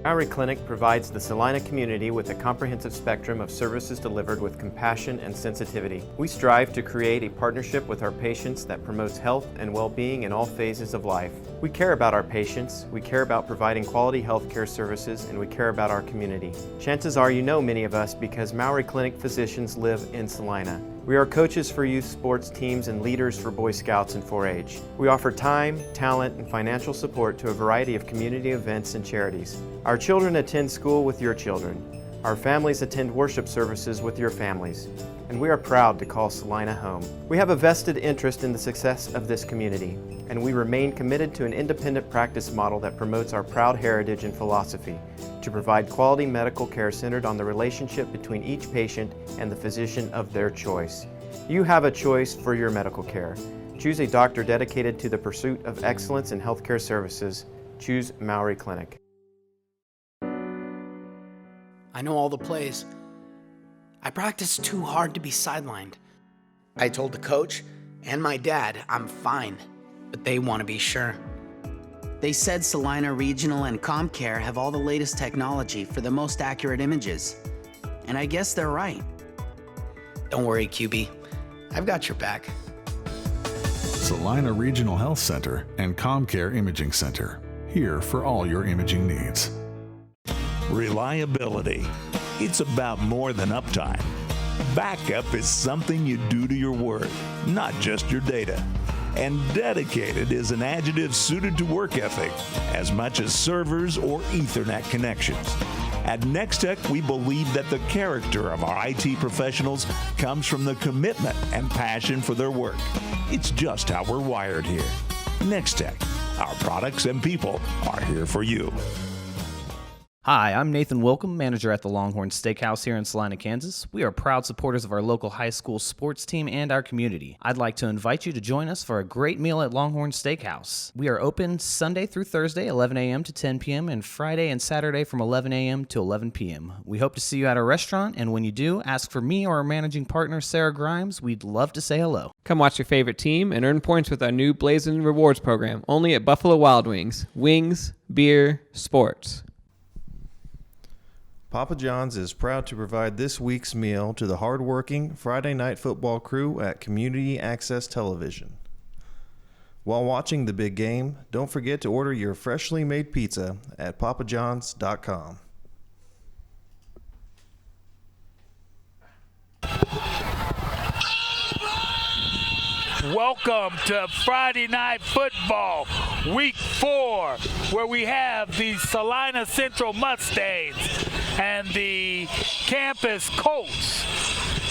Our clinic provides the Salina community with a comprehensive spectrum of services delivered with compassion and sensitivity. We strive to create a partnership with our patients that promotes health and well-being in all phases of life. We care about our patients, we care about providing quality health care services, and we care about our community. Chances are you know many of us because Maury Clinic physicians live in Salina. We are coaches for youth sports teams and leaders for Boy Scouts and 4-H. We offer time, talent, and financial support to a variety of community events and charities. Our children attend school with your children. Our families attend worship services with your families. And we are proud to call Salina home. We have a vested interest in the success of this community, and we remain committed to an independent practice model that promotes our proud heritage and philosophy to provide quality medical care centered on the relationship between each patient and the physician of their choice. You have a choice for your medical care. Choose a doctor dedicated to the pursuit of excellence in healthcare services. Choose Maury Clinic. I know all the plays. I practiced too hard to be sidelined. I told the coach and my dad I'm fine, but they want to be sure. They said Salina Regional and ComCare have all the latest technology for the most accurate images. And I guess they're right. Don't worry, QB. I've got your back. Salina Regional Health Center and ComCare Imaging Center. Here for all your imaging needs. Reliability. It's about more than uptime. Backup is something you do to your work, not just your data. And dedicated is an adjective suited to work ethic as much as servers or Ethernet connections. At Nextech, we believe that the character of our IT professionals comes from the commitment and passion for their work. It's just how we're wired here. Nextech, our products and people are here for you. Hi, I'm Nathan Wilcom, manager at the Longhorn Steakhouse here in Salina, Kansas. We are proud supporters of our local high school sports team and our community. I'd like to invite you to join us for a great meal at Longhorn Steakhouse. We are open Sunday through Thursday, 11 a.m. to 10 p.m., and Friday and Saturday from 11 a.m. to 11 p.m. We hope to see you at our restaurant, and when you do, ask for me or our managing partner, Sarah Grimes. We'd love to say hello. Come watch your favorite team and earn points with our new Blazin' Rewards program, only at Buffalo Wild Wings. Wings, beer, sports. Papa John's is proud to provide this week's meal to the hardworking Friday night football crew at Community Access Television. While watching the big game, don't forget to order your freshly made pizza at papajohns.com. Welcome to Friday Night Football, Week 4, where we have the Salina Central Mustangs and the Campus Colts.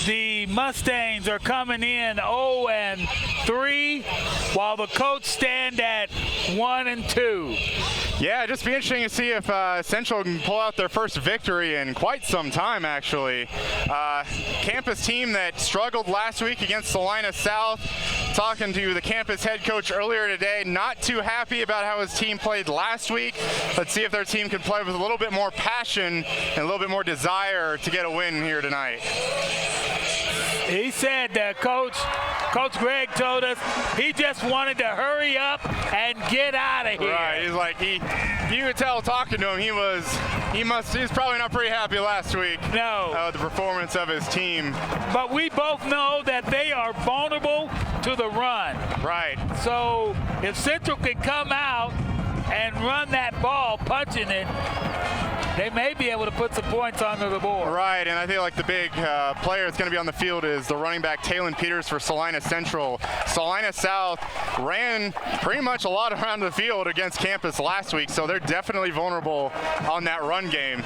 The Mustangs are coming in 0-3, while the Colts stand at 1-2. Yeah, just be interesting to see if Central can pull out their first victory in quite some time, actually. Campus team that struggled last week against Salina South. Talking to the campus head coach earlier today, not too happy about how his team played last week. Let's see if their team can play with a little bit more passion and a little bit more desire to get a win here tonight. He said that Coach Greg told us he just wanted to hurry up and get out of here. Right, he's like, you could tell talking to him, he was probably not pretty happy last week. No. The performance of his team. But we both know that they are vulnerable to the run. Right. So if Central can come out and run that ball, punching it, they may be able to put some points onto the board. Right, and I think like the big player that's going to be on the field is the running back Talon Peters for Salina Central. Salina South ran pretty much a lot around the field against Campus last week, so they're definitely vulnerable on that run game.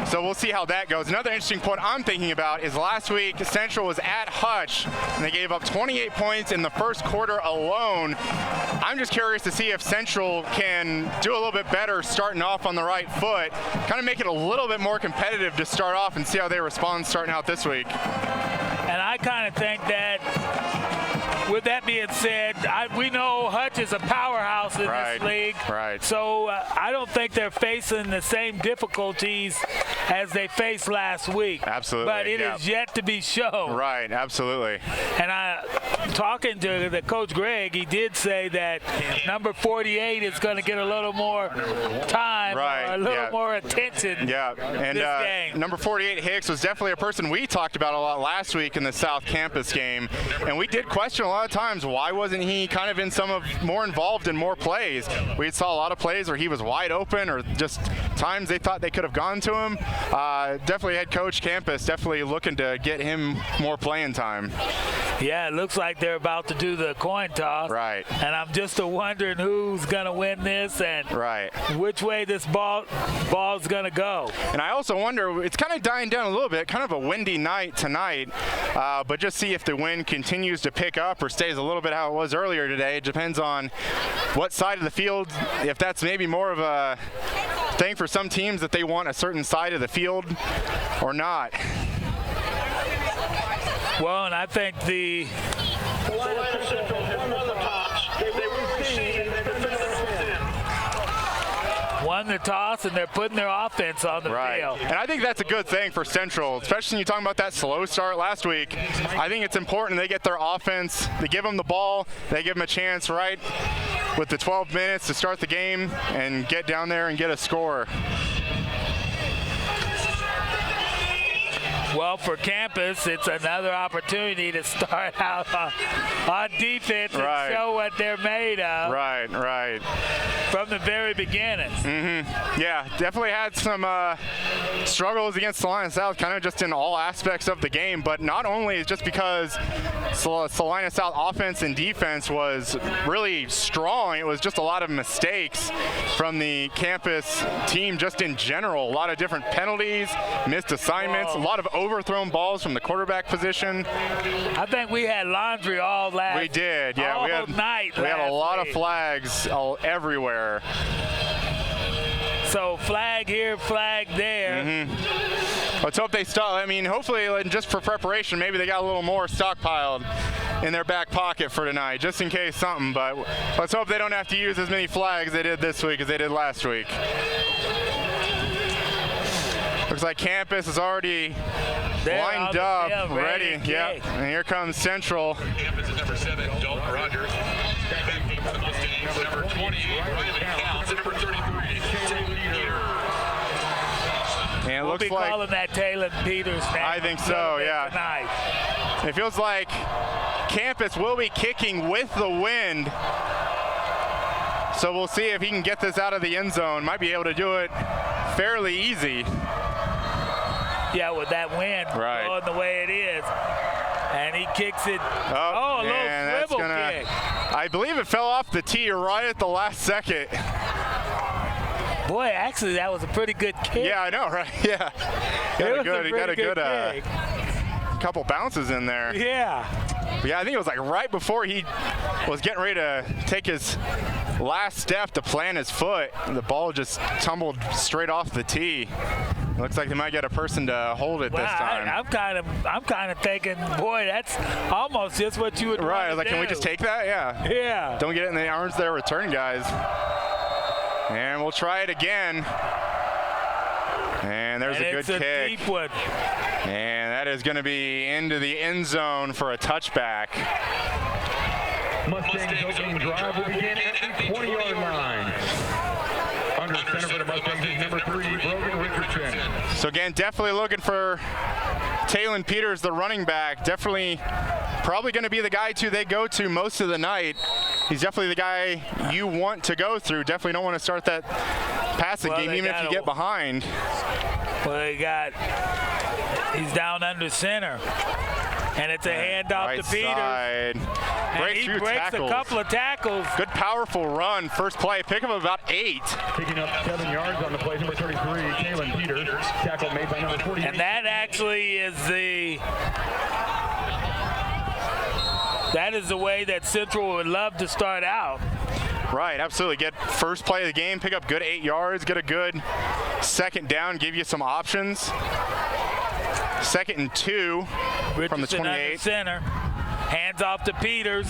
So we'll see how that goes. Another interesting point I'm thinking about is last week Central was at Hutch, and they gave up 28 points in the first quarter alone. I'm just curious to see if Central can do a little bit better starting off on the right foot, kind of make it a little bit more competitive to start off and see how they respond starting out this week. And I kind of think that, with that being said, we know Hutch is a powerhouse in this league. Right. So I don't think they're facing the same difficulties as they faced last week. Absolutely. But it is yet to be shown. Right, absolutely. And talking to the Coach Greg, he did say that number 48 is going to get a little more time, or a little more attention. Yeah, and this game. number 48 Hicks was definitely a person we talked about a lot last week in the South Campus game, and we did question a lot of times why wasn't he kind of more involved in more plays. We saw a lot of plays where he was wide open, or just times they thought they could have gone to him. Definitely head coach Campus definitely looking to get him more playing time. Yeah, it looks like they're about to do the coin toss. Right. And I'm just wondering who's going to win this and right. which way this ball's going to go. And I also wonder, it's kind of dying down a little bit, kind of a windy night tonight, but just see if the wind continues to pick up or stays a little bit how it was earlier today. It depends on what side of the field, if that's maybe more of a thing for some teams that they want a certain side of the field or not. Well, and I think won the toss, and they're putting their offense on the field. And I think that's a good thing for Central, especially when you're talking about that slow start last week. I think it's important they get their offense, they give them the ball, they give them a chance right with the 12 minutes to start the game and get down there and get a score. Well, for Campus, it's another opportunity to start out on defense and show what they're made of. Right. From the very beginning. Yeah, definitely had some struggles against Salina South, kind of just in all aspects of the game, but not only just because Salina South offense and defense was really strong, it was just a lot of mistakes from the Campus team just in general. A lot of different penalties, missed assignments, a lot of overthrown balls from the quarterback position. I think we had laundry all last We did, yeah. all we had a lot of flags everywhere. So flag here, flag there. Let's hope they stop. I mean, hopefully, just for preparation, maybe they got a little more stockpiled in their back pocket for tonight, just in case something. But let's hope they don't have to use as many flags they did this week as they did last week. Looks like Campus is already lined up, ready. Yep. And here comes Central. Campus is number 7, Dalton Rogers. Number 28, Ryan McCown. Number 33, Taylor Peter. And it We'll looks be like calling that Taylor Peters now. I think so, yeah. Tonight. It feels like Campus will be kicking with the wind. So we'll see if he can get this out of the end zone. Might be able to do it fairly easy. Yeah, with that wind blowing the way it is. And he kicks it. A little swivel kick. I believe it fell off the tee right at the last second. Boy, actually, that was a pretty good kick. Yeah, I know, right? Yeah. Got a good couple bounces in there. Yeah. Yeah, I think it was like right before he was getting ready to take his last step to plant his foot. The ball just tumbled straight off the tee. Looks like they might get a person to hold it this time. I'm kind of thinking, boy, that's almost just what you would do. Right, I was like, can we just take that? Yeah. Yeah. Don't get it in the arms of their return guys. And we'll try it again. And there's a good kick. It's a deep one. And that is going to be into the end zone for a touchback. Mustangs opening drive will begin at the 20-yard line. Under center for the Mustangs is number 3, Brogan Richardson. So again, definitely looking for Taylor Peters, the running back. Definitely probably going to be the guy they go to most of the night. He's definitely the guy you want to go through. Definitely don't want to start that passing game even if you get behind. Well, he's down under center. And it's a handoff to Peters. Side. And he breaks a couple of tackles. Good, powerful run. First play, pick up about 8. Picking up 7 yards on the play, number 33, Taylor Peters. Tackle made by number 48. And that actually is the way that Central would love to start out. Right, absolutely. Get first play of the game, pick up good 8 yards, get a good second down, give you some options. 2nd and 2 from the 28. Center. Hands off to Peters.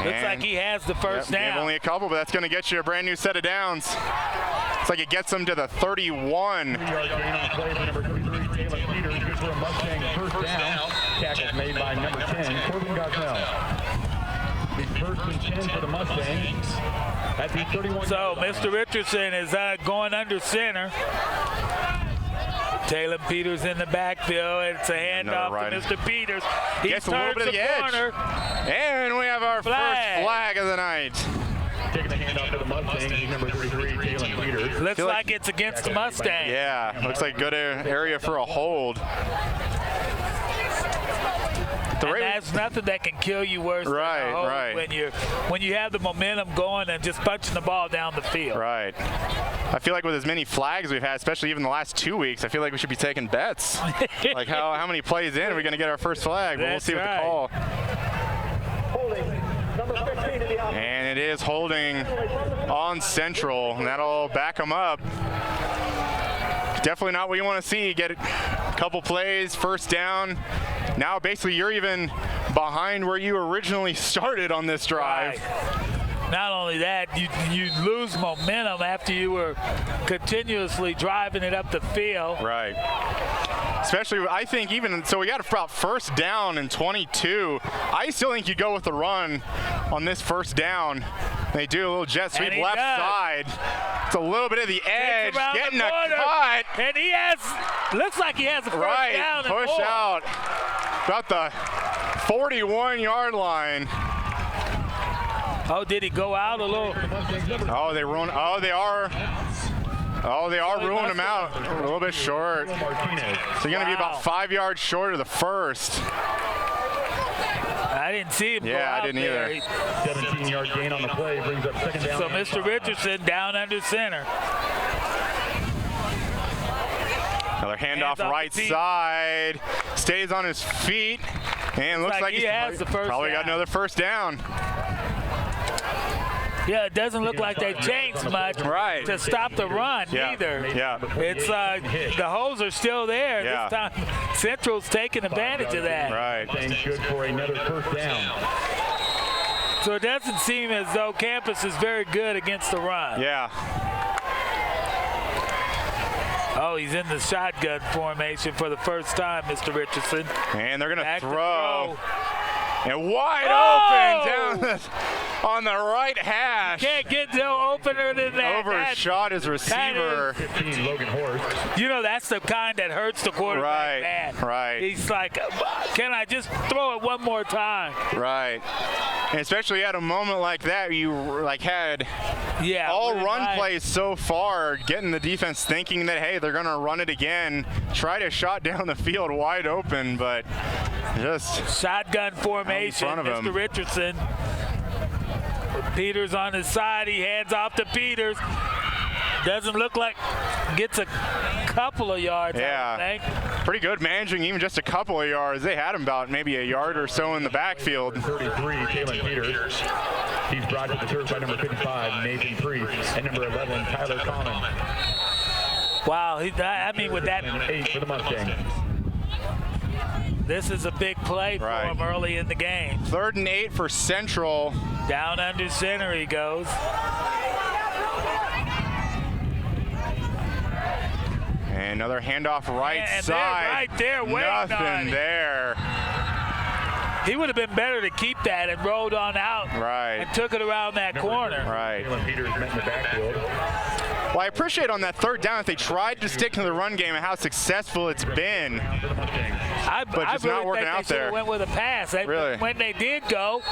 Looks like he has the first down. Only a couple, but that's going to get you a brand new set of downs. Looks like it gets them to the 31. 3-yard gain on the play for number 33, Taylor Peters. Good for a Mustang first down. Tackles made by number 10, Corbin Gosnell. Big 1st and 10 for the Mustangs. at the 31. So Mr. Richardson is going under center. Taylor Peters in the backfield. It's a handoff to Mr. Peters. He gets a little bit of the edge. And we have our first flag of the night. Taking the handoff to the Mustangs, number 33, Taylor Peters. Looks like it's against the Mustangs. Yeah, looks like a good area for a hold. And that's nothing that can kill you worse than a hold when you have the momentum going and just punching the ball down the field. Right. I feel like with as many flags we've had, especially even the last 2 weeks, I feel like we should be taking bets. Like how many plays in are we going to get our first flag? But we'll see what the call. And it is holding on Central, and that'll back them up. Definitely not what you want to see. Get a couple plays, first down. Now basically you're even behind where you originally started on this drive. Right. Not only that, you lose momentum after you were continuously driving it up the field. Right. Especially, I think even, so we got about first down and 22. I still think you go with the run on this first down. They do a little jet sweep left side. It's a little bit of the edge, getting a cut. And he looks like he has a first down and push out. About the 41-yard line. Oh, did he go out a little? Oh, they ruined. Oh, they are ruining him out. A little bit short. So you're going to be about 5 yards short of the first. I didn't see him. Yeah, I didn't either. 17-yard gain on the play brings up second down. So Mr. Richardson down under center. Another handoff right side. Stays on his feet. And looks like he has the first probably down. got another first down. Yeah, it doesn't look like they've changed much to stop the run either. Yeah. It's the holes are still there. This time Central's taking advantage of that. Right. Good for another first down. So it doesn't seem as though Campus is very good against the run. Yeah. Oh, he's in the shotgun formation for the first time, Mr. Richardson. And they're going to throw. And wide open down on the right hash. Can't get no opener than that. Overshot his receiver. 15, Logan Horst. You know, that's the kind that hurts the quarterback bad. Right. He's like, can I just throw it one more time? Right. And especially at a moment like that, you had all run plays so far, getting the defense thinking that, hey, they're going to run it again, try to shot down the field wide open, but just shotgun formation. Mr. Richardson. Peters on his side. He hands off to Peters. Doesn't look like gets a couple of yards. Yeah. I think. Pretty good managing even just a couple of yards. They had him about maybe a yard or so in the backfield. 33, Taylor Peters. He's brought to the turf by number 55, Nathan Priest, and number 11, Tyler Common. Wow. I mean, with that. 8 for the Mustangs. This is a big play for him early in the game. 3rd and 8 for Central. Down under center he goes. And another handoff right side. Right there, nothing there. He would have been better to keep that and rolled on out. And took it around that corner. Right. Peters met in the backfield. Well, I appreciate on that 3rd down if they tried to stick to the run game and how successful it's been. But just not working out there. Went with a pass. Really? When they did go,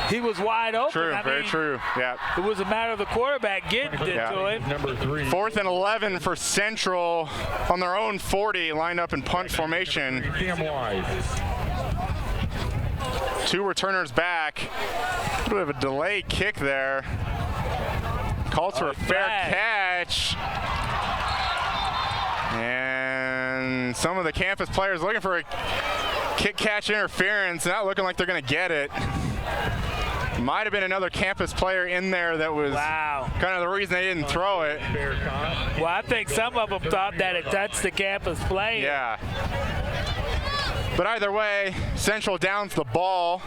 he was wide open. True, very true. Yeah. It was a matter of the quarterback getting to it. Number 3. 4th and 11 for Central on their own 40, lined up in punch formation. Cam Wise. 2 returners back. A little bit of a delay kick there. Calls for a fair catch. And some of the campus players looking for a kick-catch interference, not looking like they're going to get it. Might have been another campus player in there that was kind of the reason they didn't throw it. Well, I think some of them thought that it touched the campus player. Yeah. But either way, Central downs the ball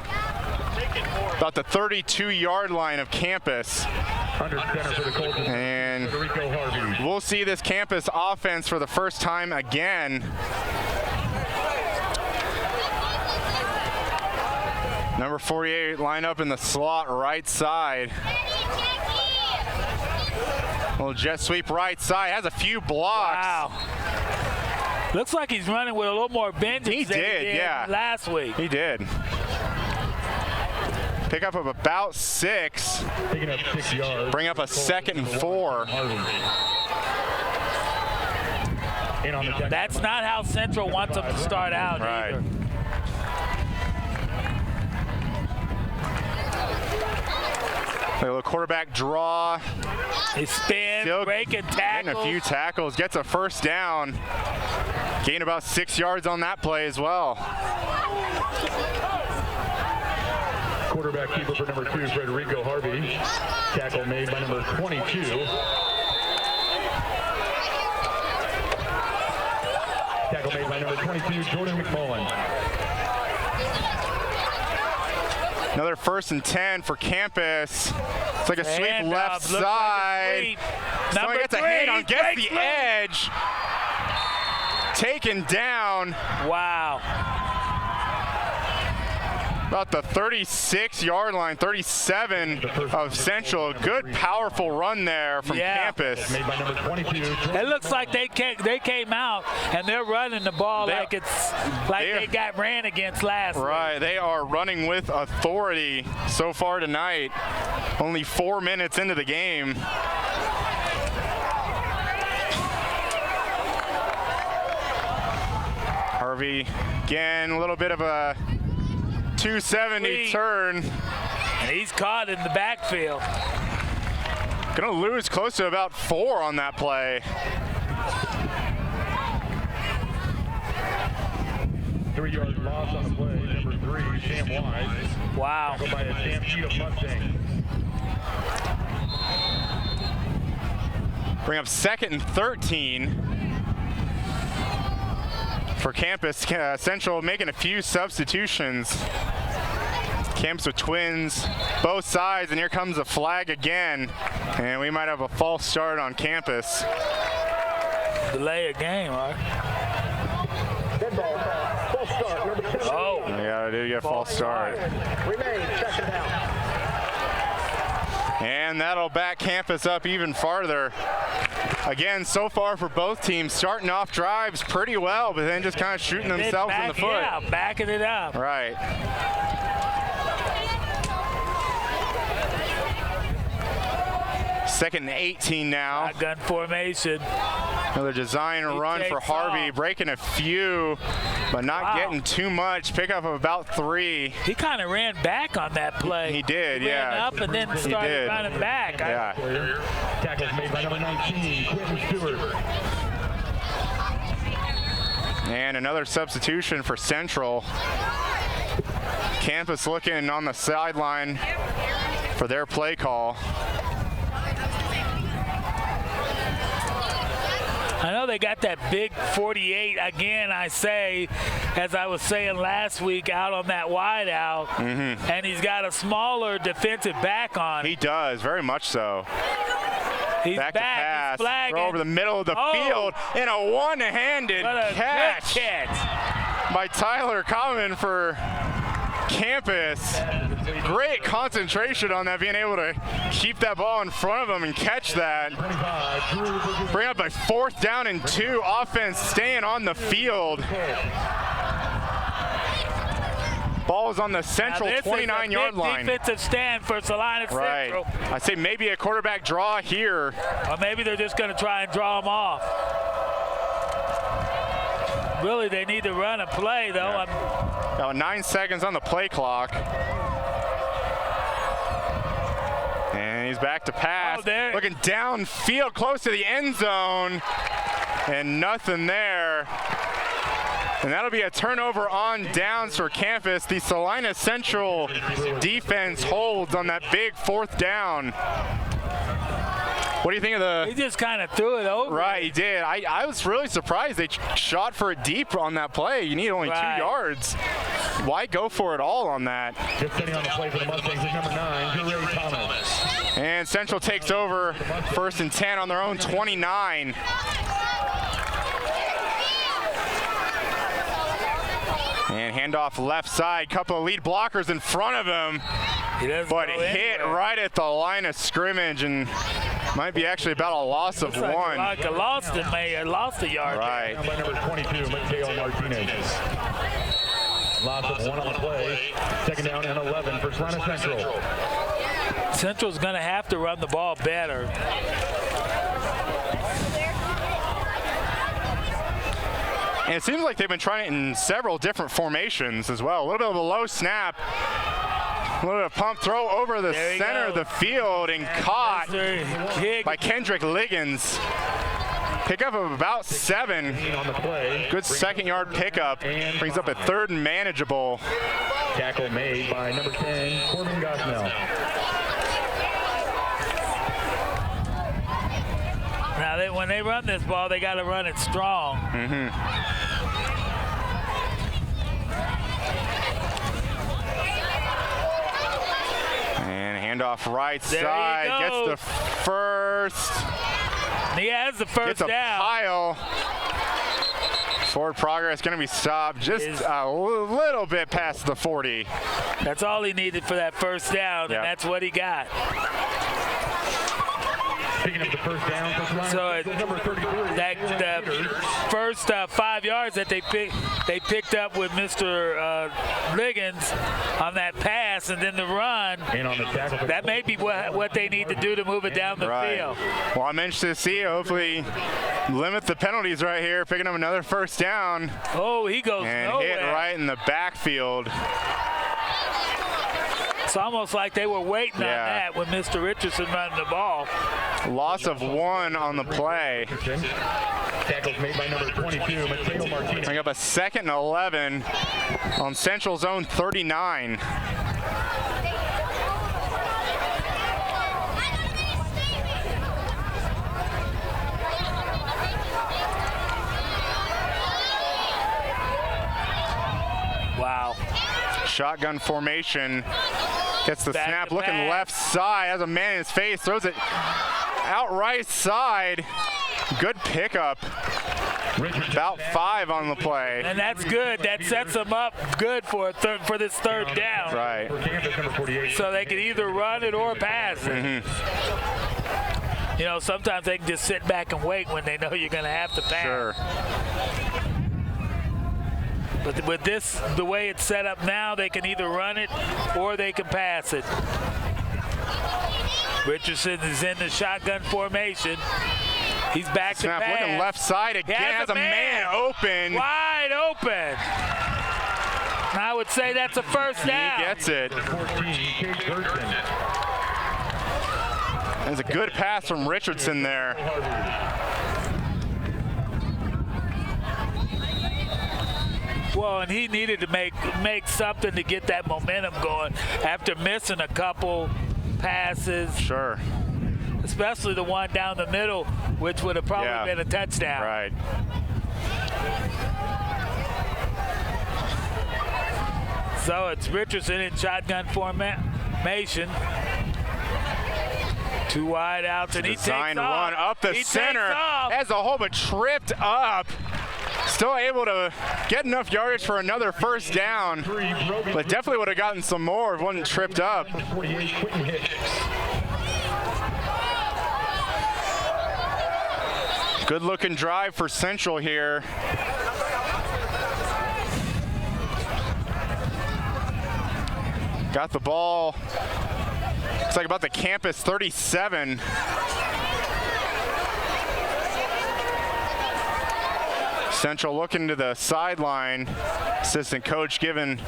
about the 32-yard line of campus. And we'll see this campus offense for the first time again. Number 48 line up in the slot right side. Little jet sweep right side, has a few blocks. Wow. Looks like he's running with a little more vengeance than he did last week. He did. Pick up of about 6. Picking up 6 yards. Bring up a 2nd and 4. That's not how Central wants them to start out either. A little quarterback draw. He spins, breaking tackles. Getting a few tackles, gets a first down. Gained about 6 yards on that play as well. Quarterback keeper for number 2, Federico Harvey. Tackle made by number 22. Tackle made by number 22, Jordan McMullen. Another 1st and 10 for Campus. It's like a sweep left side. Someone gets a hand on, gets the edge. Taken down. Wow. About the 36-yard line, 37 of Central. Good, powerful run there from Campus. It looks like they came out and they're running the ball like they got ran against last week. Right, they are running with authority so far tonight. Only 4 minutes into the game. Harvey, again, a little bit of a 270 turn. And he's caught in the backfield. Gonna lose close to about 4 on that play. 3 yards loss on the play. Number 3, Sam Wise. Wow. Tackled by a stampede of Mustangs. Bring up 2nd and 13 for Campus. Central making a few substitutions. Campus with twins, both sides, and here comes a flag again. And we might have a false start on Campus. Delay a game, huh? Dead ball. False start. Number 2. Oh. Yeah, I did get a false start. Remain 2nd down. And that'll back Campus up even farther. Again, so far for both teams, starting off drives pretty well, but then just kind of shooting themselves in the foot. Yeah, backing it up. Right. 2nd and 18 now. Shotgun formation. Another design run for Harvey, breaking a few, but not getting too much. Pickup of about 3. He kind of ran back on that play. He did, he ran up and then started running back. Yeah. Tackles made by number 19, Quentin Stewart. And another substitution for Central. Campus looking on the sideline for their play call. I know they got that big 48 again, I say, as I was saying last week, out on that wide out. And he's got a smaller defensive back on. He does, very much so. He's back to pass, throw over the middle of the field, and a one-handed catch by Tyler Common for Campus. Great concentration on that, being able to keep that ball in front of him and catch that. Bring up a 4th down and 2, offense staying on the field. Ball is on the Central 29-yard line. Defensive stand for Salina Central. I say maybe a quarterback draw here. Or maybe they're just going to try and draw him off. Really, they need to run a play, though. Yeah. Now 9 seconds on the play clock. And he's back to pass. Looking downfield, close to the end zone. And nothing there. And that'll be a turnover on downs for Campus. The Salina Central defense holds on that big 4th down. What do you think of the... He just kind of threw it over. Right, he did. I was really surprised they shot for it deep on that play. You need only 2 yards. Why go for it all on that? Just sitting on the play for the Mustangs is number 9, Jerry Thomas. And Central takes over 1st and 10 on their own 29. And handoff left side, couple of lead blockers in front of him, but hit right at the line of scrimmage, and Might be actually about a loss of one. Like a lost a yard. Right. By number 22, Mateo Martinez. Loss of one on the play. Second down and 11 for Salina Central. Central's going to have to run the ball better. And it seems like they've been trying it in several different formations as well. A little bit of a low snap. A little bit of pump throw over the center of the field and caught by Kendrick Liggins. Pickup of about 7. Good second-yard pickup. Brings up a 3rd and manageable. Tackle made by number 10, Corbin Gosnell. Now, when they run this ball, they got to run it strong. And handoff right side. Gets the first. He has the first down. Gets a pile. Forward progress going to be stopped just a little bit past the 40. That's all he needed for that first down, and that's what he got. Picking up the first down for Salina. So number 33. The first 5 yards that they picked up with Mr. Liggins on that pass, and then the run. And on the tackle, that may be what they need to do to move it down the field. Well, I'm anxious to see. Hopefully, limit the penalties right here. Picking up another first down. Oh, he goes and nowhere. Hit right in the backfield. It's almost like they were waiting on that with Mr. Richardson running the ball. Loss of 1 on the play. Tackles made by number 22, Mateo Martinez. Bring up a 2nd and 11 on Central Zone 39. Wow. Shotgun formation. Gets the snap, looking left side, has a man in his face, throws it out right side. Good pickup. About 5 on the play. And that's good. That sets them up good for this 3rd down. Right. So they can either run it or pass it. You know, sometimes they can just sit back and wait when they know you're going to have to pass. Sure. But with this, the way it's set up now, they can either run it or they can pass it. Richardson is in the shotgun formation. He's back to pass. Looking left side again. Has a man open. Wide open. I would say that's a first down. He gets it. There's a good pass from Richardson there. Well, and he needed to make something to get that momentum going after missing a couple passes. Sure. Especially the one down the middle, which would have probably been a touchdown. Right. So it's Richardson in shotgun formation. 2 wide outs, and he takes off. Run up the center as a whole, but tripped up. Still able to get enough yardage for another first down, but definitely would have gotten some more if it wasn't tripped up. Good looking drive for Central here. Got the ball, looks like about the campus 37. Central looking to the sideline. Assistant coach giving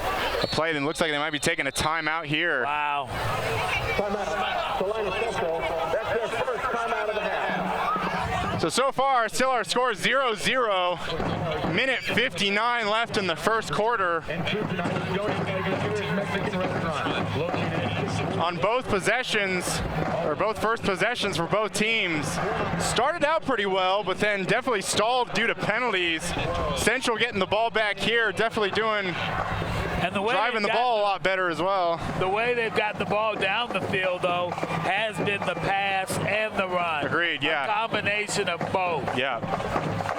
a play that looks like they might be taking a timeout here. Wow. Timeout. Salina Central. That's their first timeout of the half. So far, still our score 0-0. Minute 59 left in the first quarter. On both possessions, or both first possessions for both teams, started out pretty well, but then definitely stalled due to penalties. Central getting the ball back here, definitely doing and the way driving the ball a lot better as well. The way they've got the ball down the field, though, has been the pass and the run. Agreed, yeah. A combination of both. Yeah.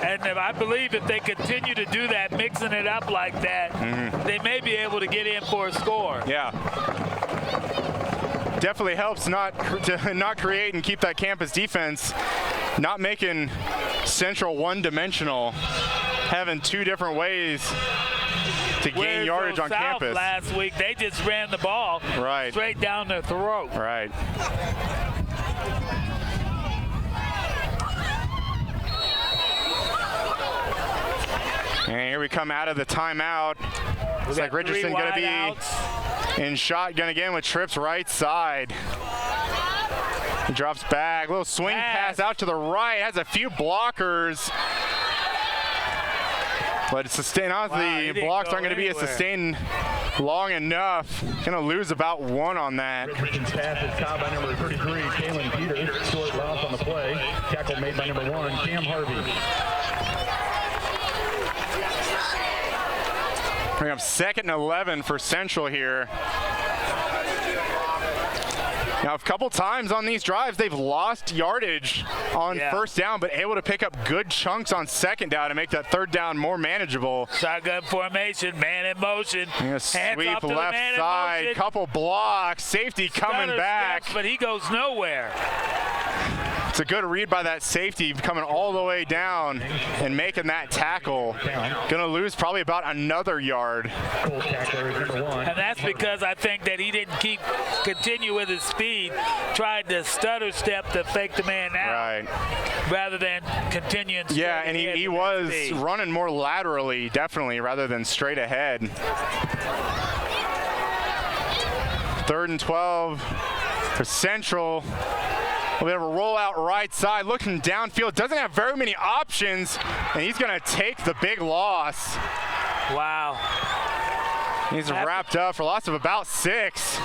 And I believe if they continue to do that, mixing it up like that, they may be able to get in for a score. Yeah. definitely helps to not create and keep that campus defense not making Central one-dimensional, having two different ways to gain yardage on campus. Last week, they just ran the ball straight down their throat. Right. And here we come out of the timeout. Looks like Richardson going to be in shotgun again with trips right side. He drops back, little swing pass out to the right, has a few blockers. But it's sustained. The blocks aren't going to be a sustained long enough. Going to lose about one on that. Richardson's pass is caught by number 33, Kalen Peters. Short loss on the play. Tackle made by number 1, Cam Harvey. We have 2nd and 11 for Central here. Now, a couple times on these drives, they've lost yardage on first down, but able to pick up good chunks on second down to make that third down more manageable. Shotgun formation, man in motion. Sweep left side, couple blocks, safety coming back. Steps, but he goes nowhere. It's a good read by that safety coming all the way down and making that tackle. Gonna lose probably about another yard. And that's because I think that he didn't continue with his speed, tried to stutter step to fake the man out rather than continuing. Yeah, and he was running more laterally, definitely, rather than straight ahead. 3rd and 12 for Central. We have a rollout right side, looking downfield, doesn't have very many options, and he's going to take the big loss. Wow. He's wrapped up for a loss of about 6.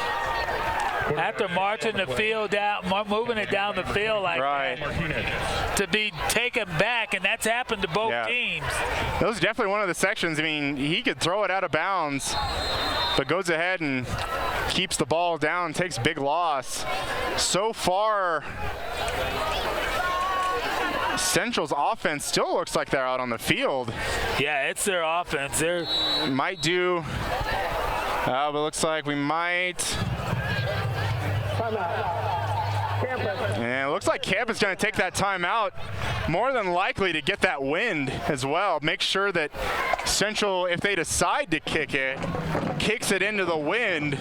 After marching the field down, moving it down the field like that, to be taken back, and that's happened to both teams. That was definitely one of the sections. I mean, he could throw it out of bounds, but goes ahead and keeps the ball down, takes big loss. So far, Central's offense still looks like they're out on the field. Yeah, it's their offense. They might do, but it looks like we might. And it looks like Camp is going to take that timeout, more than likely to get that wind as well. Make sure that Central, if they decide to kick it, kicks it into the wind,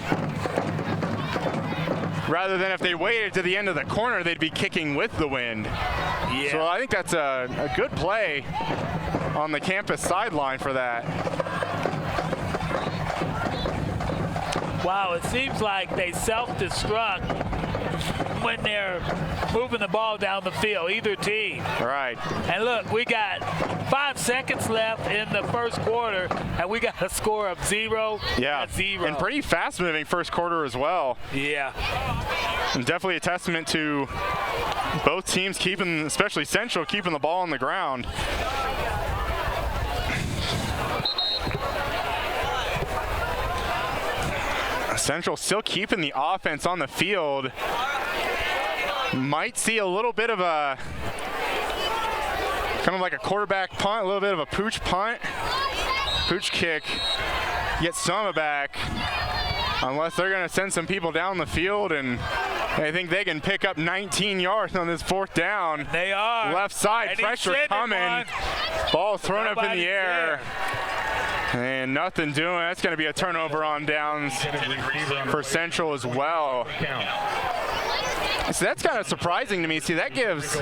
rather than if they waited to the end of the corner, they'd be kicking with the wind. Yeah. So I think that's a good play on the campus sideline for that. Wow, it seems like they self-destruct when they're moving the ball down the field, either team. Right. And look, we got 5 seconds left in the first quarter, and we got a score of 0-0. And pretty fast-moving first quarter as well. Yeah. And definitely a testament to both teams keeping, especially Central, keeping the ball on the ground. Central still keeping the offense on the field. Might see a little bit of a, kind of like a quarterback punt, a little bit of a pooch punt, pooch kick, get some back, unless they're gonna send some people down the field, and I think they can pick up 19 yards on this 4th down. They are. Left side, and pressure coming, ball thrown up in the air. And nothing doing. That's going to be a turnover on downs for Central as well. So that's kind of surprising to me. See, that gives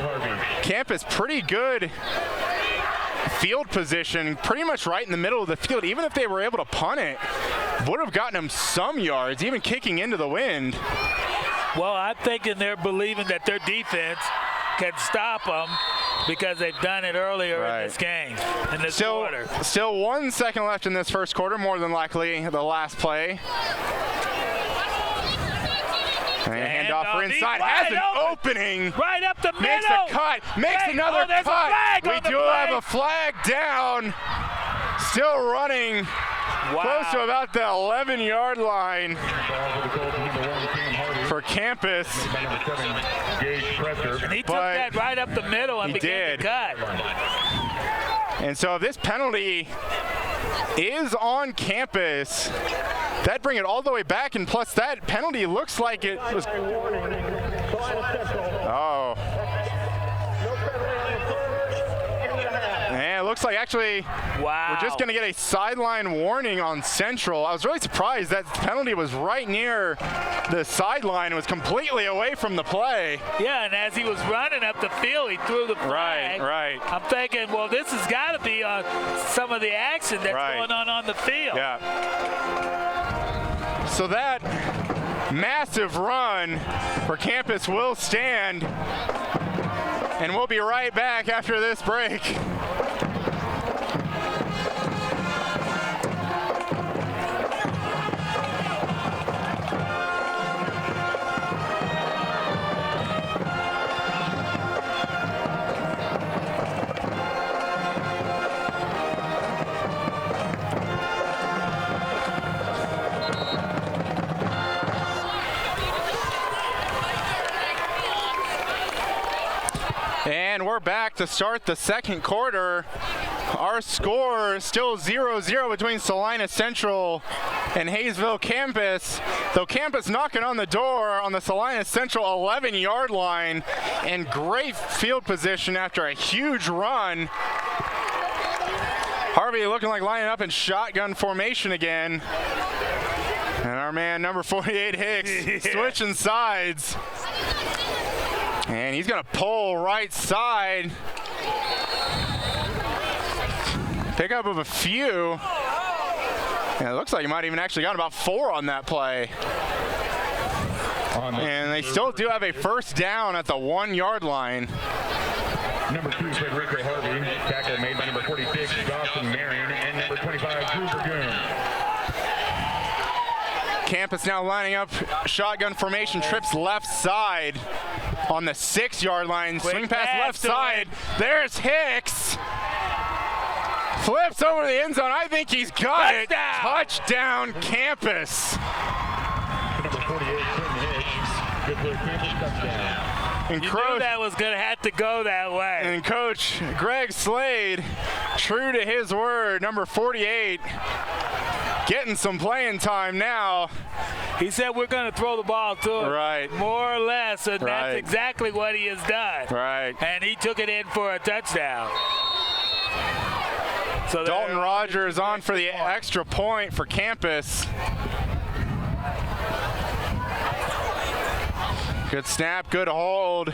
Campus pretty good field position, pretty much right in the middle of the field. Even if they were able to punt it, would have gotten them some yards, even kicking into the wind. Well, I'm thinking they're believing that their defense can stop them because they've done it earlier in this game, in this quarter. Still 1 second left in this first quarter, more than likely the last play. And handoff for inside, has an opening. Right up the middle. Makes a cut, makes another cut. We do have a flag down. Still running. Close to about the 11-yard line for Campus. And he took that right up the middle and began to cut. And so if this penalty is on Campus, That bring it all the way back, and plus that penalty looks like it was. Oh. And it looks like actually we're just going to get a sideline warning on Central. I was really surprised that penalty was right near the sideline. It was completely away from the play. Yeah, and as he was running up the field, he threw the flag. Right. I'm thinking, well, this has got to be on some of the action that's going on the field. Yeah. So that massive run for Campus will stand, and we'll be right back after this break. And we're back to start the second quarter. Our score is still 0-0 between Salina Central and Hayesville Campus, though Campus knocking on the door on the Salina Central 11-yard line, and great field position after a huge run. Harvey looking like lining up in shotgun formation again. And our man number 48 Hicks switching sides. And he's going to pull right side. Pick up of a few. And it looks like he might even actually got about 4 on that play. And they still do have a first down at the 1-yard line. Number 2, Federico Harvey. Tackle made by number 46, Dawson Marion, and number 25, Drew Burgoon. Campus now lining up shotgun formation, trips left side on the 6-yard line. Swing pass left side. There's Hicks. Flips over the end zone. I think he's got it. Touchdown, Campus. Number 48, Quentin Hicks. Good for a Campus touchdown. And you knew that was going to have to go that way. And Coach Greg Slade, true to his word, number 48, getting some playing time now. He said we're going to throw the ball to him. Right. More or less, and that's exactly what he has done. Right. And he took it in for a touchdown. So Dalton Rogers on for the extra point for Campus. Good snap, good hold.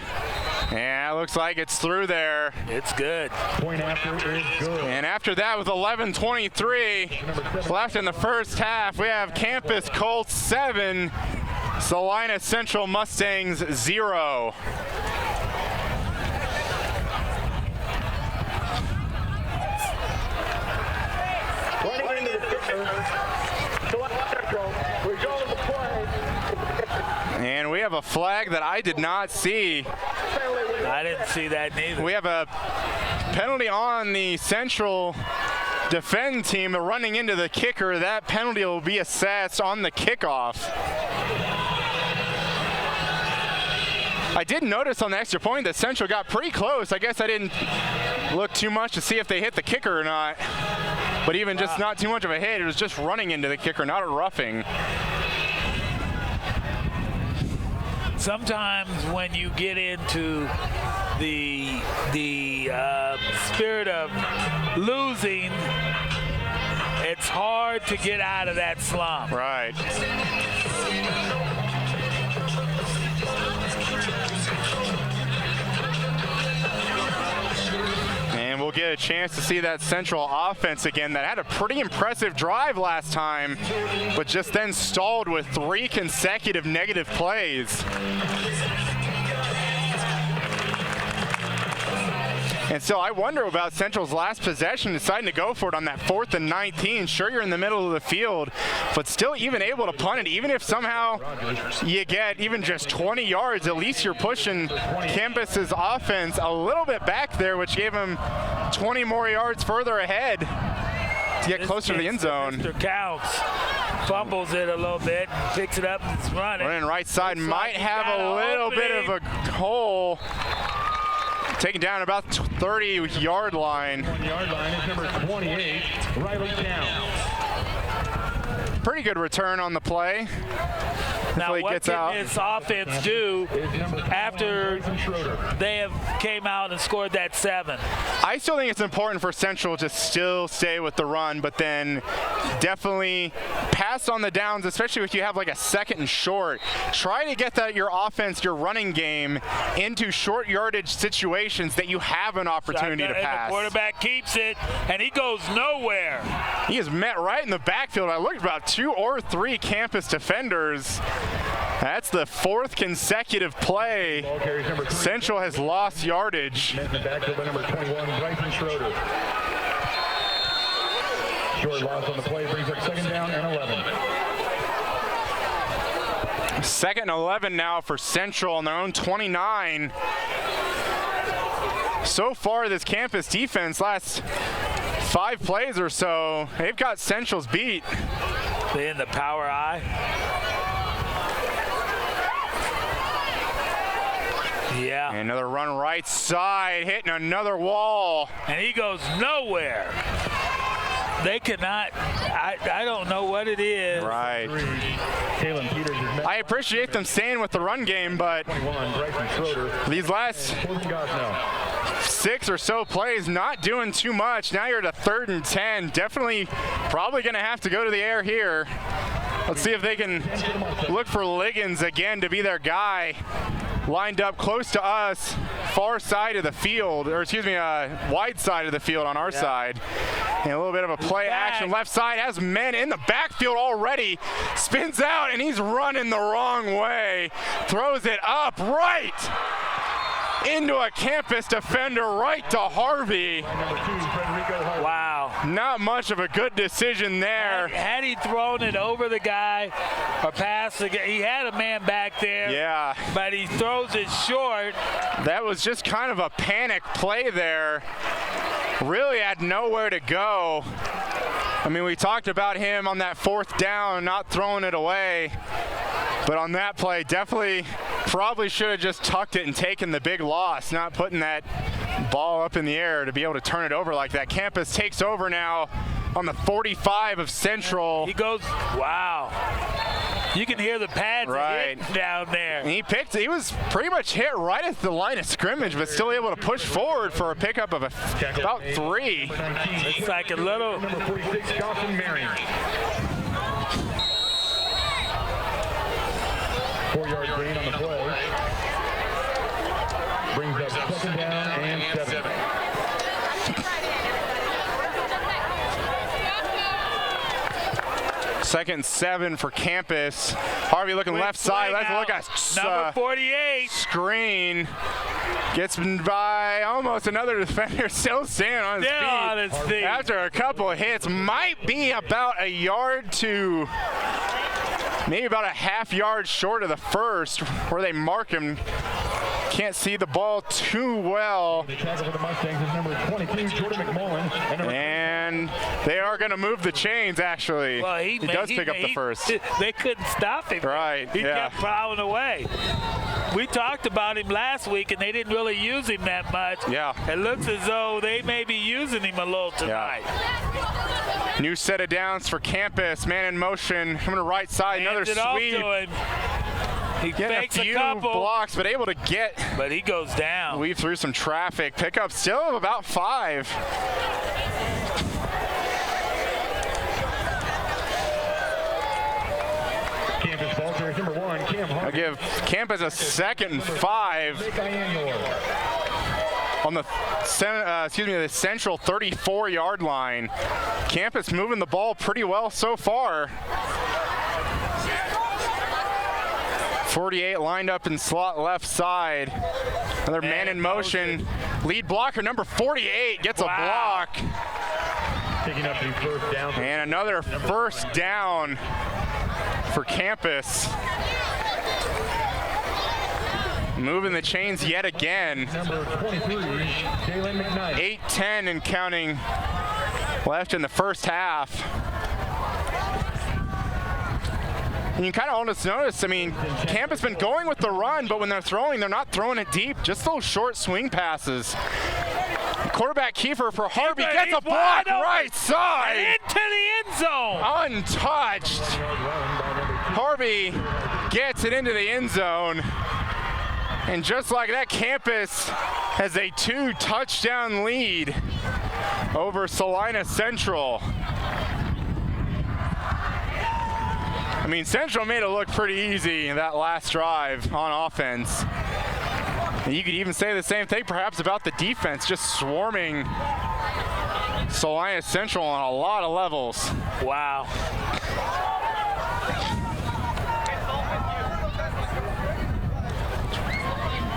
And it looks like it's through there. It's good. Point after is good. And after that, with 11:23 left in the first half, we have Campus Colts 7, Salina Central Mustangs 0. And we have a flag that I did not see. I didn't see that neither. We have a penalty on the Central defend team running into the kicker. That penalty will be assessed on the kickoff. I did notice on the extra point that Central got pretty close. I guess I didn't look too much to see if they hit the kicker or not. But even just not too much of a hit, it was just running into the kicker, not a roughing. Sometimes when you get into the spirit of losing, it's hard to get out of that slump. Right. And we'll get a chance to see that Central offense again that had a pretty impressive drive last time, but just then stalled with 3 consecutive negative plays. And so I wonder about Central's last possession, deciding to go for it on that 4th and 19. Sure, you're in the middle of the field, but still even able to punt it. Even if somehow you get even just 20 yards, at least you're pushing Campus's offense a little bit back there, which gave them 20 more yards further ahead to get closer to the end zone. Mr. Counts fumbles it a little bit, picks it up, and it's running. Running right side, might have a little bit of a hole. Taken down about 30-yard line. 1-yard line is number 28, Riley Towns. pretty good return on the play. Now, He what gets can out. this offense do after they have came out and scored that 7? I still think it's important for Central to still stay with the run, but then definitely pass on the downs, especially if you have like a 2nd and short. Try to get your offense, your running game, into short yardage situations that you have an opportunity to And pass. the quarterback keeps it, and he goes nowhere. He is met right in the backfield. I looked about 2 or 3 campus defenders. That's the 4th consecutive play. Central has lost yardage. In the backfield by number 21, Bryson Schroeder. Short loss on the play brings up 2nd down and 11. 2nd and 11 now for Central on their own 29. So far, this campus defense, last 5 plays or so, they've got Central's beat. They in the power eye. Yeah. And another run right side, hitting another wall. And he goes nowhere. They cannot, I don't know what it is. Right. I appreciate them staying with the run game, but these last 6 or so plays not doing too much. Now you're at a 3rd and 10. Definitely probably going to have to go to the air here. Let's see if they can look for Liggins again to be their guy. Lined up close to us, far side of the field, or excuse me, wide side of the field on our side. And a little bit of a play action. Left side has men in the backfield already. Spins out, and he's running the wrong way. Throws it up right into a campus defender, right to Harvey. Wow. Not much of a good decision there. Had he thrown it over the guy or passed the guy, he had a man back there. Yeah. But he throws it short. That was just kind of a panic play there. Really had nowhere to go. I mean, we talked about him on that 4th down, not throwing it away. But on that play, definitely probably should have just tucked it and taken the big loss, not putting that ball up in the air to be able to turn it over like that. Campus takes over now on the 45 of Central. He goes, wow. You can hear the pads hitting down there. And he was pretty much hit right at the line of scrimmage, but still able to push forward for a pickup of about 3. It's like a little. Number 46, Johnson Marion. 4-yard gain on the play. Brings up 2nd down and 7. Second and 7 for Campus. Harvey looking left side. Let's look at number 48. Screen. Gets by almost another defender. Still standing on his feet. After a couple of hits. Might be about a yard to maybe about a half yard short of the first where they mark him. Can't see the ball too well. The tackle for the Mustangs is number 22, Jordan McMullen. And they are going to move the chains, actually. Well, he does pick up the first. They couldn't stop him. Right, He kept plowing away. We talked about him last week, and they didn't really use him that much. Yeah. It looks as though they may be using him a little tonight. Yeah. New set of downs for Campus. Man in motion. Coming to right side. Another sweep. Off to him. He fakes a few couple blocks, but able to get. But he goes down. Weave through some traffic. Pickup still of about 5. Campus ball carrier number 1, Cam Harvey. I'll give Campus a 2nd and 5 on the the Central 34-yard line. Campus moving the ball pretty well so far. 48 lined up in slot left side. Another man in motion. Lead blocker number 48 gets a block. Picking up the first down. And another first down for Campus. Moving the chains yet again. Number 23, Jalen McKnight. 8-10 and counting left in the first half. And you kind of almost notice, I mean, Campus been going with the run, but when they're throwing, they're not throwing it deep, just those short swing passes. quarterback Kiefer for Harvey. Kiefer, Gets he's a block wide open. right side. And into the end zone. Untouched. Harvey gets it into the end zone. And just like that, Campus has a 2-touchdown lead over Salina Central. I mean, Central made it look pretty easy in that last drive on offense. And you could even say the same thing perhaps about the defense, just swarming Salina Central on a lot of levels. Wow.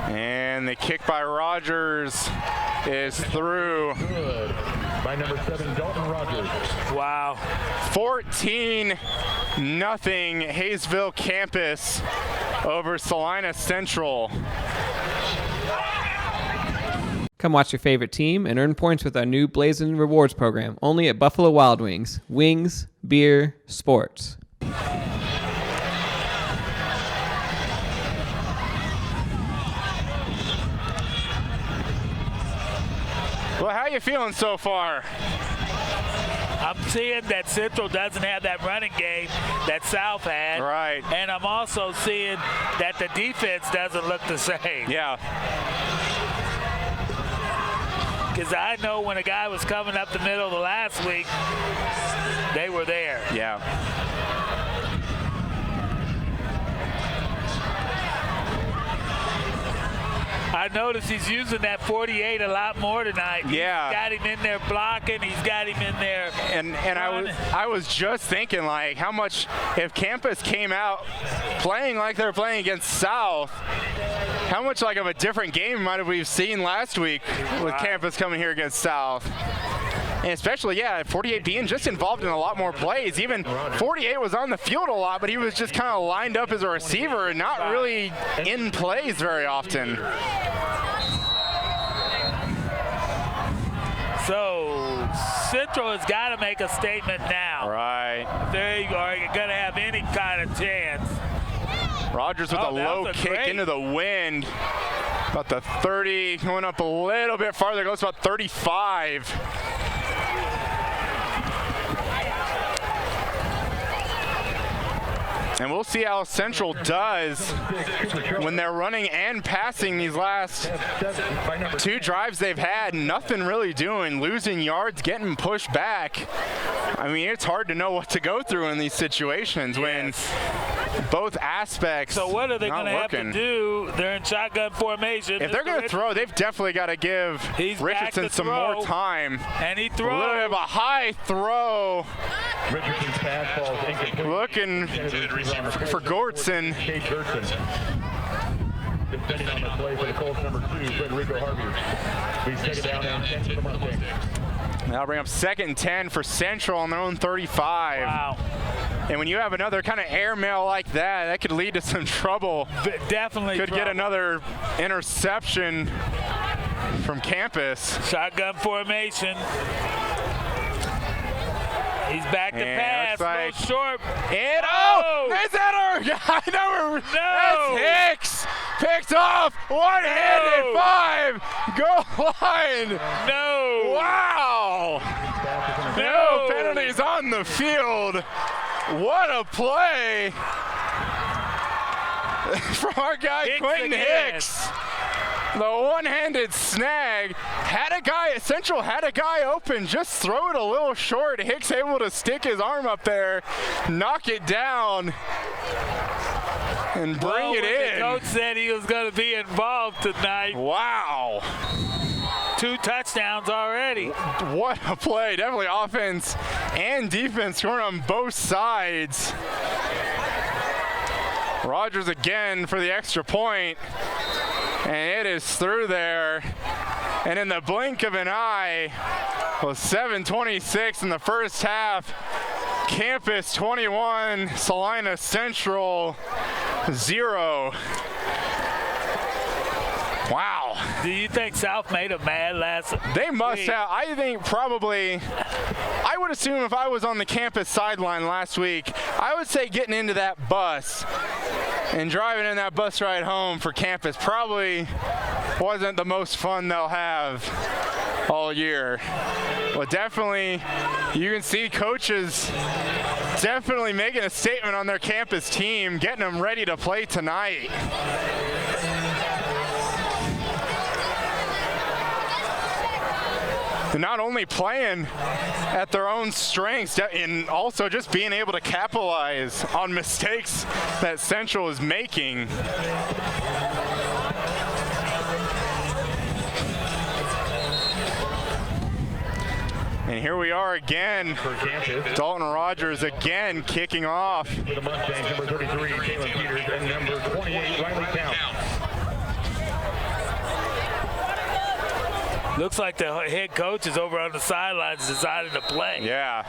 And the kick by Rogers is through. Good. By number 7, Dalton Rogers. Wow. 14-0 Hayesville Campus over Salina Central. Come watch your favorite team and earn points with our new Blazing Rewards program, only at Buffalo Wild Wings. Wings, beer, sports. Well, how you feeling so far? I'm seeing that Central doesn't have that running game that South had. Right. And I'm also seeing that the defense doesn't look the same. Yeah. Because I know when a guy was coming up the middle the last week, they were there. Yeah. I noticed he's using that 48 a lot more tonight. Yeah. He's got him in there blocking. He's got him in there. And I was just thinking, like, how much if Campus came out playing like they're playing against South, how much like of a different game might have we seen last week with Campus coming here against South. And especially, 48 being just involved in a lot more plays. Even 48 was on the field a lot, but he was just kind of lined up as a receiver and not really in plays very often. So Central has got to make a statement now. Right. If they are going to have any kind of chance. Rogers with a low kick into the wind. About the 30, going up a little bit farther, goes about 35. And we'll see how Central does when they're running and passing these last 2 drives they've had. Nothing really doing, losing yards, getting pushed back. I mean, it's hard to know what to go through in these situations when both aspects. So what are they going to have working. to do? They're in shotgun formation. If they're going to throw, they've definitely got to give Richardson some more time. And he throws. A little bit of a high throw. Richardson's pass falls incomplete. Looking for Gortson. Kate Gertson. Defending on the play for the Colts, number 2, Federico Harvey. Please take it down and 10 for the Mustangs. That'll bring up 2nd and 10 for Central on their own 35. Wow. And when you have another kind of airmail like that, that could lead to some trouble. Definitely Could get another interception from Campus. Shotgun formation. He's back to pass. Like, short. And is that our guy? No, that's Hicks. Picked off. One-handed 5. Goal line. No. Wow. No penalties on the field. What a play from our guy Quentin Hicks. The one-handed snag. Central had a guy open, just throw it a little short. Hicks able to stick his arm up there, knock it down, and bring it in. The coach said he was going to be involved tonight. Wow. 2 touchdowns already. What a play. Definitely offense and defense scoring on both sides. Rogers again for the extra point. And it is through there. And in the blink of an eye, with 7:26 in the first half, Campus 21, Salina Central 0. Wow. Do you think South made them mad last week? They must have. I think probably, I would assume if I was on the Campus sideline last week, I would say getting into that bus and driving in that bus ride home for Campus probably wasn't the most fun they'll have all year. Well, definitely, you can see coaches definitely making a statement on their campus team, getting them ready to play tonight. And not only playing at their own strengths, and also just being able to capitalize on mistakes that Central is making. And here we are again. Dalton Rogers again kicking off. For the Mustangs, number 33, Kalen Peters, and number 28, Riley Count. Looks like the head coach is over on the sidelines deciding to play. Yeah.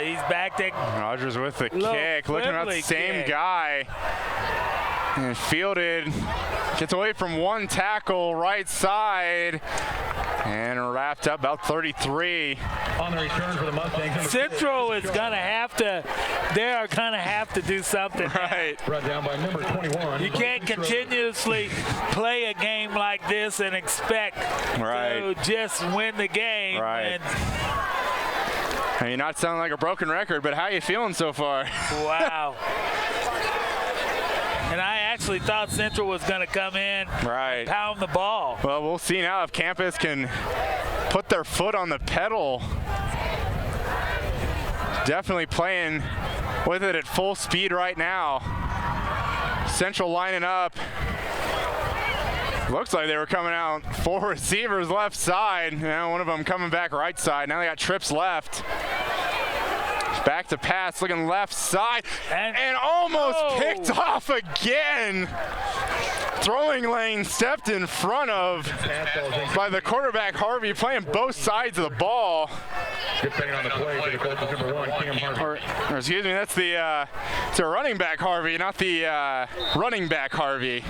He's back there. Rogers with the kick, looking at the same guy. And fielded, gets away from one tackle, right side, and wrapped up about 33. On the return for the Mustangs. Central is gonna have to, they are gonna have to do something. Right. Brought down by number 21. You can't continuously play a game like this and expect to just win the game. Right. I mean, not sounding like a broken record, but how are you feeling so far? Wow. And I actually thought Central was going to come in and pound the ball. Well, we'll see now if campus can put their foot on the pedal. Definitely playing with it at full speed right now. Central lining up. Looks like they were coming out 4 receivers left side. Now one of them coming back right side. Now they got trips left. Back to pass, looking left side, and almost picked off again. Throwing lane stepped in front of by the quarterback Harvey, playing both sides of the ball. Good thing on the play for the Colts, number 1, Cam Harvey. Or excuse me, that's the it's a running back Harvey, not the running back Harvey.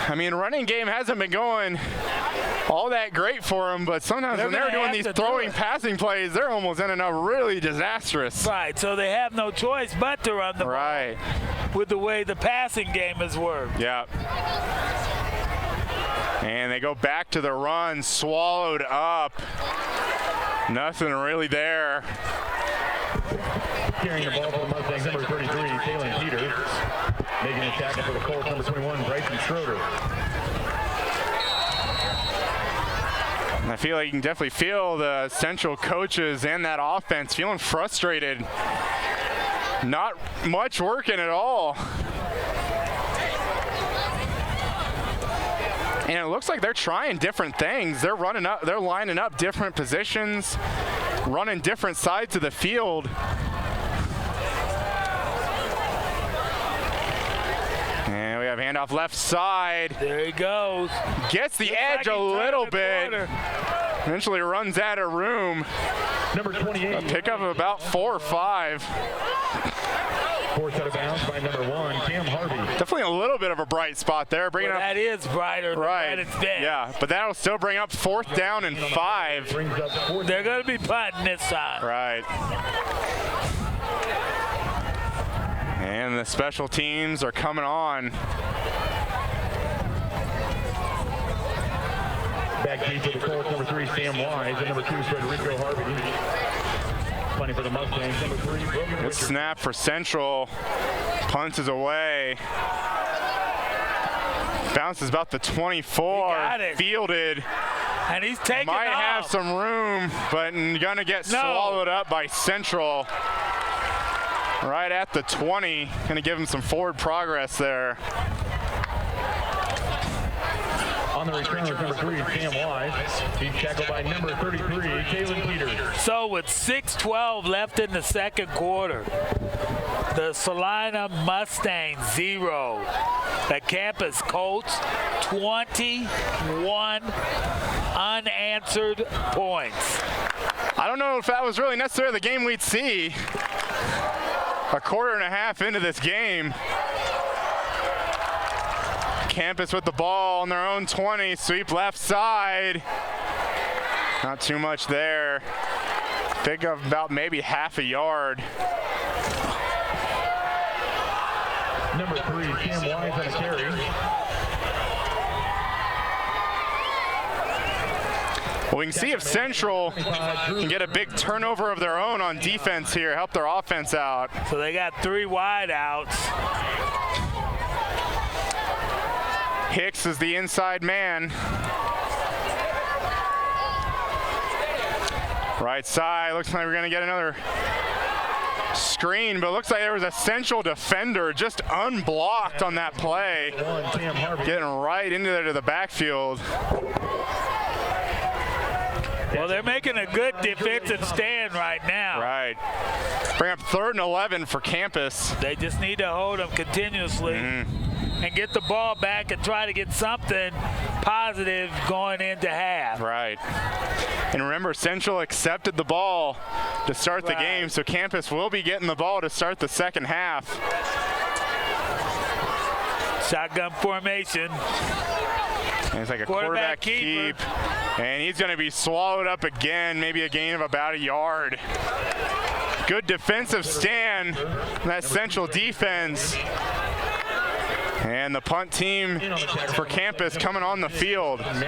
I mean, running game hasn't been going all that great for them, but sometimes when they're doing these throwing passing plays, they're almost ending up really disastrous. Right, so they have no choice but to run the ball with the way the passing game has worked. Yeah. And they go back to the run, swallowed up. Nothing really there. Carrying the ball for the Mustangs, number 33, Kalen Peters. Making a tackle for the Colts, number 21, Bryson Schroeder. I feel like you can definitely feel the Central coaches and that offense feeling frustrated. Not much working at all. And it looks like they're trying different things. They're running up, they're lining up different positions, running different sides of the field. And we have handoff left side. There he goes. Gets the edge a little bit. Eventually runs out of room. Number 28. A pickup of about 4 or 5. Forced out of bounds by number 1, Cam Harvey. Definitely a little bit of a bright spot there. Bringing up. That is brighter than it's been. Yeah, but that'll still bring up 4th down and 5. They're going to be punting this time. Right. And the special teams are coming on. Back deep for the Colts, number 3, Sam Wise, and number 2, Federico Harvey. Punting for the Mustangs, number 3, Brogan. Good snap for Central. Punts is away. Bounces about the 24. Fielded. And he's taking Might off. have some room, but gonna get swallowed up by Central. Right at the 20. Gonna give him some forward progress there. On the return with number 3, Sam Wise. He's tackled by number 33, Kalen Peters. So with 6:12 left in the second quarter, the Salina Mustangs 0. The Campus Colts 21 unanswered points. I don't know if that was really necessarily the game we'd see. A quarter and a half into this game. Campus with the ball on their own 20, sweep left side. Not too much there. Big of about maybe half a yard. Number 3, Cam Wise on a carry. Well, we can see if Central can get a big turnover of their own on defense here, help their offense out. So they got 3 wide outs. Hicks is the inside man. Right side, looks like we're gonna get another screen, but it looks like there was a Central defender just unblocked on that play. Getting right into there to the backfield. Well, they're making a good defensive stand right now. Right. Bring up 3rd and 11 for Campus. They just need to hold them continuously and get the ball back and try to get something positive going into half. Right. And remember, Central accepted the ball to start the game, so Campus will be getting the ball to start the second half. Shotgun formation. And it's like a quarterback keep. And he's going to be swallowed up again, maybe a gain of about a yard. Good defensive stand from that Central defense. And the punt team for Campus coming on the field. Also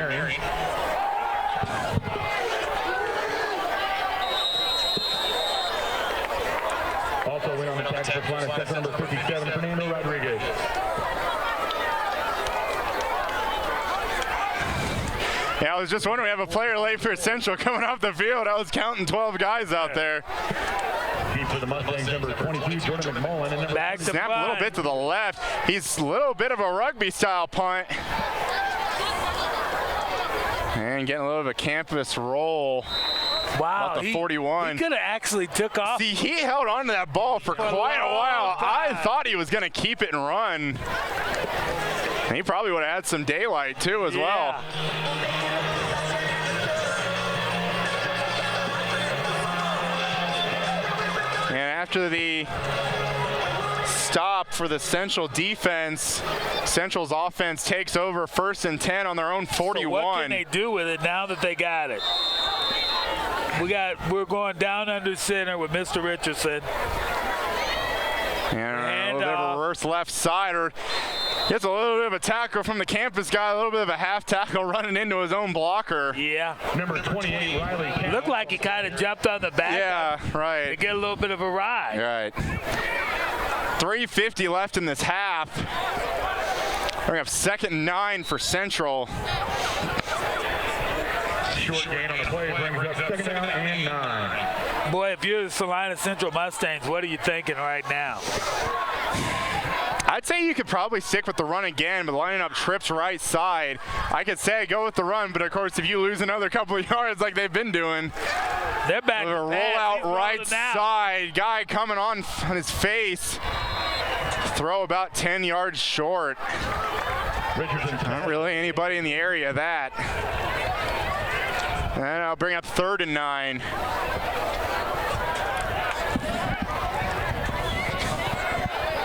win on the tackle for Salina, step number 57, Fernando Rodriguez. Yeah, I was just wondering, we have a player late for Central coming off the field. I was counting 12 guys out there. Deep for the Mustangs, number 22, Jordan McMullen. And number Back to Snap a little bit to the left. He's a little bit of a rugby style punt. And getting a little bit of a Campus roll. Wow, about the 41. He could have actually took off. See, he held on to that ball for quite a while. I thought he was going to keep it and run. And he probably would have had some daylight too as well. And after the stop for the Central defense, Central's offense takes over 1st and 10 on their own 41. So what can they do with it now that they got it? We're going down under center with Mr. Richardson. And a little bit of a reverse left side, or gets a little bit of a tackle from the Campus guy, a little bit of a half tackle running into his own blocker. Yeah. Number 28, Riley Campbell. Looked like he kind of jumped on the back. Yeah, right. To get a little bit of a ride. Right. 3:50 left in this half. Bring up 2nd and 9 for Central. Short gain on the play brings up 2nd down and 9. Boy, if you're the Salina Central Mustangs, what are you thinking right now? I'd say you could probably stick with the run again, but lining up trips right side, I could say go with the run, but of course if you lose another couple of yards like they've been doing, they're back. Roll out right side, guy coming on his face, throw about 10 yards short. Not really anybody in the area of that. And I'll bring up 3rd and 9.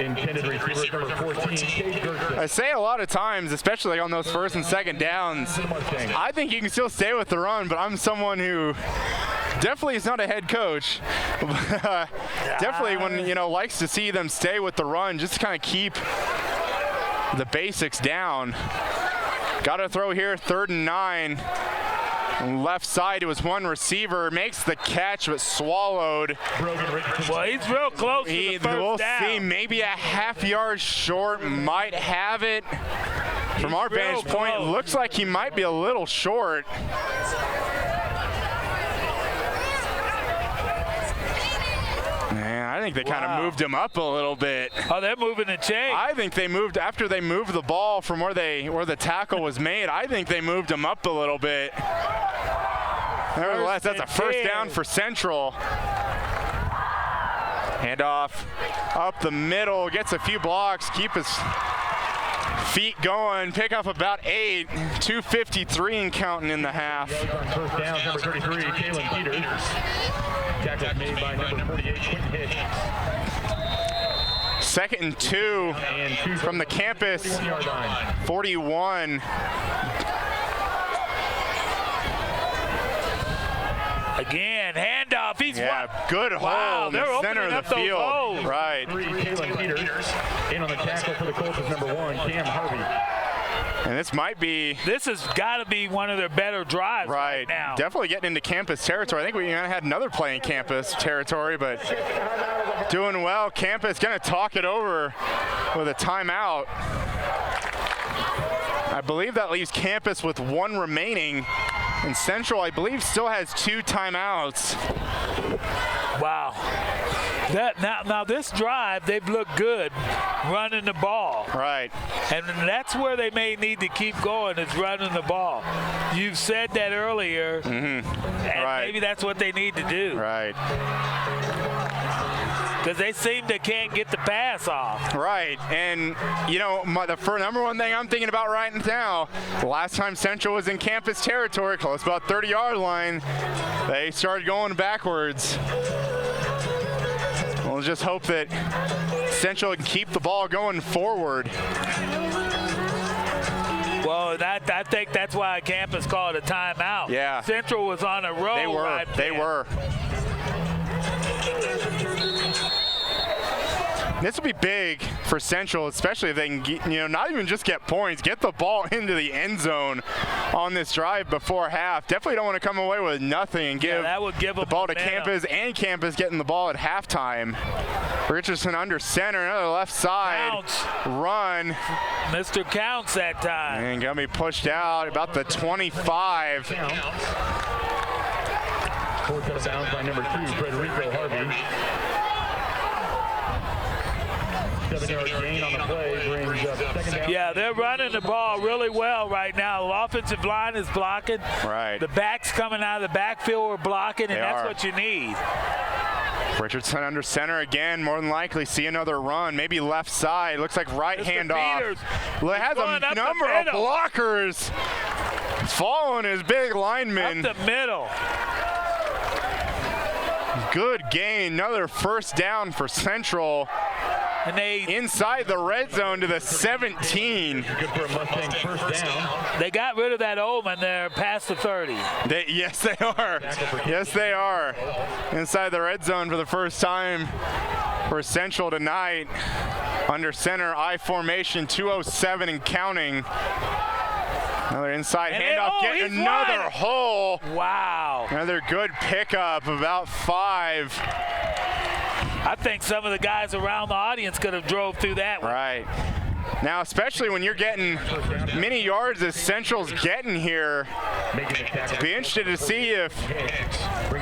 Intended receiver number 14, I say a lot of times, especially on those 1st and 2nd downs, I think you can still stay with the run, but I'm someone who definitely is not a head coach. Definitely likes to see them stay with the run, just to kind of keep the basics down. Got to throw here, 3rd and 9. On left side, it was one receiver, makes the catch, but swallowed. Well, he's real close to the first down. We'll see, maybe a half yard short, might have it. From our vantage point, looks like he might be a little short. Man, I think they kind of moved him up a little bit. Oh, they're moving the chain. I think they moved, after they moved the ball from where the tackle was made, I think they moved him up a little bit. Nevertheless, that's a 1st down for Central. Handoff up the middle, gets a few blocks, keep his feet going, pick up about 8, 2:53 and counting in the half. 1st down, number 33, Kalen Peters. Tackle made by number 48, Quentin Hitch. 2nd and 2 from the Campus 41. Again, handoff. If he's good hole in the center of the field. Holes. Right. Taylor Peters. In on the tackle for the Colts is number 1, Cam Harvey. And this has got to be one of their better drives right now. Definitely getting into campus territory. I think we had another play in campus territory, but doing well. Campus going to talk it over with a timeout. I believe that leaves campus with 1 remaining. And Central, I believe, still has 2 timeouts. Wow. Now this drive, they've looked good running the ball. Right. And that's where they may need to keep going, is running the ball. You've said that earlier. And maybe that's what they need to do. Right. Because they seem to can't get the pass off. Right, and the number one thing I'm thinking about right now, the last time Central was in campus territory, close about 30-yard line, they started going backwards. We'll just hope that Central can keep the ball going forward. Well, I think that's why campus called a timeout. Yeah. Central was on a roll. They were. This will be big for Central, especially if they can get, not even just get points, get the ball into the end zone on this drive before half. Definitely don't want to come away with nothing and give the ball to campus, and campus getting the ball at halftime. Richardson under center, another left side run. Mr. Counts that time. And going to be pushed out about the 25. Fourth out of bounds by number 2, Federico Harvey. 7-yard gain on the play brings up second down. Yeah, they're running the ball really well right now. The offensive line is blocking. Right. The backs coming out of the backfield are blocking, and that's what you need. Richardson under center again, more than likely see another run, maybe left side. Looks like right handoff. It has a number of blockers following his big lineman. Up the middle. Good gain, another first down for Central. And they inside the red zone to the 17. Good for a Mustang first down. They got rid of that Omen there past the 30. Yes, they are. Yes, they are. Inside the red zone for the first time for Central tonight. Under center, I formation, 207 and counting. Another inside handoff, get another hole. Wow. Another good pickup, about 5. I think some of the guys around the audience could have drove through that one. Right. Now, especially when you're getting many yards as Central's getting here, be interested to see if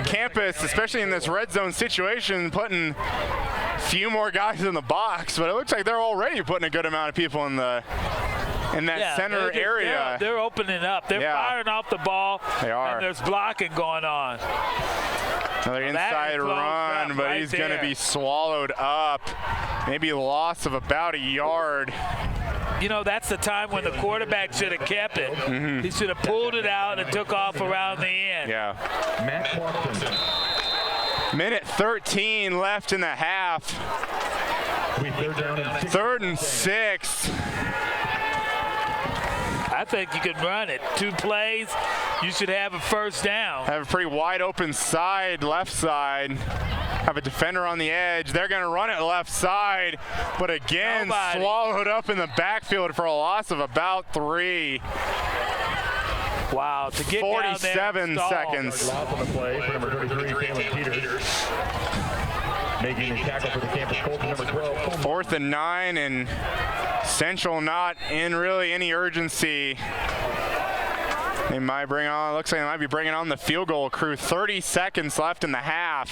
campus, especially in this red zone situation, putting a few more guys in the box, but it looks like they're already putting a good amount of people in that center area. They're opening up. They're firing off the ball. They are. And there's blocking going on. Another inside run, but he's going to be swallowed up. Maybe a loss of about a yard. That's the time when the quarterback should have kept it. Mm-hmm. He should have pulled it out and took off around the end. Yeah. Minute 13 left in the half. 3rd and 6. I think you can run it. 2 plays, you should have a first down. Have a pretty wide open side, left side. Have a defender on the edge. They're going to run it left side, but again, swallowed up in the backfield for a loss of about 3. Wow, to get 47 seconds. Loss on the play for number 33, Taylor Peters. Making the tackle for the campus Colts, number 12. 4th and 9, and Central not in really any urgency. They might looks like they might be bringing on the field goal crew. 30 seconds left in the half.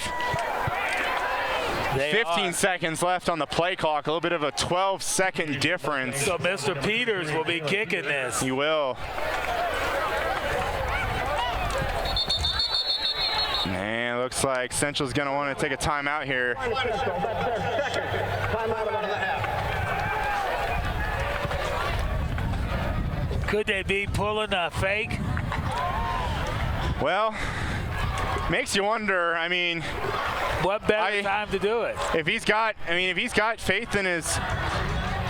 15 seconds left on the play clock, a little bit of a 12-second difference. So Mr. Peters will be kicking this. He will. And it looks like Central's going to want to take a timeout here. Could they be pulling a fake? Well, makes you wonder. I mean, what better time to do it? If he's got faith in his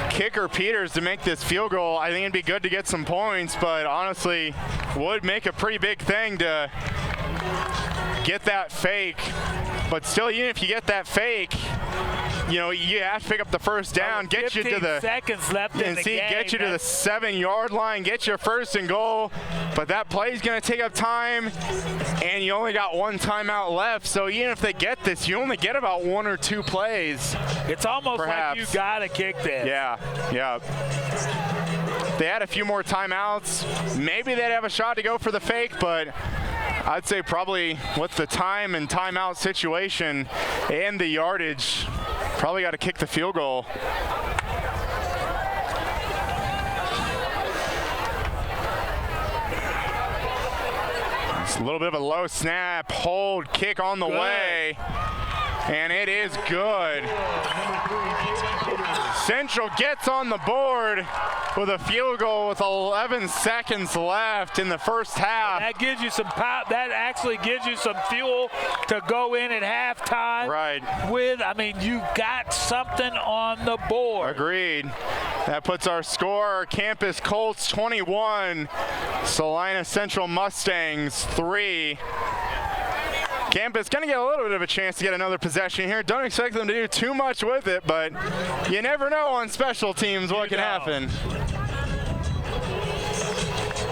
kicker Peters to make this field goal, I think it'd be good to get some points. But honestly, would make a pretty big thing to get that fake. But still, even if you get that fake, you know, you have to pick up the first down, get you to the 15 seconds left in the game. Get you to the 7-yard line, get your first and goal. But that play is going to take up time, and you only got one timeout left. So even if they get this, you only get about 1 or 2 plays. It's almost perhaps. like you got to kick this. Yeah. If they had a few more timeouts, maybe they'd have a shot to go for the fake, but I'd say probably with the time and timeout situation and the yardage, probably got to kick the field goal. It's a little bit of a low snap, hold, kick on the way, and it is good. Central gets on the board with a field goal with 11 seconds left in the first half. That gives you some that actually gives you some fuel to go in at halftime. Right. You got something on the board. Agreed. That puts our score, Campus Colts 21, Salina Central Mustangs 3. Campus going to get a little bit of a chance to get another possession here. Don't expect them to do too much with it, but you never know on special teams what can happen.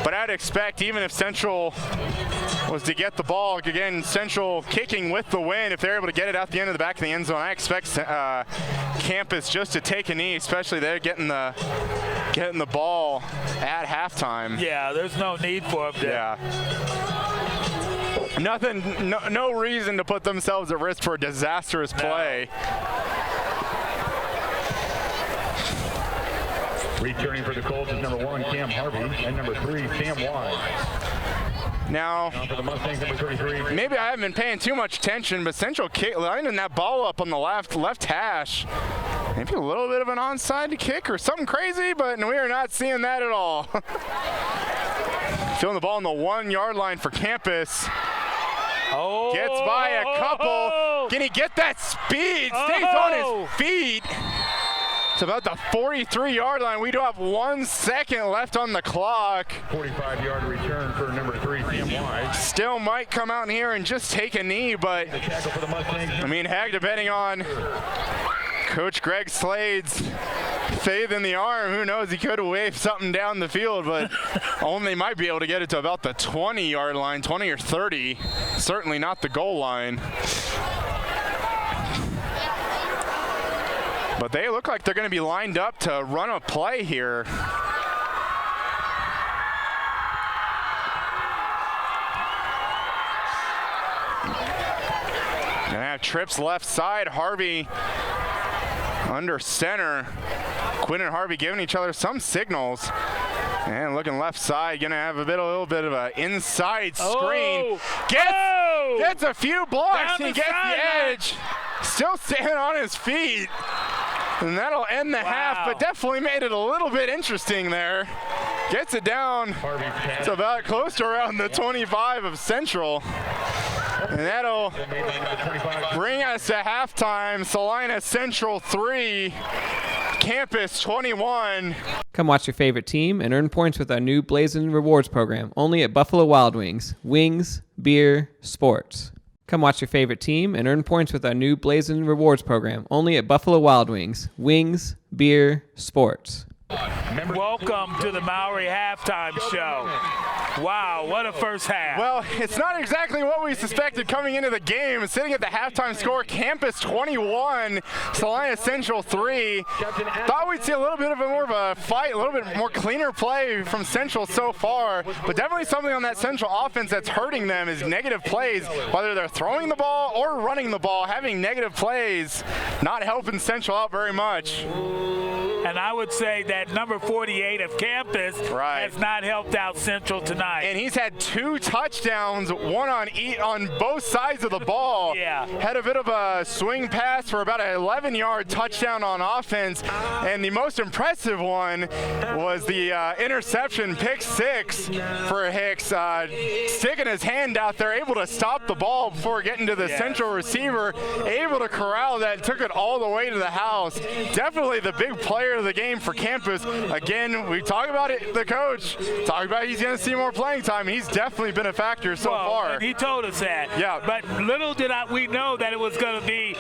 But I'd expect, even if Central was to get the ball, again, Central kicking with the win, if they're able to get it out the end of the back of the end zone, I expect Campus just to take a knee, especially they're getting the ball at halftime. Yeah, there's no need for them to. Yeah. No reason to put themselves at risk for a disastrous play. Returning for the Colts is number 1, Cam Harvey, and number 3, Sam Wise. Now, For the Mustangs, number 33. maybe I haven't been paying too much attention, but Central lining that ball up on the left hash. Maybe a little bit of an onside kick or something crazy, but we are not seeing that at all. Filling the ball on the 1-yard line for Campus. Gets by a couple. Can he get that speed? Stays on his feet. It's about the 43-yard line. We do have 1 second left on the clock. 45-yard return for number 3, Sam Wise. Still might come out in here and just take a knee, but The tackle for the Mustangs. heck, depending on Coach Greg Slade's faith in the arm, who knows, he could wave something down the field, but only might be able to get it to about the 20-yard line, 20 or 30, certainly not the goal line. But they look like they're going to be lined up to run a play here. Gonna have trips left side. Harvey under center. Quinn and Harvey giving each other some signals. And looking left side, gonna have a little bit of an inside screen. Gets a few blocks. He gets the edge. Still standing on his feet. And that'll end the half, but definitely made it a little bit interesting there. Gets it down. It's about close to around the 25 of Central. And that'll bring us to halftime. Salina Central 3, Campus 21. Come watch your favorite team and earn points with our new Blazing Rewards program, only at Buffalo Wild Wings. Wings, beer, sports. Come watch your favorite team and earn points with our new Blazing Rewards program, only at Buffalo Wild Wings. Wings, beer, sports. Welcome to the Maori halftime show. Wow, what a first half. Well, it's not exactly what we suspected coming into the game. Sitting at the halftime score, Campus 21, Salina Central 3. Thought we'd see a little bit of more of a fight, a little bit more cleaner play from Central so far, but definitely something on that Central offense that's hurting them is negative plays, whether they're throwing the ball or running the ball. Having negative plays not helping Central out very much. And I would say that number 48 of Campus has not helped out Central tonight. And he's had 2 touchdowns, one on both sides of the ball. Yeah. Had a bit of a swing pass for about an 11-yard touchdown on offense. And the most impressive one was the interception, pick 6 for Hicks. Sticking his hand out there, able to stop the ball before getting to the Central receiver. Able to corral that, took it all the way to the house. Definitely the big player of the game for Campus. again, we talk about it, the coach, talk about he's going to see more playing time. He's definitely been a factor so far. And he told us that. Yeah. But little did we know that it was going to be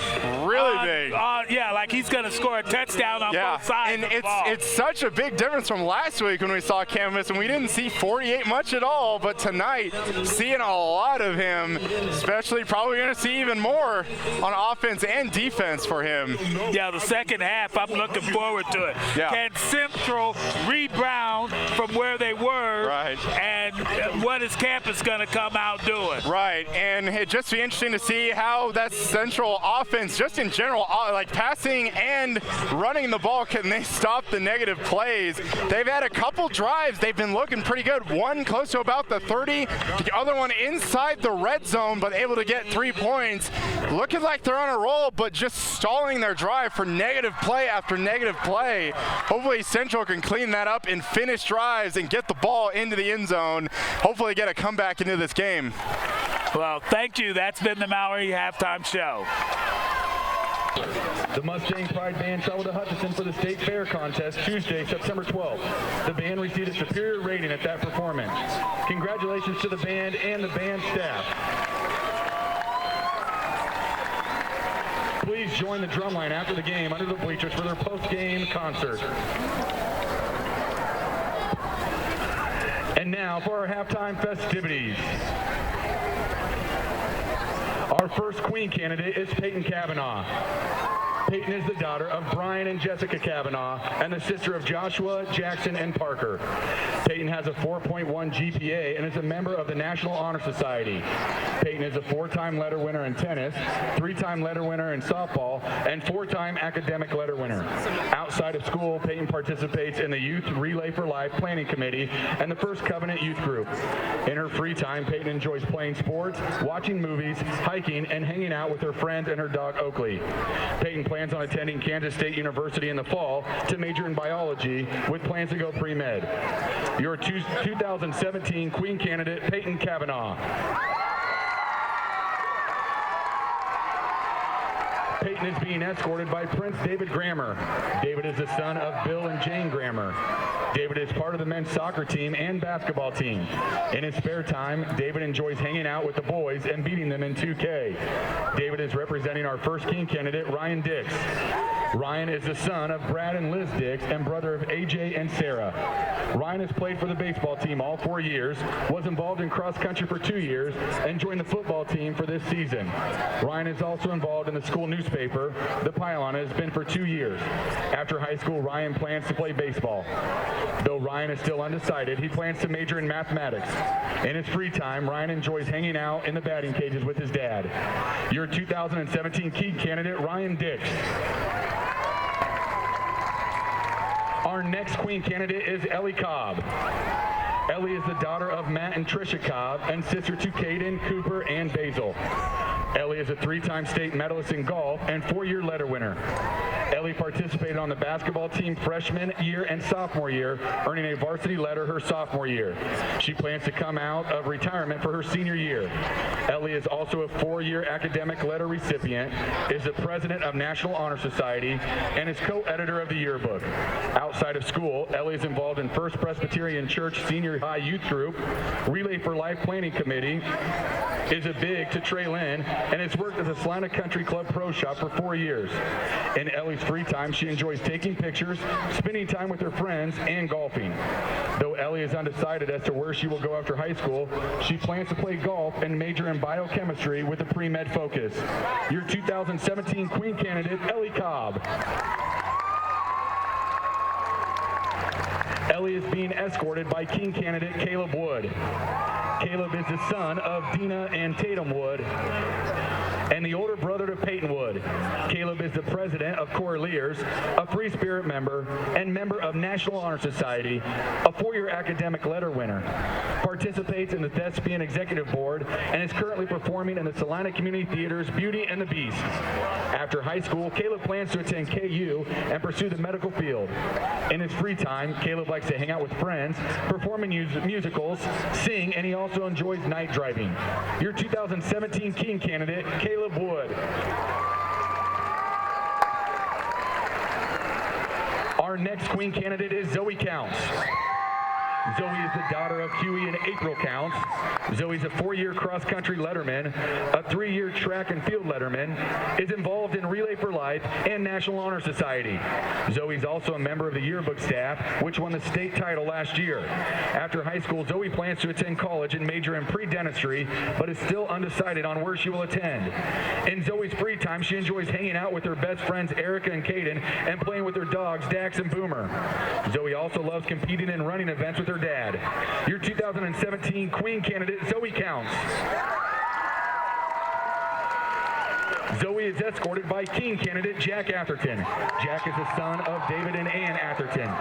really big. Like he's going to score a touchdown on both sides and of the ball. It's such a big difference from last week when we saw Campus, and we didn't see 48 much at all, but tonight, seeing a lot of him, especially probably going to see even more on offense and defense for him. Yeah, the second half, I'm looking forward to it. Yeah. Can Central rebound from where they were? Right. And what is Campus going to come out doing? Right, and it'd just be interesting to see how that Central offense, just in general, like passing and running the ball, can they stop the negative plays? They've had a couple drives. They've been looking pretty good. One close to about the 30, the other one inside the red zone, but able to get 3 points. Looking like they're on a roll, but just stalling their drive for negative play after negative play. Hopefully Central can clean that up and finish drives and get the ball into the end zone. Hopefully get a comeback into this game. Well, thank you. That's been the Mallory Halftime Show. The Mustang Pride Band traveled to Hutchinson for the State Fair contest Tuesday, September 12th. The band received a superior rating at that performance. Congratulations to the band and the band staff. Please join the drumline after the game under the bleachers for their post-game concert. And now for our halftime festivities. Our first Queen candidate is Peyton Kavanaugh. Peyton is the daughter of Brian and Jessica Kavanaugh and the sister of Joshua, Jackson, and Parker. Peyton has a 4.1 GPA and is a member of the National Honor Society. Peyton is a 4-time letter winner in tennis, 3-time letter winner in softball, and 4-time academic letter winner. Outside of school, Peyton participates in the Youth Relay for Life Planning Committee and the First Covenant Youth Group. In her free time, Peyton enjoys playing sports, watching movies, hiking, and hanging out with her friend and her dog Oakley. Peyton plans on attending Kansas State University in the fall to major in biology with plans to go pre-med. Your 2017 Queen candidate, Peyton Kavanaugh. Peyton is being escorted by Prince David Grammer. David is the son of Bill and Jane Grammer. David is part of the men's soccer team and basketball team. In his spare time, David enjoys hanging out with the boys and beating them in 2K. David is representing our first King candidate, Ryan Dix. Ryan is the son of Brad and Liz Dix and brother of AJ and Sarah. Ryan has played for the baseball team all 4 years, was involved in cross country for 2 years, and joined the football team for this season. Ryan is also involved in the school newspaper, The Pylon, has been for 2 years. After high school, Ryan plans to play baseball. Though Ryan is still undecided, he plans to major in mathematics. In his free time, Ryan enjoys hanging out in the batting cages with his dad. Your 2017 King candidate, Ryan Dix. Our next Queen candidate is Ellie Cobb. Ellie is the daughter of Matt and Trisha Cobb and sister to Caden, Cooper, and Basil. Ellie is a 3-time state medalist in golf and 4-year letter winner. Ellie participated on the basketball team freshman year and sophomore year, earning a varsity letter her sophomore year. She plans to come out of retirement for her senior year. Ellie is also a 4-year academic letter recipient, is the president of National Honor Society, and is co-editor of the yearbook. Outside of school, Ellie is involved in First Presbyterian Church Senior High Youth Group, Relay for Life Planning Committee, is a big to Trey Lynn, and has worked as a Salina Country Club pro shop for 4 years. In Ellie's free time, she enjoys taking pictures, spending time with her friends, and golfing. Though Ellie is undecided as to where she will go after high school, she plans to play golf and major in biochemistry with a pre-med focus. Your 2017 Queen candidate, Ellie Cobb. Ellie is being escorted by King candidate Caleb Wood. Caleb is the son of Dina and Tatum Wood and the older brother to Peyton Wood. Caleb is the president of Corliers, a Free Spirit member, and member of National Honor Society, a 4-year academic letter winner. Participates in the Thespian Executive Board and is currently performing in the Salina Community Theater's Beauty and the Beast. After high school, Caleb plans to attend KU and pursue the medical field. In his free time, Caleb likes to hang out with friends, perform in musicals, sing, and he also enjoys night driving. Your 2017 King candidate, Caleb Wood. Our Our next queen candidate is Zoe Counts. Zoe is the daughter of Huey and April Counts. Zoe's a 4-year cross-country letterman, a 3-year track and field letterman, is involved in Relay for Life and National Honor Society. Zoe's also a member of the yearbook staff, which won the state title last year. After high school, Zoe plans to attend college and major in pre-dentistry, but is still undecided on where she will attend. In Zoe's free time, she enjoys hanging out with her best friends Erica and Caden and playing with her dogs Dax and Boomer. Zoe also loves competing in running events with her dad. Your 2017 Queen candidate, Zoe Counts. Zoe is escorted by King candidate Jack Atherton. Jack is the son of David and Ann Atherton.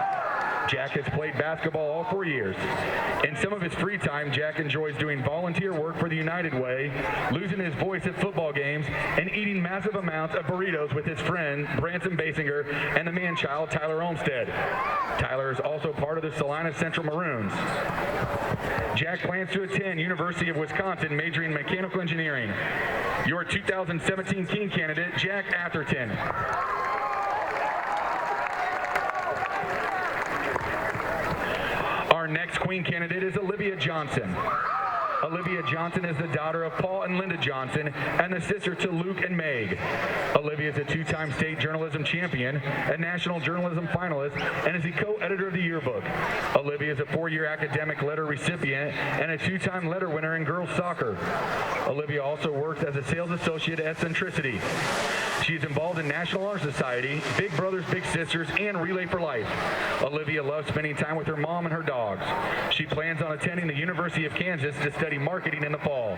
Jack has played basketball all 4 years. In some of his free time, Jack enjoys doing volunteer work for the United Way, losing his voice at football games, and eating massive amounts of burritos with his friend Branson Basinger and the man-child Tyler Olmstead. Tyler is also part of the Salina Central Maroons. Jack plans to attend University of Wisconsin, majoring in mechanical engineering. Your 2017 King candidate, Jack Atherton. Our next queen candidate is Olivia Johnson. Olivia Johnson is the daughter of Paul and Linda Johnson and the sister to Luke and Meg. Olivia is a 2-time state journalism champion, a national journalism finalist, and is the co-editor of the yearbook. Olivia is a 4-year academic letter recipient and a 2-time letter winner in girls soccer. Olivia also works as a sales associate at Centricity. She is involved in National Honor Society, Big Brothers Big Sisters, and Relay for Life. Olivia loves spending time with her mom and her dogs. She plans on attending the University of Kansas to study marketing in the fall.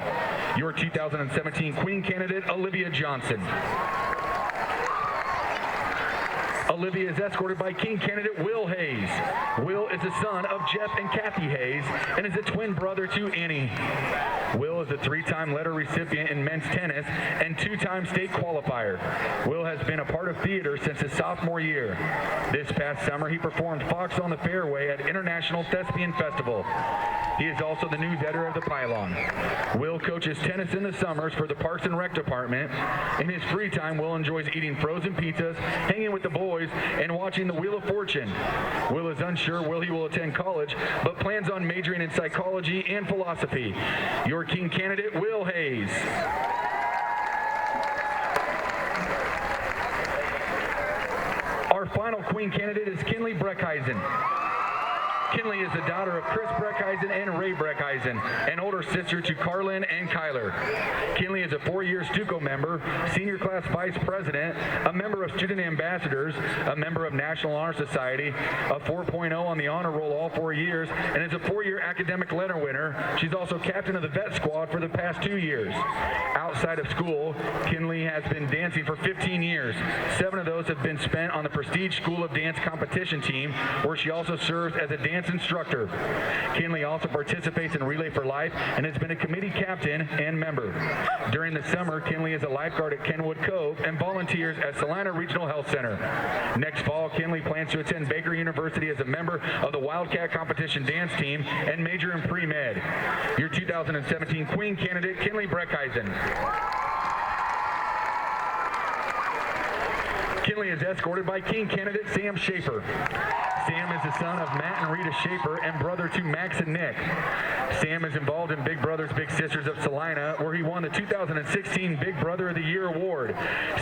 Your 2017 Queen candidate, Olivia Johnson. Olivia is escorted by King candidate Will Hayes. Will is the son of Jeff and Kathy Hayes and is a twin brother to Annie. Will is a 3-time letter recipient in men's tennis and 2-time state qualifier. Will has been a part of theater since his sophomore year. This past summer, he performed Fox on the Fairway at International Thespian Festival. He is also the news editor of The Pylon. Will coaches tennis in the summers for the Parks and Rec Department. In his free time, Will enjoys eating frozen pizzas, hanging with the boys, and watching the Wheel of Fortune. Will is unsure will he will attend college, but plans on majoring in psychology and philosophy. Your King candidate, Will Hayes. Our final Queen candidate is Kinley Breckheisen. Kinley is the daughter of Chris Breckheisen and Ray Breckheisen, an older sister to Carlin and Kyler. Kinley is a 4-year Stuco member, senior class vice president, a member of student ambassadors, a member of National Honor Society, a 4.0 on the honor roll all 4 years, and is a 4-year academic letter winner. She's also captain of the vet squad for the past 2 years. Outside of school, Kinley has been dancing for 15 years. 7 of those have been spent on the Prestige School of Dance competition team, where she also serves as a dance instructor. Kinley also participates in Relay for Life and has been a committee captain and member. During the summer, Kinley is a lifeguard at Kenwood Cove and volunteers at Salina Regional Health Center. Next fall, Kinley plans to attend Baker University as a member of the Wildcat Competition dance team and major in pre-med. Your 2017 Queen candidate, Kinley Breckheisen. Kinley is escorted by King candidate Sam Schaefer. Sam is the son of Matt and Rita Schaefer and brother to Max and Nick. Sam is involved in Big Brothers Big Sisters of Salina, where he won the 2016 Big Brother of the Year award.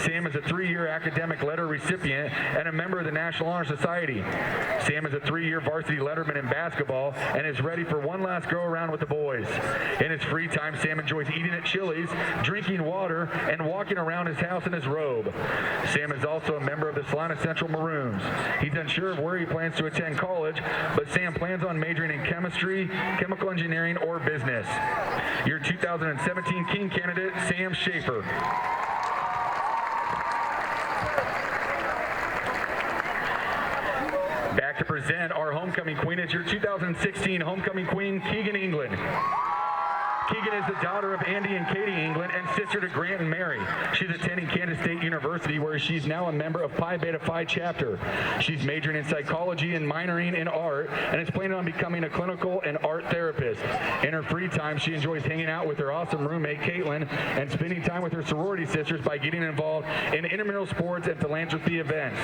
Sam is a 3-year academic letter recipient and a member of the National Honor Society. Sam is a 3-year varsity letterman in basketball and is ready for one last go around with the boys. In his free time, Sam enjoys eating at Chili's, drinking water, and walking around his house in his robe. Sam is also a member of the Salina Central Maroons. He's unsure of where he plans to attend college, but Sam plans on majoring in chemistry, chemical engineering, or business. Your 2017 King candidate, Sam Schaefer. Back to present our homecoming queen is your 2016 homecoming queen, Keegan England. Keegan is the daughter of Andy and Katie England and sister to Grant and Mary. She's attending Kansas State University, where she's now a member of Pi Beta Phi chapter. She's majoring in psychology and minoring in art, and is planning on becoming a clinical and art therapist. In her free time, she enjoys hanging out with her awesome roommate, Caitlin, and spending time with her sorority sisters by getting involved in intramural sports and philanthropy events.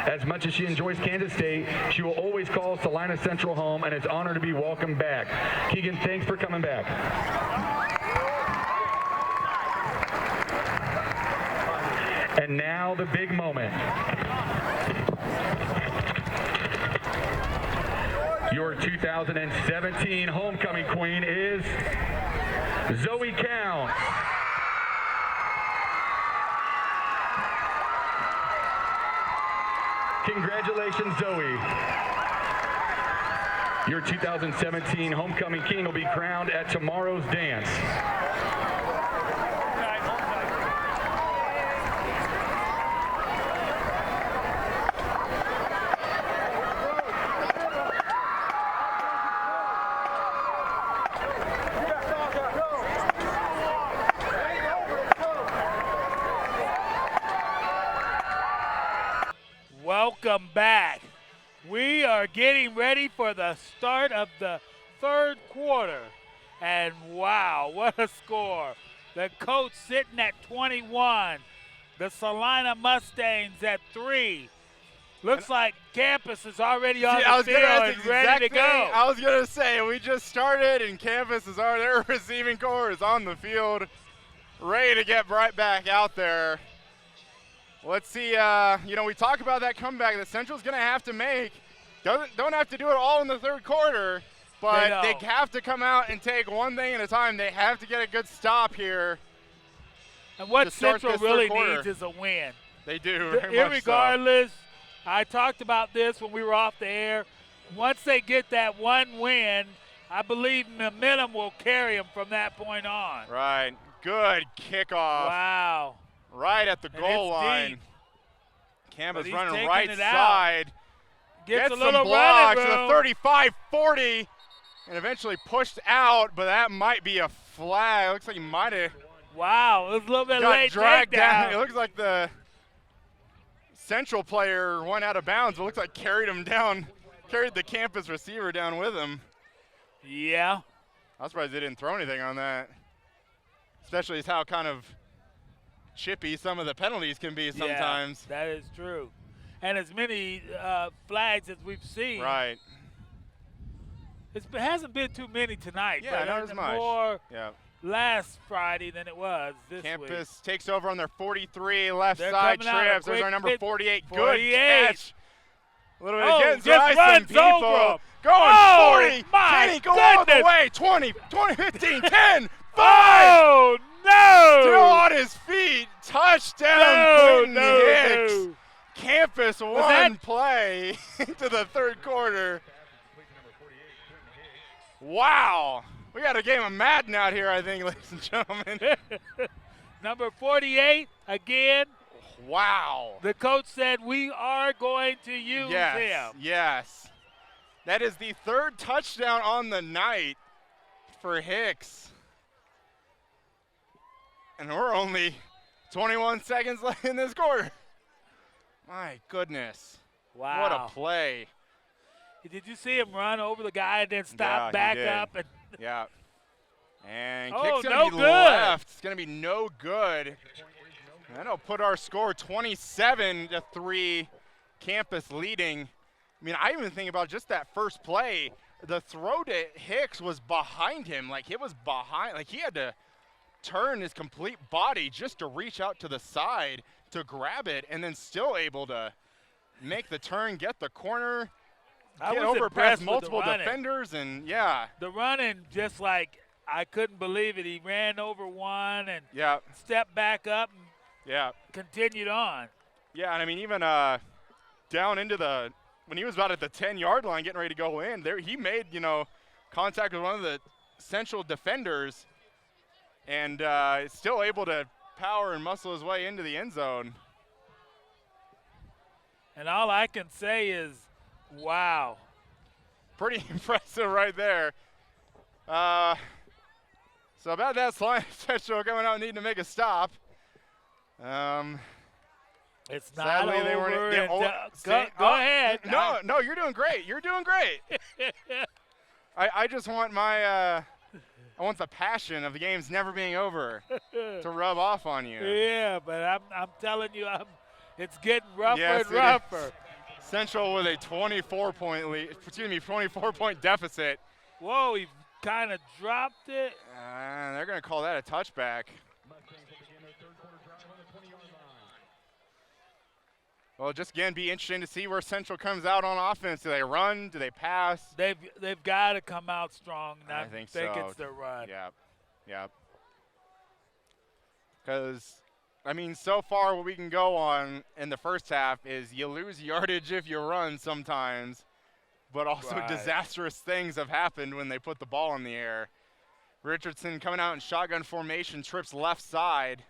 As much as she enjoys Kansas State, she will always call Salina Central home, and it's an honor to be welcomed back. Keegan, thanks for coming back. And now the big moment. Your 2017 homecoming queen is Zoe Count. Congratulations, Zoe. Your 2017 homecoming king will be crowned at tomorrow's dance. Welcome back. We are getting ready for the start of the third quarter. And wow, what a score. The Colts sitting at 21. The Salina Mustangs at 3. Looks like campus is already on the field and ready to go. I was going to say, we just started and campus is already, their receiving corps is on the field, ready to get right back out there. Let's see, we talk about that comeback that Central's going to have to make. Don't have to do it all in the third quarter, but they have to come out and take one thing at a time. They have to get a good stop here. And what Central really needs is a win. They do, very much irregardless, I talked about this when we were off the air. Once they get that one win, I believe momentum will carry them from that point on. Right. Good kickoff. Wow. Right at the goal line. Deep. Campbell's running right side. Gets some a little blocks running room. to the 35-40 and eventually pushed out, but that might be a flag. Looks like he might have. Wow, it was a little bit got late dragged down. takedown. It looks like the Central player went out of bounds. It looks like carried him down, carried the campus receiver down with him. Yeah. I'm surprised they didn't throw anything on that, especially as how kind of chippy some of the penalties can be sometimes. Yeah, that is true. And as many flags as we've seen. Right. It hasn't been too many tonight. Yeah, but not as much. More yeah. last Friday than it was this Campus week. takes over on their 43 left They're side coming out a trips. There's our number 48. Good catch. A little bit against just some people. over. Going 40. My Can he go all the goodness. way? 20, 15, 10, 5. Oh, no. Still on his feet. Touchdown, Quentin Hicks. No. Campus one play into the third quarter. Wow. We got a game of Madden out here, I think, ladies and gentlemen. Number 48, again. Wow. The coach said we are going to use him. Yes. That is the third touchdown on the night for Hicks. And we're only 21 seconds left in this quarter. My goodness. Wow. What a play. Did you see him run over the guy and then stop back up? And yeah. And oh, kick's going to no be good. left. It's going to be no good. That'll put our score 27-3, Campus leading. I mean, I even think about just that first play. The throw to Hicks was behind him. Like, it was behind. Like, he had to turn his complete body just to reach out to the side to grab it, and then still able to make the turn, get the corner, get over past multiple defenders, and the running, just like, I couldn't believe it. He ran over one and stepped back up and continued on. Yeah, and I mean, even down into the, when he was about at the 10-yard line getting ready to go in, there he made, contact with one of the Central defenders, and is still able to power and muscle his way into the end zone. And all I can say is, wow. Pretty impressive right there. So about that, Salina Central coming out needing to make a stop. It's not Sadly, over. they weren't. Go ahead. No, you're doing great. You're doing great. I just want I want the passion of the games never being over to rub off on you. Yeah, but I'm telling you, it's getting rougher Yes, and rougher. Central with a 24-point deficit. Whoa, he kind of dropped it. They're going to call that a touchback. Well, just again, be interesting to see where Central comes out on offense. Do they run? Do they pass? They've got to come out strong. I think so. so. It's their run. Yep. Because, I mean, so far what we can go on in the first half is you lose yardage if you run sometimes, but also disastrous things have happened when they put the ball in the air. Richardson coming out in shotgun formation, trips left side.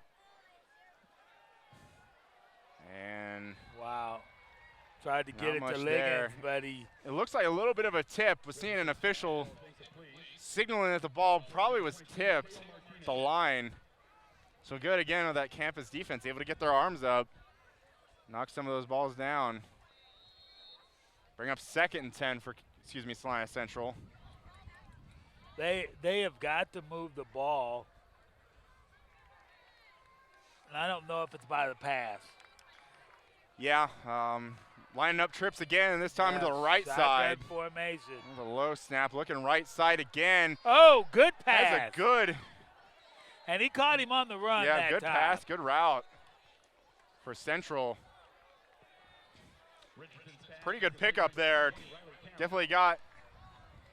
And wow. Tried to get it to Liggins, there. but it looks like a little bit of a tip. Was seeing an official signaling that the ball probably was tipped at the line. So good again with that campus defense, able to get their arms up, knock some of those balls down. Bring up 2nd and 10 for, Salina Central. They have got to move the ball. And I don't know if it's by the pass. Yeah, lining up trips again, and this time to the right side. Formation. The low snap, looking right side again. Oh, good pass. That's a good. And he caught him on the run that good time. pass, good route for Central. Pretty good pickup there. Definitely got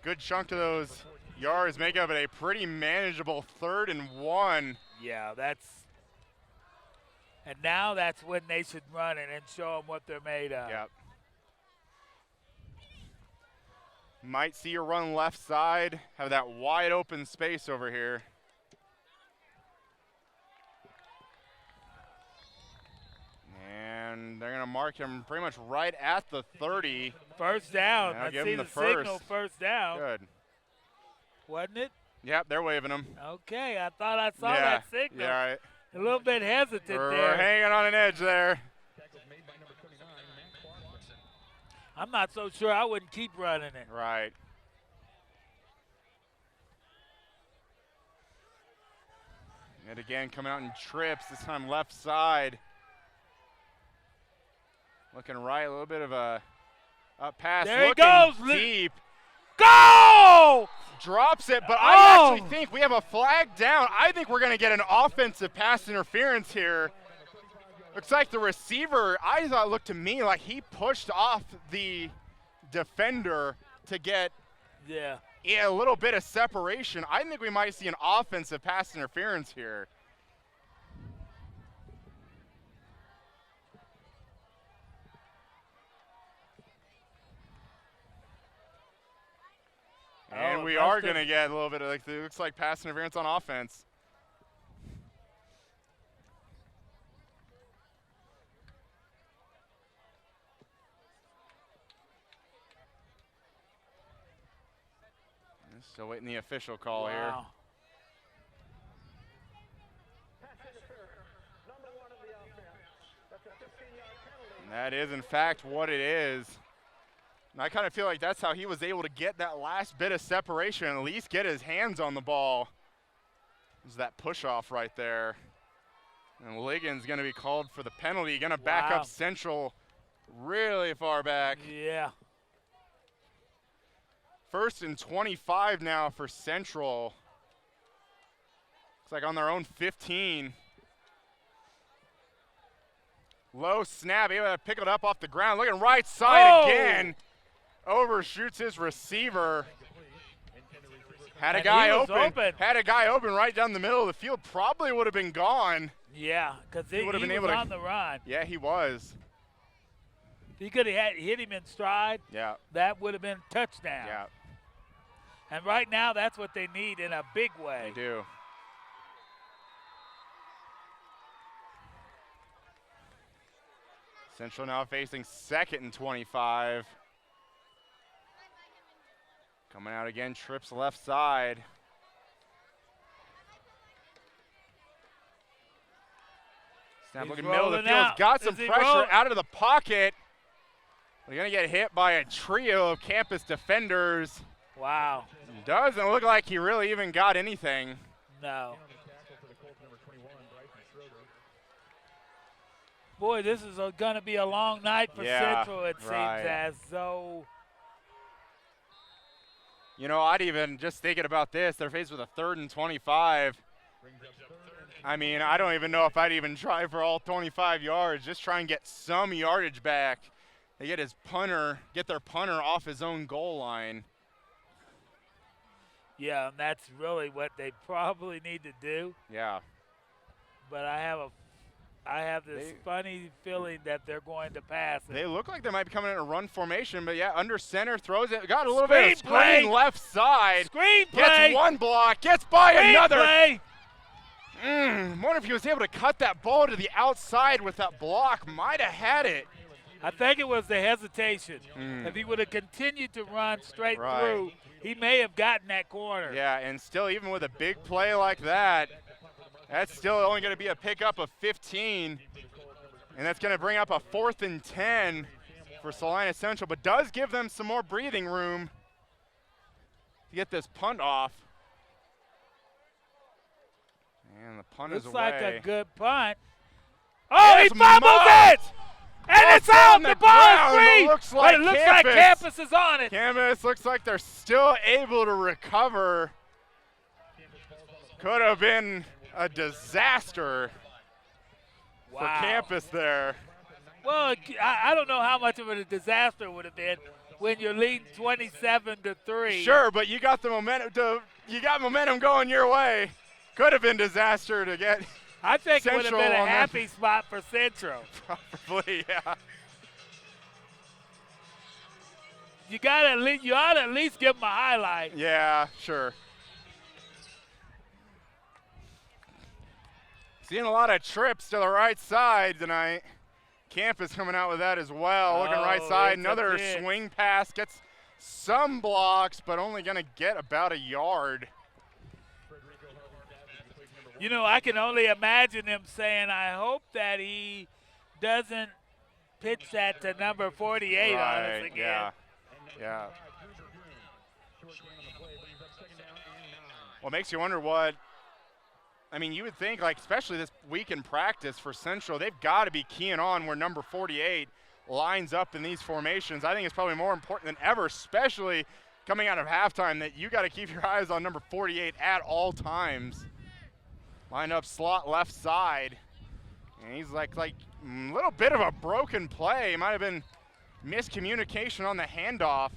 good chunk of those yards, make up a pretty manageable 3rd and 1. Yeah, and now that's when they should run it and show them what they're made of. Yep. Might see you run left side, have that wide open space over here. And they're going to mark him pretty much right at the 30. First down. I'll Let's give see him the the first. signal, first down. Good. Wasn't it? Yep, they're waving him. Okay, I thought I saw that signal. Yeah, right. A little bit hesitant there. We're hanging on an edge there. I'm not so sure I wouldn't keep running it. Right. And again, coming out in trips, this time left side. Looking right, a little bit of a up pass. There he goes. goes. Deep. Go! Drops it, but I actually think we have a flag down. I think we're going to get an offensive pass interference here. Looks like the receiver, I thought looked to me like he pushed off the defender to get a little bit of separation. I think we might see an offensive pass interference here. And we are going to get a little bit of, it looks like pass interference on offense. Still waiting the official call here. And that is, in fact, what it is. And I kind of feel like that's how he was able to get that last bit of separation and at least get his hands on the ball. There's that push-off right there. And Liggins going to be called for the penalty. Going to back up Central really far back. Yeah. 1st and 25 now for Central. Looks like on their own 15. Low snap, able to pick it up off the ground. Looking right side again. Overshoots his receiver. Had a guy open. Had a guy open right down the middle of the field. Probably would have been gone. Yeah, because he would have been able on the run. Yeah, he was. If he could have hit him in stride, that would have been a touchdown. Yeah. And right now, that's what they need in a big way. They do. Central now facing 2nd and 25. Coming out again, trips left side. Snap He's looking middle of the rolling field. out. Got some Is he pressure rolling? out of the pocket. We're going to get hit by a trio of campus defenders. Wow. Doesn't look like he really even got anything. No. Boy, this is going to be a long night for Central, it seems as though. You know, I'd even just thinking about this, they're faced with a 3rd and 25. I mean, I don't even know if I'd even try for all 25 yards, just try and get some yardage back. They get their punter off his own goal line. Yeah, and that's really what they probably need to do. Yeah. But I have this funny feeling that they're going to pass it. They look like they might be coming in a run formation, but yeah, under center, throws it. Got a little bit of Screenplay. screen left side. Screenplay. Gets one block, gets by another. Screenplay. Wonder if he was able to cut that ball to the outside with that block. Might have had it. I think it was the hesitation. If he would have continued to run straight through, he may have gotten that corner. Yeah, and still, even with a big play like that, that's still only going to be a pickup of 15. And that's going to bring up a 4th and 10 for Salina Central, but does give them some more breathing room to get this punt off. And the punt is away. Looks like a good punt. Oh, he fumbles it! And it's out. The ball is free. But it looks like Campus is on it. Campus looks like they're still able to recover. Could have been a disaster for Campus there. Well, I don't know how much of a disaster it would have been when you're leading 27-3. Sure, but you got the momentum. You got momentum going your way. Could have been disaster to get. I think Central it would have been a on happy spot for Central. Probably, yeah. You ought to at least give them a highlight. Yeah, sure. Seeing a lot of trips to the right side tonight. Campus coming out with that as well. Looking right side, another swing pass. Gets some blocks, but only going to get about a yard. You know, I can only imagine him saying, I hope that he doesn't pitch that to number 48 on us again. Yeah. Well, it makes you wonder what, I mean, you would think, like, especially this week in practice for Central, they've got to be keying on where number 48 lines up in these formations. I think it's probably more important than ever, especially coming out of halftime, that you got to keep your eyes on number 48 at all times. Line up slot left side. And he's like a little bit of a broken play. Might have been miscommunication on the handoff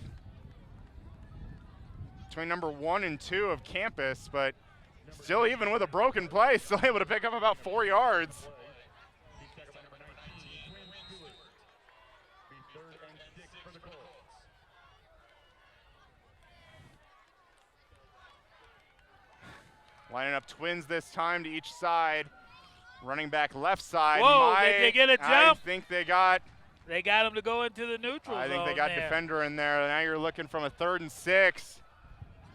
between number 1 and 2 of Campus, but still, even with a broken play, still able to pick up about 4 yards. Lining up twins this time to each side. Running back left side. Whoa, did they get a jump? I think they got him to go into the neutral zone. I think they got defender in there. Now you're looking from a 3rd and 6.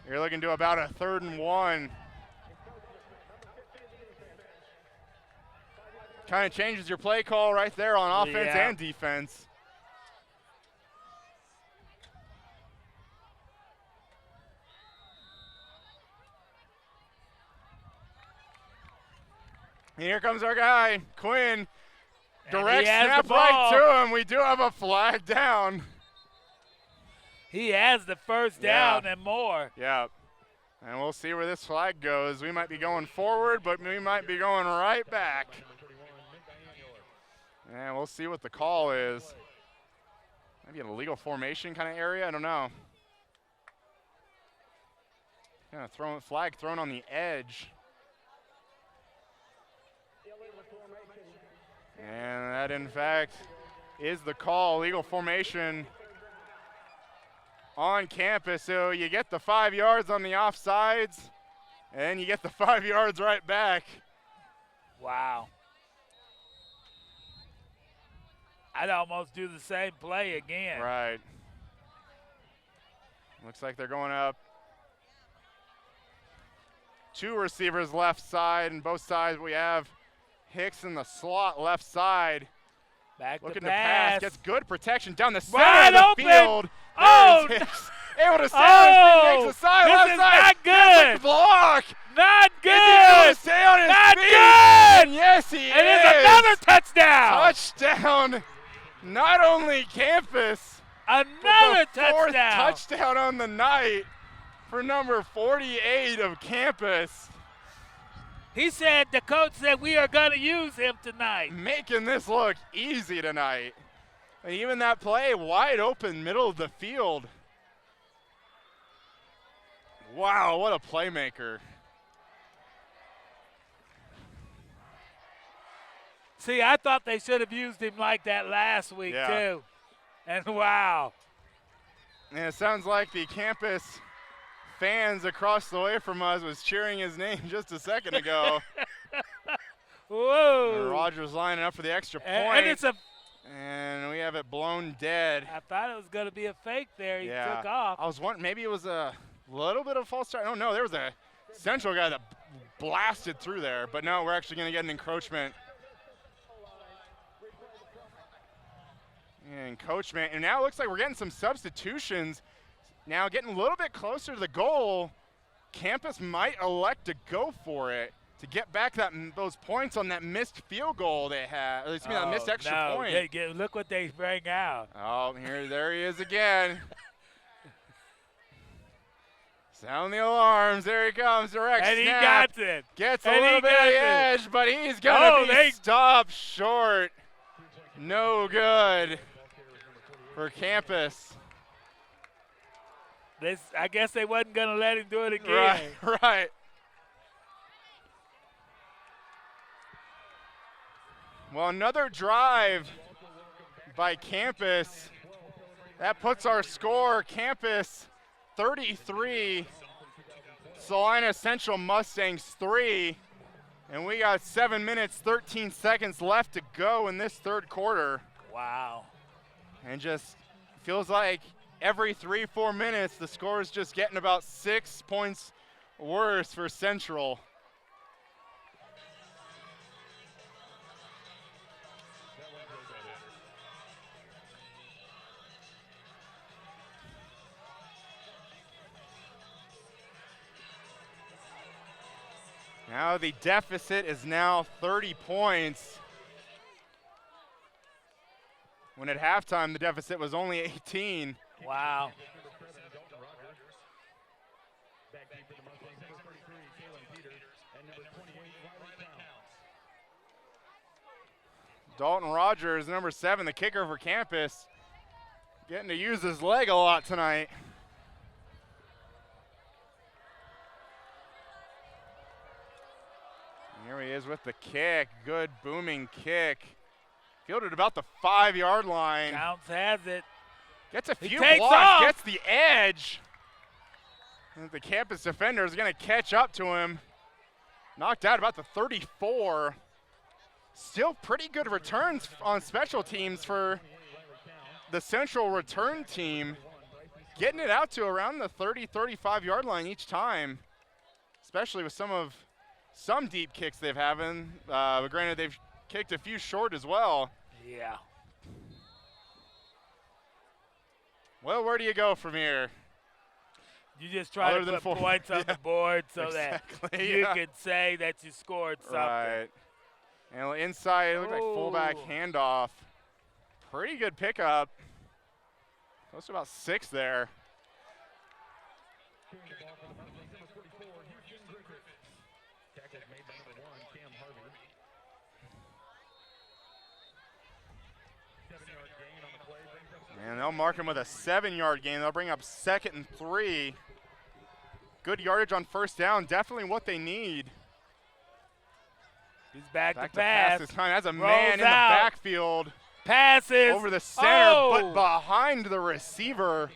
You're looking to about a 3rd and 1. Kind of changes your play call right there on offense and defense. And here comes our guy, Quinn. Direct snap right to him. We do have a flag down. He has the first down and more. Yeah. And we'll see where this flag goes. We might be going forward, but we might be going right back. And we'll see what the call is. Maybe an illegal formation kind of area. I don't know. Kind of flag thrown on the edge. And that, in fact, is the call. Legal formation on Campus. So you get the 5 yards on the offsides, and you get the 5 yards right back. Wow. I'd almost do the same play again. Right. Looks like they're going up. 2 receivers left side, and both sides we have Hicks in the slot left side. Back Looking to to pass. pass. Gets good protection down the center Wide of the open. field. Oh, There's Hicks. Able to stay Oh, on his feet. Makes the side. this Left is side. not Gets good. a block. Not Is he able good. to stay on his Not feet? good. And yes, he And is. it's another touchdown. Touchdown. Not only Campus, Another but the fourth touchdown. touchdown on the night for number 48 of Campus. He said, the coach said, we are going to use him tonight. Making this look easy tonight. And even that play wide open, middle of the field. Wow, what a playmaker. See, I thought they should have used him like that last week, Yeah. too. And wow. And it sounds like the Campus fans across the way from us was cheering his name just a second ago. Whoa. And Rogers lining up for the extra point. And it's a, And we have it blown dead. I thought it was going to be a fake there. He Yeah. took off. I was wondering, maybe it was a little bit of a false start. Oh, no, there was a Central guy that blasted through there. But no, we're actually going to get an encroachment. And now it looks like we're getting some substitutions. Now getting a little bit closer to the goal. Campus might elect to go for it to get back those points on that missed field goal they had. Or excuse me, that missed extra point. Look what they bring out. Oh, there he is again. Sound the alarms. There he comes. Direct And snap. he got it. Gets a And little he bit of got the it. edge, but he's going to be they- stopped short. No good for Campus. I guess they wasn't going to let him do it again. Right. Well, another drive by Campus. That puts our score, Campus 33, Salina Central Mustangs 3. And we got 7 minutes, 13 seconds left to go in this third quarter. Wow. And just feels like every 3-4 minutes, the score is just getting about 6 points worse for Central. Now the deficit is now 30 points. When at halftime, the deficit was only 18. Wow. Dalton Rogers, number 7, the kicker for Campus, getting to use his leg a lot tonight. Here he is with the kick. Good booming kick. Fielded about the 5-yard line. Counts has it. Gets a few takes blocks, off. gets the edge. And the Campus defender is going to catch up to him. Knocked out about the 34. Still pretty good returns on special teams for the Central return team. Getting it out to around the 30, 35-yard line each time, especially with some deep kicks they've having. But granted, they've kicked a few short as well. Yeah. Well, where do you go from here? You just try Other to than put four. points on Yeah. the board so Exactly, that you yeah. can say that you scored something. Right. And inside, it looked like fullback Oh. handoff. Pretty good pickup. Close to about 6 there. And they'll mark him with a 7-yard gain. They'll bring up 2nd and 3. Good yardage on first down. Definitely what they need. He's back Back to to pass pass. this time. That's a Rolls man in the out. backfield. Passes. Over the center, Oh. but behind the receiver.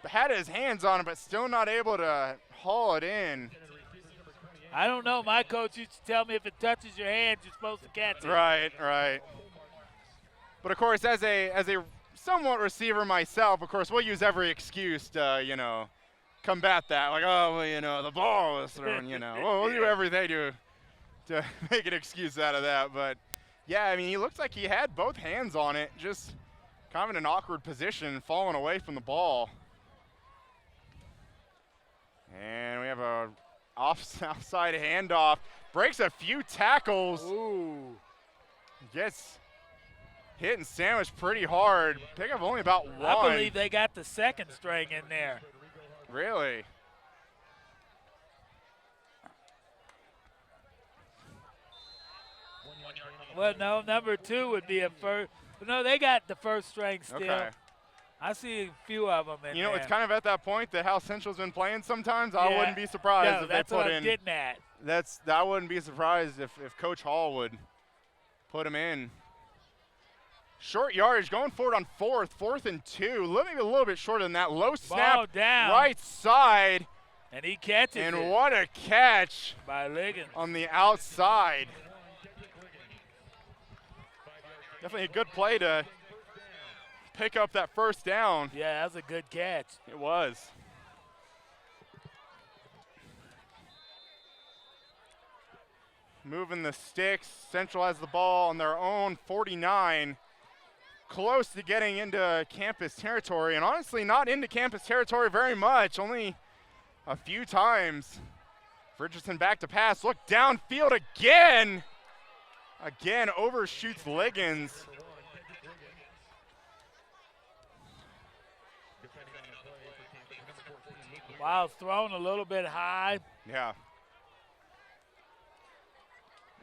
Had his hands on it, but still not able to haul it in. I don't know. My coach used to tell me if it touches your hand, you're supposed to catch it. Right. But of course, as a somewhat receiver myself, of course, we'll use every excuse to, combat that. Like, oh, well, the ball was thrown, we'll do everything to to make an excuse out of that. But, yeah, I mean, he looks like he had both hands on it, just kind of in an awkward position, falling away from the ball. And we have a outside handoff. Breaks a few tackles. Ooh. Gets hit and sandwiched pretty hard. Pickup only about one. I believe they got the second string in there. Really? Well, no, number 2 would be a first. No, they got the first string still. Okay. I see a few of them in You know, there. it's kind of at that point that how Central's been playing sometimes. I wouldn't be surprised no, if they that's put what in. I'm getting at. I wouldn't be surprised if Coach Hall would put him in. Short yardage, going forward on 4th and 2. Maybe a little bit shorter than that. Low snap, Ball down. right side. And he catches And it. what a catch by Liggins on the outside. Definitely a good play to pick up that first down. Yeah, that was a good catch. It was. Moving the sticks. Central has the ball on their own 49. Close to getting into campus territory, and honestly not into campus territory very much, only a few times. Richardson back to pass, look downfield again. Again, overshoots Liggins. Wow, it's thrown a little bit high. Yeah.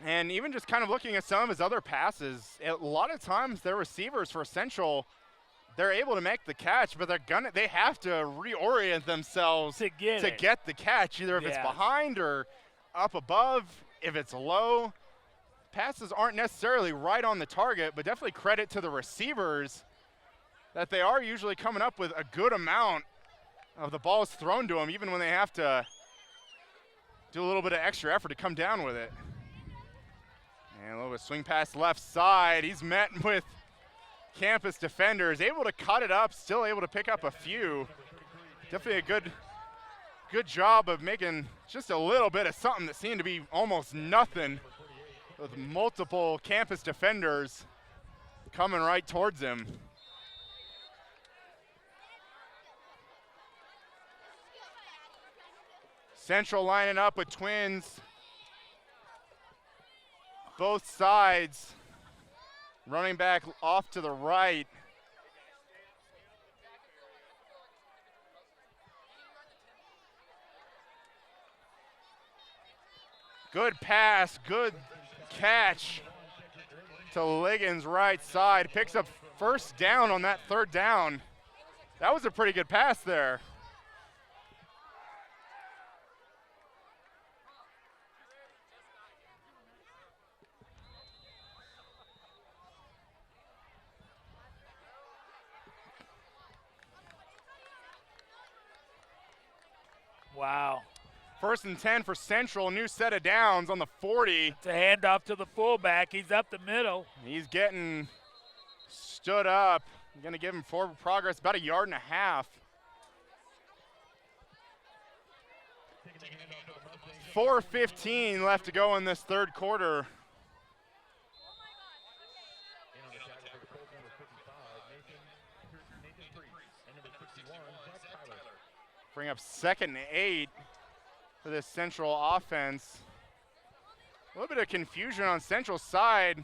And even just kind of looking at some of his other passes, a lot of times their receivers for Central, they're able to make the catch, but they have to reorient themselves to get the catch, either if it's behind or up above, if it's low. Passes aren't necessarily right on the target, but definitely credit to the receivers that they are usually coming up with a good amount of the balls thrown to them, even when they have to do a little bit of extra effort to come down with it. And a little bit of swing pass left side. He's met with campus defenders, able to cut it up, still able to pick up a few. Definitely a good job of making just a little bit of something that seemed to be almost nothing, with multiple campus defenders coming right towards him. Central lining up with twins. Both sides. Running back off to the right. Good pass, good catch to Liggins' right side. Picks up first down on that third down. That was a pretty good pass there. Wow. 1st and 10 for Central, new set of downs on the 40. It's a handoff to the fullback. He's up the middle. He's getting stood up. I'm going to give him forward progress, about 1.5 yards. 4:15 left to go in this third quarter. Bring up 2nd and 8 for this Central offense. A little bit of confusion on Central's side.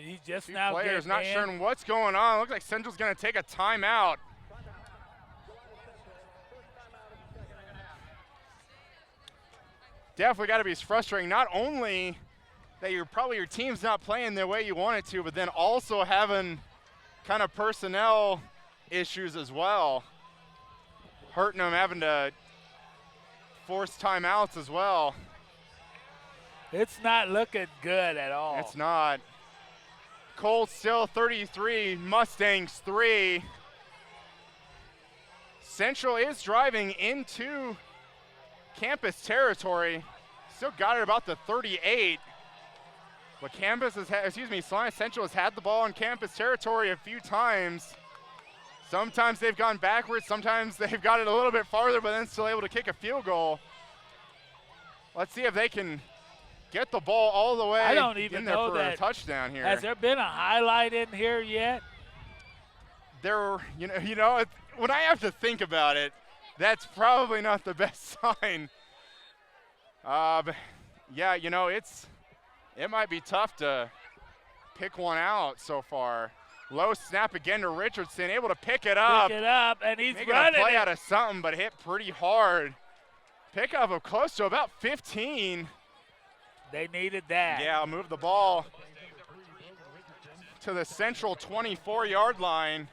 He's just Two now players not in. sure what's going on. Looks like Central's going to take a timeout. Definitely got to be frustrating. Not only that your team's not playing the way you want it to, but then also having kind of personnel issues as well. Hurting them, having to force timeouts as well. It's not looking good at all. It's not. Colts still 33, Mustangs 3. Central is driving into campus territory. Still got it about the 38. But Salina Central has had the ball in campus territory a few times. Sometimes they've gone backwards, sometimes they've got it a little bit farther, but then still able to kick a field goal. Let's see if they can get the ball all the way I don't even in there know for that. a touchdown here. Has there been a highlight in here yet? When I have to think about it, that's probably not the best sign. But yeah, it might be tough to pick one out so far. Low snap again to Richardson, able to pick it up. Pick it up, and he's Making running a play it. out of something, but hit pretty hard. Pickup of close to about 15. They needed that. Yeah, I'll move the ball to the central 24-yard line.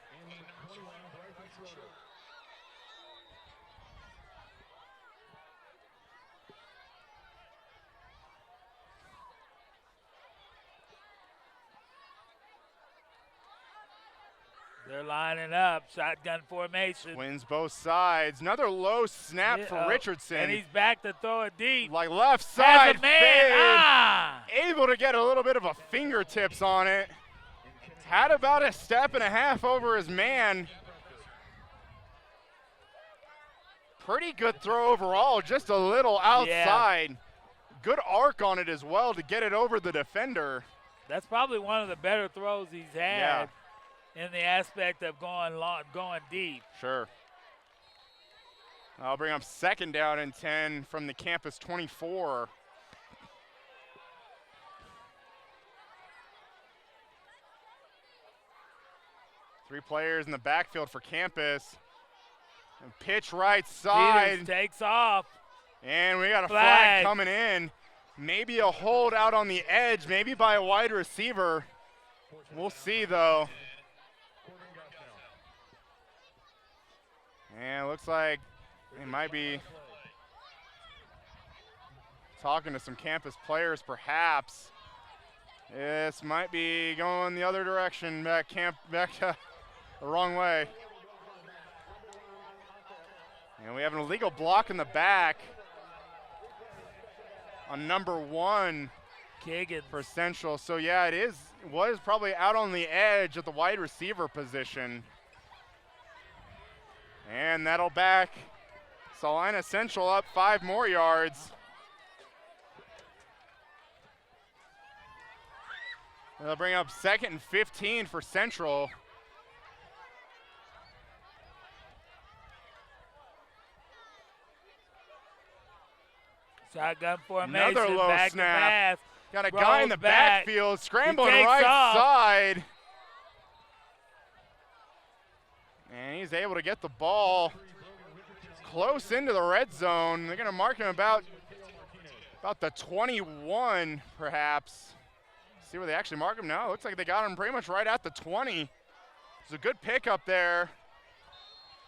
They're lining up, shotgun formation. Wins both sides. Another low snap for Richardson. And he's back to throw it deep. Like left Has side a man. fade. Able to get a little bit of a fingertips on it. Had about a step and a half over his man. Pretty good throw overall, just a little outside. Yeah. Good arc on it as well to get it over the defender. That's probably one of the better throws he's had. Yeah. In the aspect of going long, going deep. Sure. I'll bring up 2nd down and 10 from the campus 24. Three players in the backfield for campus. And pitch right side. Peters takes off. And we got a flag coming in. Maybe a hold out on the edge, maybe by a wide receiver. We'll see though. And it looks like they might be talking to some campus players perhaps. This might be going the other direction, back the wrong way. And we have an illegal block in the back on number 1 Kiggins for Central. So yeah, was probably out on the edge at the wide receiver position. And that'll back Salina Central up 5 more yards. They'll bring up 2nd and 15 for Central. Shotgun formation. Another low back snap. To pass. Got a guy in the back. backfield, scrambling He takes right off. side. And he's able to get the ball close into the red zone. They're going to mark him about the 21, perhaps. See where they actually mark him now. Looks like they got him pretty much right at the 20. It's a good pickup there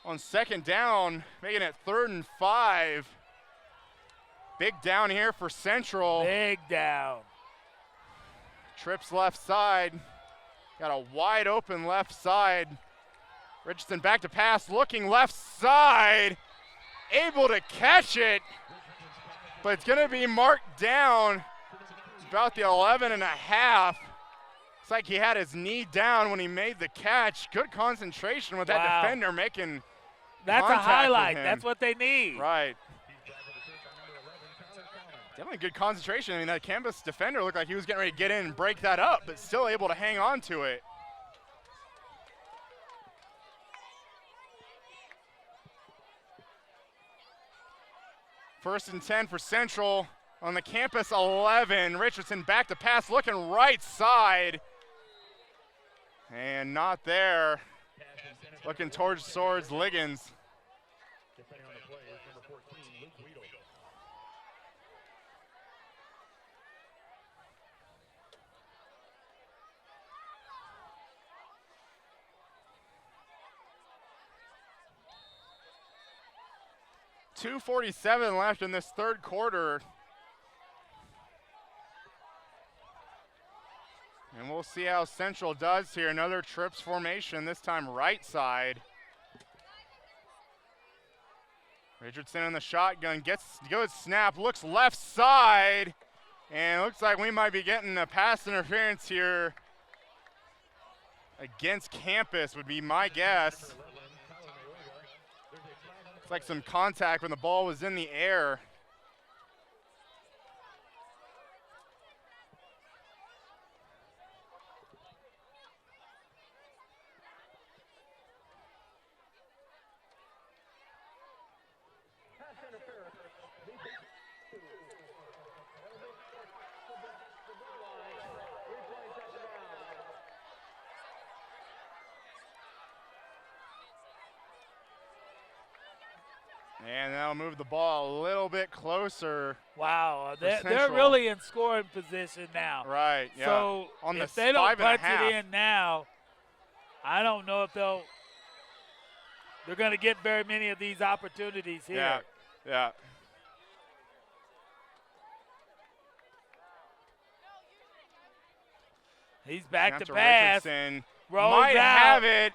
on 2nd down, making it 3rd and 5. Big down here for Central. Big down. Trips left side. Got a wide open left side. Richardson back to pass, looking left side. Able to catch it, but it's going to be marked down about the 11 and a half. It's like he had his knee down when he made the catch. Good concentration with that defender making That's a contact with highlight. him. That's what they need. Right. Definitely good concentration. I mean, that campus defender looked like he was getting ready to get in and break that up, but still able to hang on to it. First and 10 for Central on the campus 11. Richardson back to pass, looking right side. And not there. Looking towards Liggins. .247 left in this 3rd quarter. And we'll see how Central does here. Another trips formation, this time right side. Richardson in the shotgun, gets good snap, looks left side. And looks like we might be getting a pass interference here against campus would be my guess. It's like some contact when the ball was in the air. And that'll move the ball a little bit closer. Wow, they're Central. really in scoring position now. Right, yeah. So On if the they don't 5.5. punch it in now, I don't know if they're going to get very many of these opportunities here. Yeah, yeah. He's back Now to pass. Richardson. Rolls Might out. have it.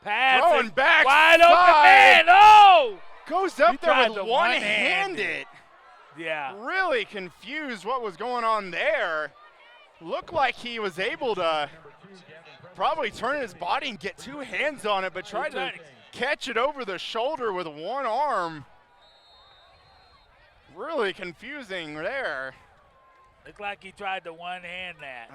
Pass. Throwing and back wide open side. man. Oh! Goes He up there tried with to one-handed. Yeah. Really confused what was going on there. Looked like he was able to probably turn his body and get two hands on it, but tried to catch it over the shoulder with one arm. Really confusing there. Looked like he tried to one-hand that.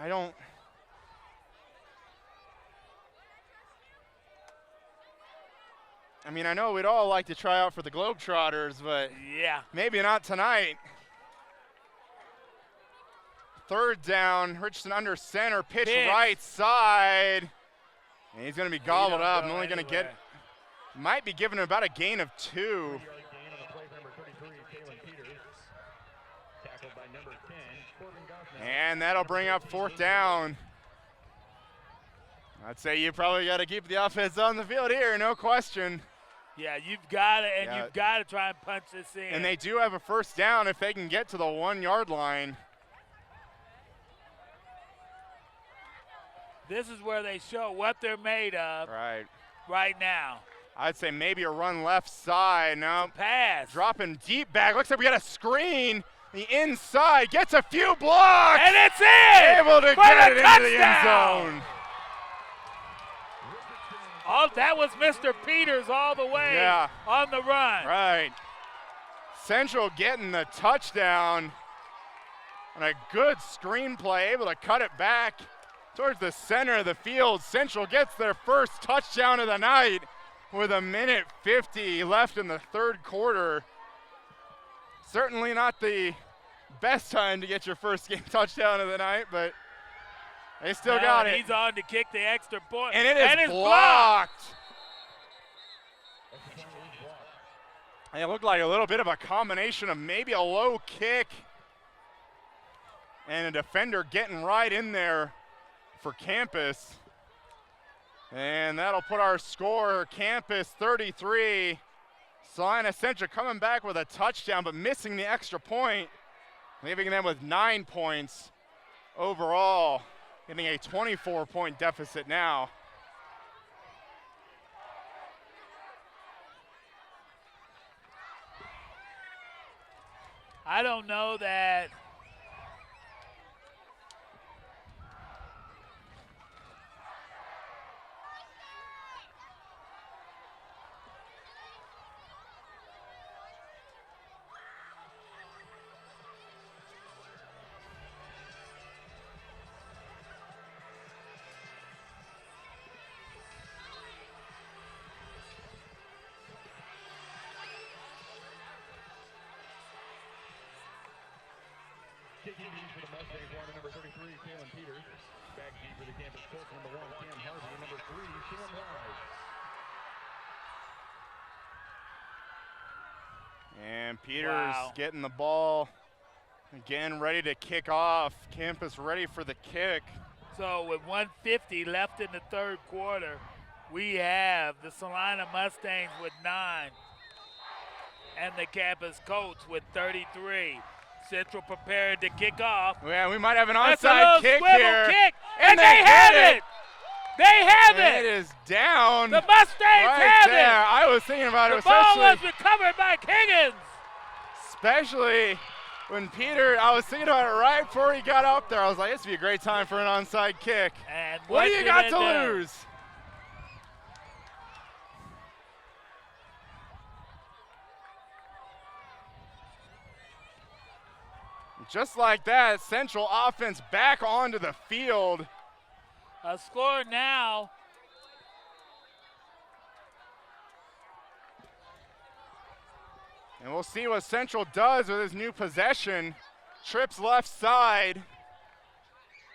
I mean, I know we'd all like to try out for the Globetrotters, but Yeah. maybe not tonight. Third down, Richardson under center, pitch right side. And he's going to be gobbled up. I'm only going to get, might be giving him about a gain of 2. And that'll bring up 4th down. I'd say you probably got to keep the offense on the field here, no question. Yeah, you've got to, and you've got to try and punch this in. And they do have a 1st down if they can get to the 1-yard line. This is where they show what they're made of right now. I'd say maybe a run left side. No. Pass. Dropping deep back. Looks like we got a screen. The inside gets a few blocks. And it's in! Able to get it into the end zone. Oh, that was Mr. Peters all the way on the run. Right. Central getting the touchdown on a good screenplay, able to cut it back towards the center of the field. Central gets their first touchdown of the night with 1:50 left in the 3rd quarter. Certainly not the best time to get your first game touchdown of the night, but they still got it. He's on to kick the extra point. And it is blocked. And it looked like a little bit of a combination of maybe a low kick and a defender getting right in there for Campus. And that'll put our score, Campus 33. Salina Central coming back with a touchdown, but missing the extra point, leaving them with 9 points overall, getting a 24-point deficit now. I don't know that Kicking these for the Mustangs, number 33, Taylor Peters. Back deep for the Campus Colts, number 1, Cam Harvey, number 3, Sean Wise. And Peters getting the ball again, ready to kick off. Campus ready for the kick. So with 1:50 left in the 3rd quarter, we have the Salina Mustangs with 9 and the Campus Colts with 33. Central prepared to kick off. Yeah, we might have an That's onside a kick swivel here. kick, and they have it. They have It it. is down. The Mustangs right have there. it. I was thinking about it, The ball was especially, recovered by Higgins. especially when Peter, I was thinking about it right before he got up there. I was like, this would be a great time for an onside kick. And What do you did got it to do? lose? Just like that, Central offense back onto the field. A score now. And we'll see what Central does with his new possession. Trips left side.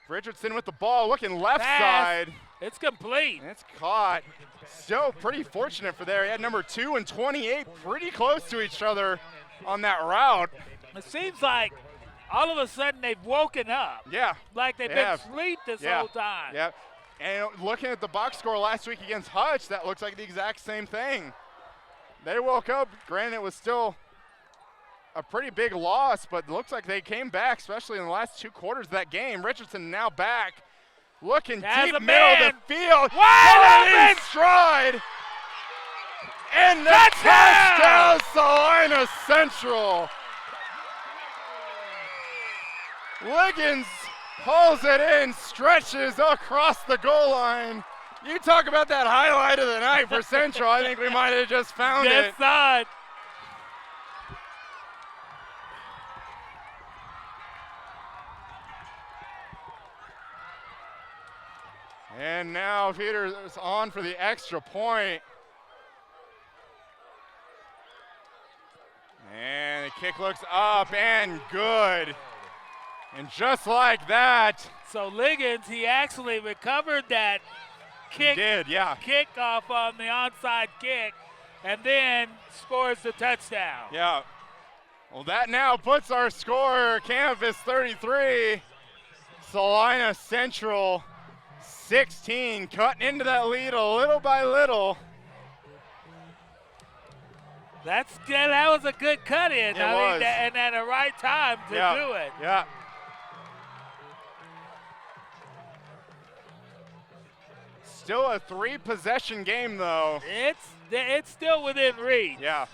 Richardson with the ball, looking left Pass. side. It's complete. And it's caught. Still pretty fortunate for there. He had number 2 and 28 pretty close to each other on that route. It seems like all of a sudden they've woken up. Yeah. Like they've been asleep this whole time. Yeah. And looking at the box score last week against Hutch, that looks like the exact same thing. They woke up. Granted, it was still a pretty big loss, but looks like they came back, especially in the last 2 quarters of that game. Richardson now back, looking deep middle of the field. Wide in stride. And the touchdown, Salina Central. Liggins pulls it in, stretches across the goal line. You talk about that highlight of the night for Central. I think we might have just found it. Side. And now Peters is on for the extra point. And the kick looks up and good. And just like that. So Liggins, he actually recovered that kick. He did, yeah. Kickoff on the onside kick and then scores the touchdown. Yeah. Well, that now puts our score, Campus 33, Salina Central 16, cutting into that lead a little by little. That was a good cut in. It was. And at the right time to do it. Yeah. Still a 3-possession game, though. It's still within reach. Yeah.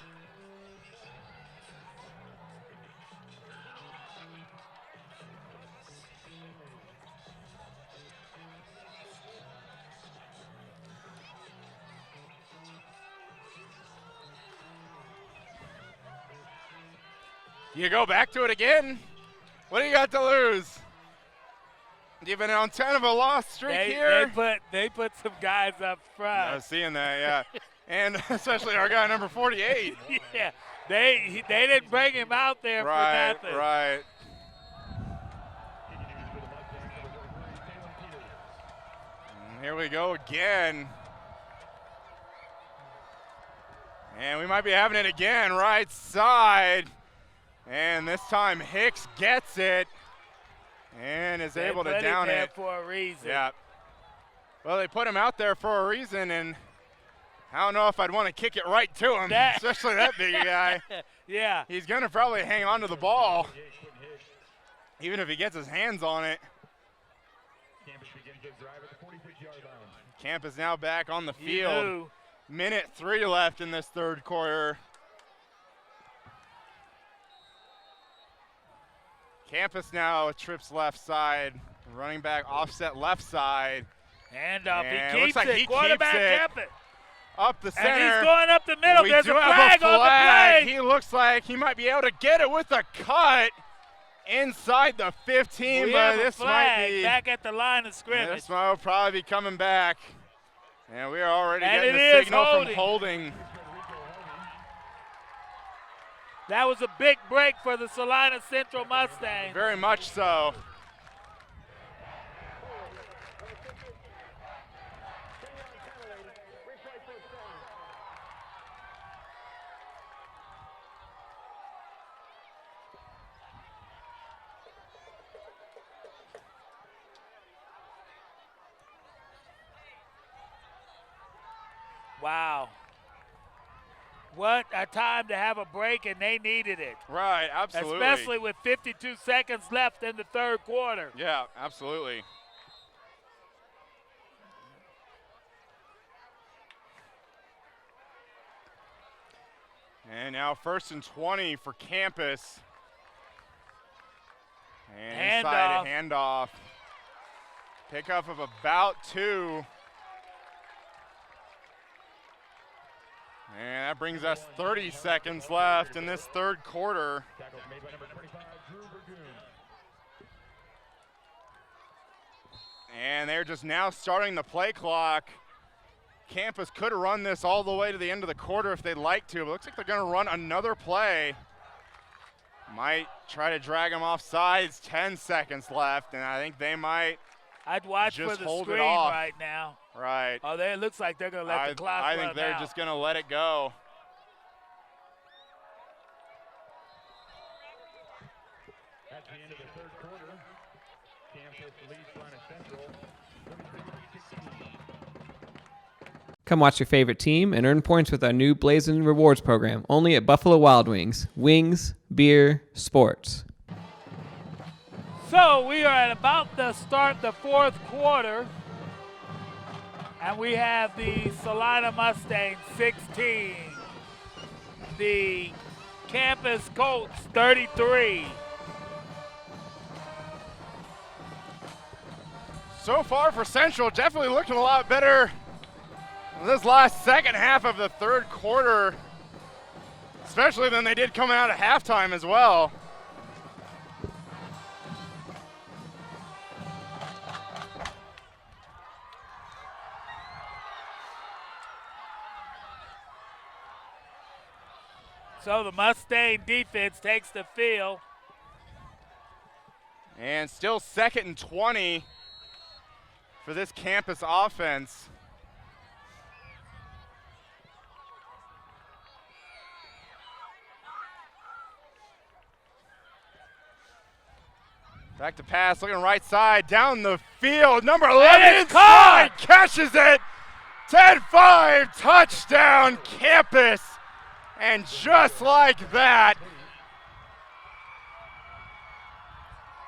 You go back to it again? What do you got to lose? You've been on 10 of a loss streak here. They put some guys up front. I was seeing that, yeah. And especially our guy number 48. Yeah, they didn't bring him out there for nothing. Right. And here we go again. And we might be having it again, right side. And this time Hicks gets it and is able to down it. For a reason. Yeah. Well, they put him out there for a reason, and I don't know if I'd want to kick it right to him, especially that big guy. Yeah. He's going to probably hang on to the ball, even if he gets his hands on it. Camp is now back on the field. Minute 3 left in this third quarter. Campus now trips left side, running back offset left side. And he keeps looks like it. he Quarterback keeps it. Up the center. And he's going up the middle. We There's do a have flag on the play. He looks like he might be able to get it with a cut inside the 15, but this might be back at the line of scrimmage. This will probably be coming back. And we are already And getting it the is signal holding. from holding. That was a big break for the Salina Central Mustangs. Very much so. Wow. What a time to have a break, and they needed it. Right, absolutely. Especially with 52 seconds left in the third quarter. Yeah, absolutely. And now 1st and 20 for Campus. And inside a handoff. Pickup of about 2. And that brings us 30 seconds left in this third quarter. And they're just now starting the play clock. Campus could have run this all the way to the end of the quarter if they'd like to, but it looks like they're going to run another play. Might try to drag them off sides, 10 seconds left, and I think they might I'd watch just for the hold it screen off. right now. Right. Oh, it looks like they're going to let the clock I run think they're out. just going to let it go. At the end of the third quarter, Campus leads Salina Central 33-16. Come watch your favorite team and earn points with our new Blazin' Rewards program, only at Buffalo Wild Wings. Wings, beer, sports. So we are at about to start the fourth quarter, and we have the Salina Mustangs 16, the Campus Colts 33. So far for Central, definitely looking a lot better in this last second half of the third quarter, especially than they did coming out at halftime as well. So the Mustang defense takes the field. And still 2nd and 20 for this campus offense. Back to pass, looking right side, down the field. Number 11 inside, catches it. 10-5, touchdown, campus. And just like that,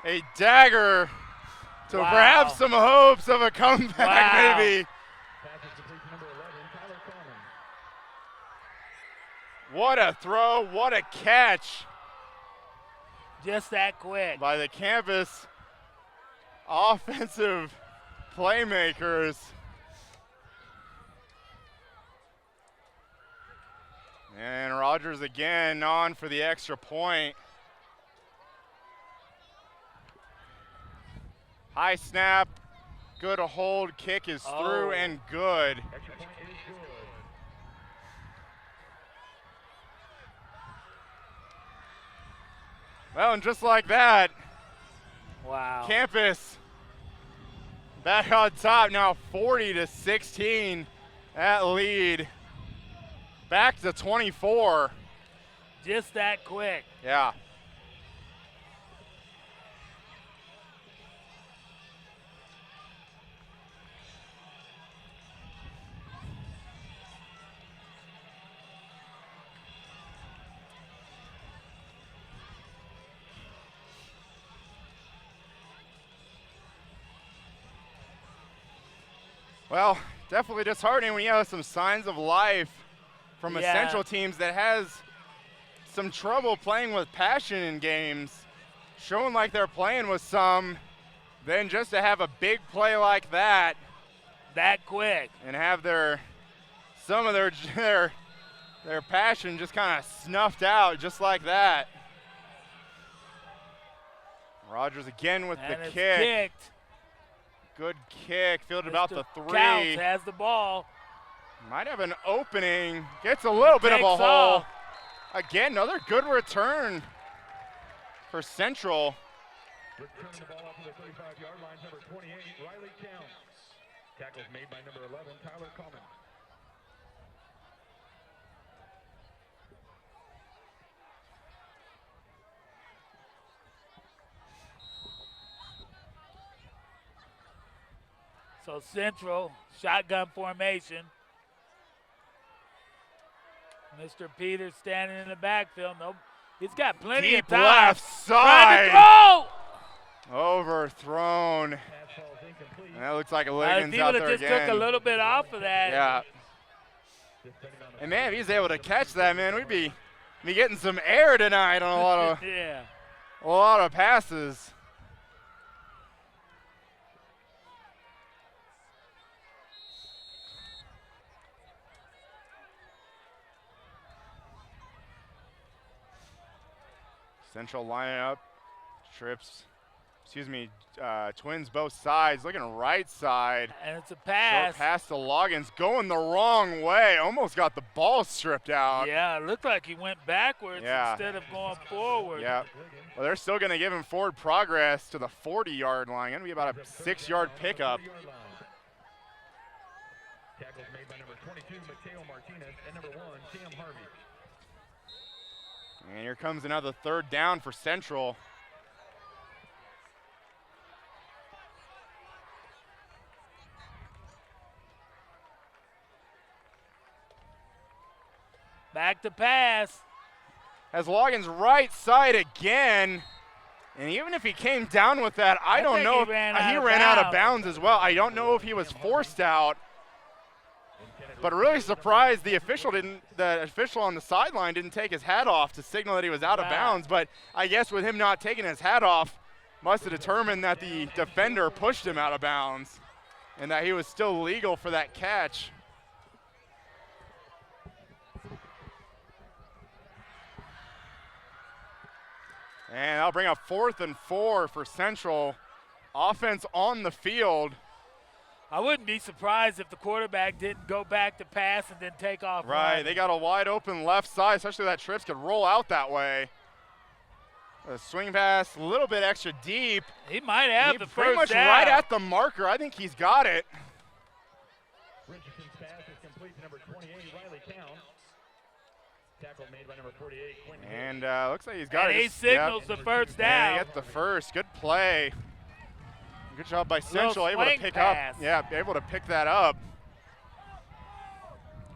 a dagger to perhaps some hopes of a comeback, maybe. What a throw, what a catch. Just that quick. By the campus offensive playmakers. And Rogers again on for the extra point. High snap, good hold, kick is through and good. Well, and just like that, campus back on top now, 40-16, that lead. Back to 24. Just that quick. Yeah. Well, definitely disheartening when you have some signs of life from a Central teams that has some trouble playing with passion in games, showing like they're playing with some, then just to have a big play like that quick, and have some of their passion just kind of snuffed out just like that. Rogers again with the kick. Kicked. Good kick, fielded about the 3. Counts has the ball. Might have an opening, gets a little bit of a hole. Again, another good return for Central. Returning the ball up to the 35-yard line, number 28, Riley Counts. Tackles made by number 11, Tyler Coleman. So Central, shotgun formation. Mr. Peters standing in the backfield. Nope. He's got plenty Deep of time. left side. Trying to throw. Overthrown. And that looks like a Liggins he out would there have just again. took a little bit off of that. Yeah. And man, if he's able to catch that, man, we'd be getting some air tonight on a lot of passes. Central lining up, trips Twins both sides, looking right side. And it's a pass. Short pass to Loggins, going the wrong way. Almost got the ball stripped out. Yeah, it looked like he went backwards instead of going forward. Yeah. Well, they're still going to give him forward progress to the 40-yard line. Going to be about a 6-yard pickup. Tackles made by number 22, Mateo Martinez, and number 1, Cam Harvey. And here comes another third down for Central. Back to pass. Has Loggins right side again. And even if he came down with that, I don't know if he ran out of bounds as well. I don't know if he was forced out. But really surprised the official on the sideline didn't take his hat off to signal that he was out of bounds. But I guess with him not taking his hat off, must have determined that the defender pushed him out of bounds and that he was still legal for that catch. And that'll bring up 4th and 4 for Central. Offense on the field. I wouldn't be surprised if the quarterback didn't go back to pass and then take off. Right, they got a wide open left side, especially that trips could roll out that way. A swing pass, a little bit extra deep. He might have the pretty much first down. right at the marker. I think he's got it. Richardson's pass is complete to number 28, Riley Count. Tackle made by number 48, Quentin. And looks like he's got and it. He signals the first down. And he gets the first. Good play. Good job by Central, able to pick pass. up. Yeah, able to pick that up.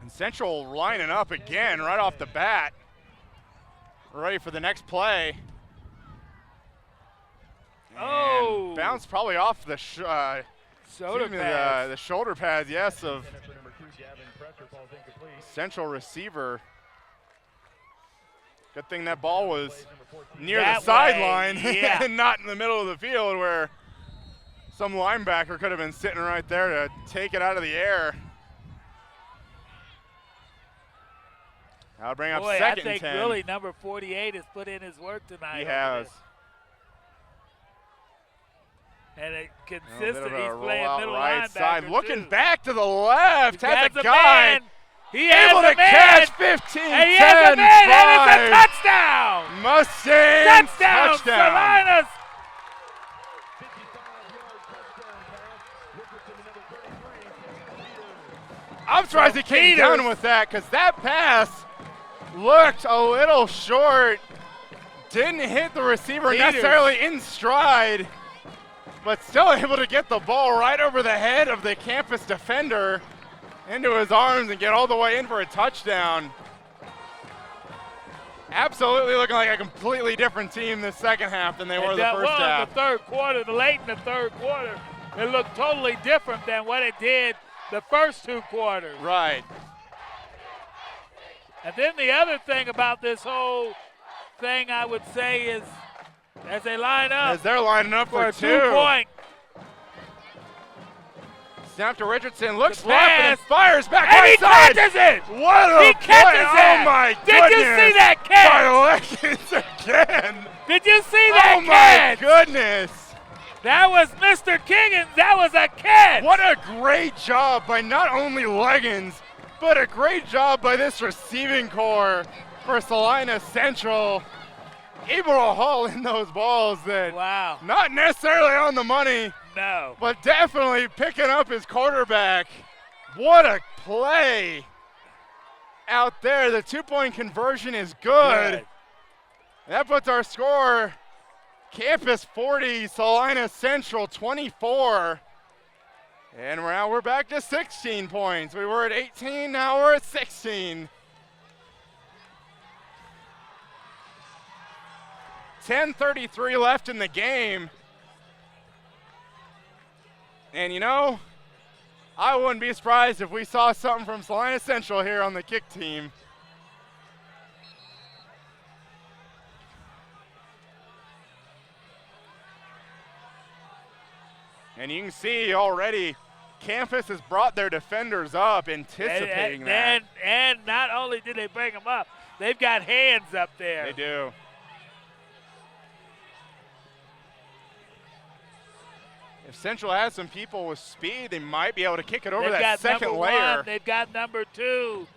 And Central lining up again right off the bat. Ready for the next play. And bounce probably off the the shoulder pads, yes, of Central receiver. Good thing that ball was near the sideline and not in the middle of the field where some linebacker could have been sitting right there to take it out of the air. I'll bring up second and 10. I think really number 48 has put in his work tonight. He has. And it consistent. He's playing middle right side. linebacker Looking too. back to the left. Has a guy. Man. He has able to catch 15, and 10, 5. And it's a touchdown. Mustangs. Touchdown. Salina. I'm surprised he came down with that because that pass looked a little short. Didn't hit the receiver necessarily in stride, but still able to get the ball right over the head of the campus defender into his arms and get all the way in for a touchdown. Absolutely looking like a completely different team this second half than they were the first half. The third quarter, late in the third quarter, it looked totally different than what it did the first two quarters. Right. And then the other thing about this whole thing I would say is as they line up. As they're lining up for a two. 2-point. Snap to Richardson, looks left and fires back and right side. And he catches it. What a he catches play. it. Oh my Did goodness. you see that catch? By Leggins again. Did you see that catch? catch? Oh my goodness. That was Mr. Kiggins. That was a catch. What a great job by not only Leggins, but a great job by this receiving core for Salina Central. Able to haul in those balls that not necessarily on the money. No. But definitely picking up his quarterback. What a play out there. The 2-point conversion is good. That puts our score Campus 40, Salina Central 24. And now we're back to 16 points. We were at 18, now we're at 16. 10:33 left in the game. And you know, I wouldn't be surprised if we saw something from Salina Central here on the kick team. And you can see already Campus has brought their defenders up, anticipating that. And not only did they bring them up, they've got hands up there. They do. If Central has some people with speed, they might be able to kick it over They've that got second number layer. one. They've got number 2.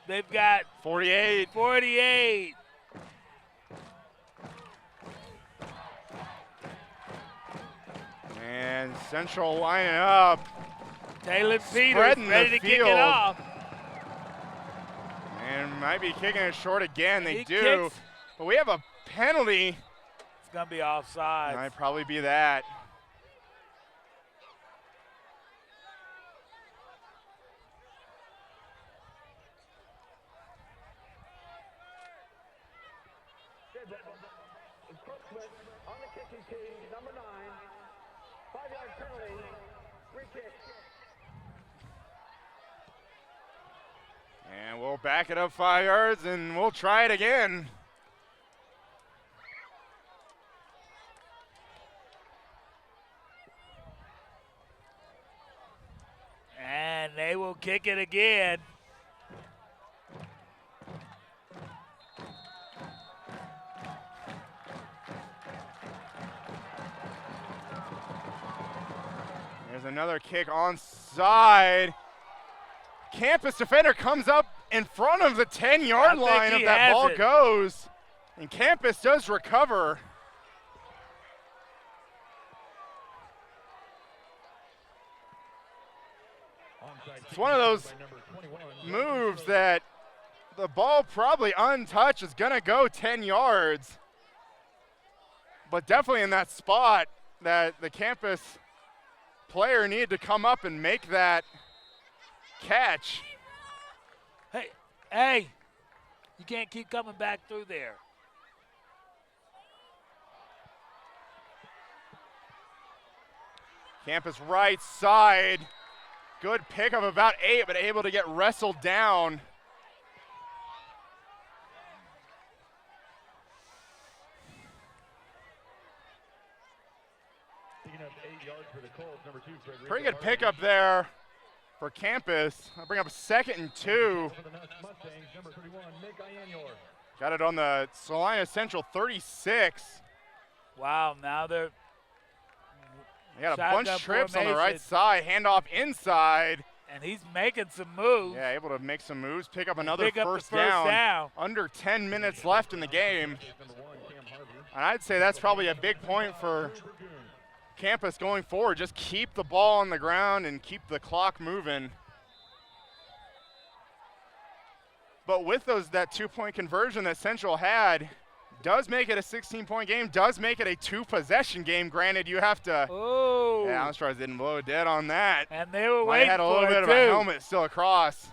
They've got 48. 48. And Central lining up. Taylor Peters Spreading ready the to kick it field. off. And might be kicking it short again. They He do. kicks. But we have a penalty. It's going to be offside. Might probably be that. On the kicking tee, number 9, 5-yard penalty, free kick. And we'll back it up 5 yards, and we'll try it again. And they will kick it again. There's another kick onside. Campus defender comes up in front of the 10-yard line if that ball goes. And Campus does recover. It's one of those moves that the ball probably untouched is going to go 10 yards. But definitely in that spot that the Campus player needed to come up and make that catch. Hey, you can't keep coming back through there. Campus right side. Good pick of about 8, but able to get wrestled down. Pretty good pickup there for Campus. I'll bring up a 2nd and 2. Got it on the Salina Central 36. Wow, now they're They got a bunch of trips on the right side, handoff inside. And he's making some moves. Yeah, able to make some moves, pick up another first down. down. Under 10 minutes left in the game. And I'd say that's probably a big point for Campus going forward. Just keep the ball on the ground and keep the clock moving. But with that 2-point conversion that Central had, does make it a 16-point game, does make it a 2-possession game. Granted, you have to. Oh. Yeah, I'm surprised didn't blow dead on that. And they were Might waiting had a little for bit it of too. a helmet still across.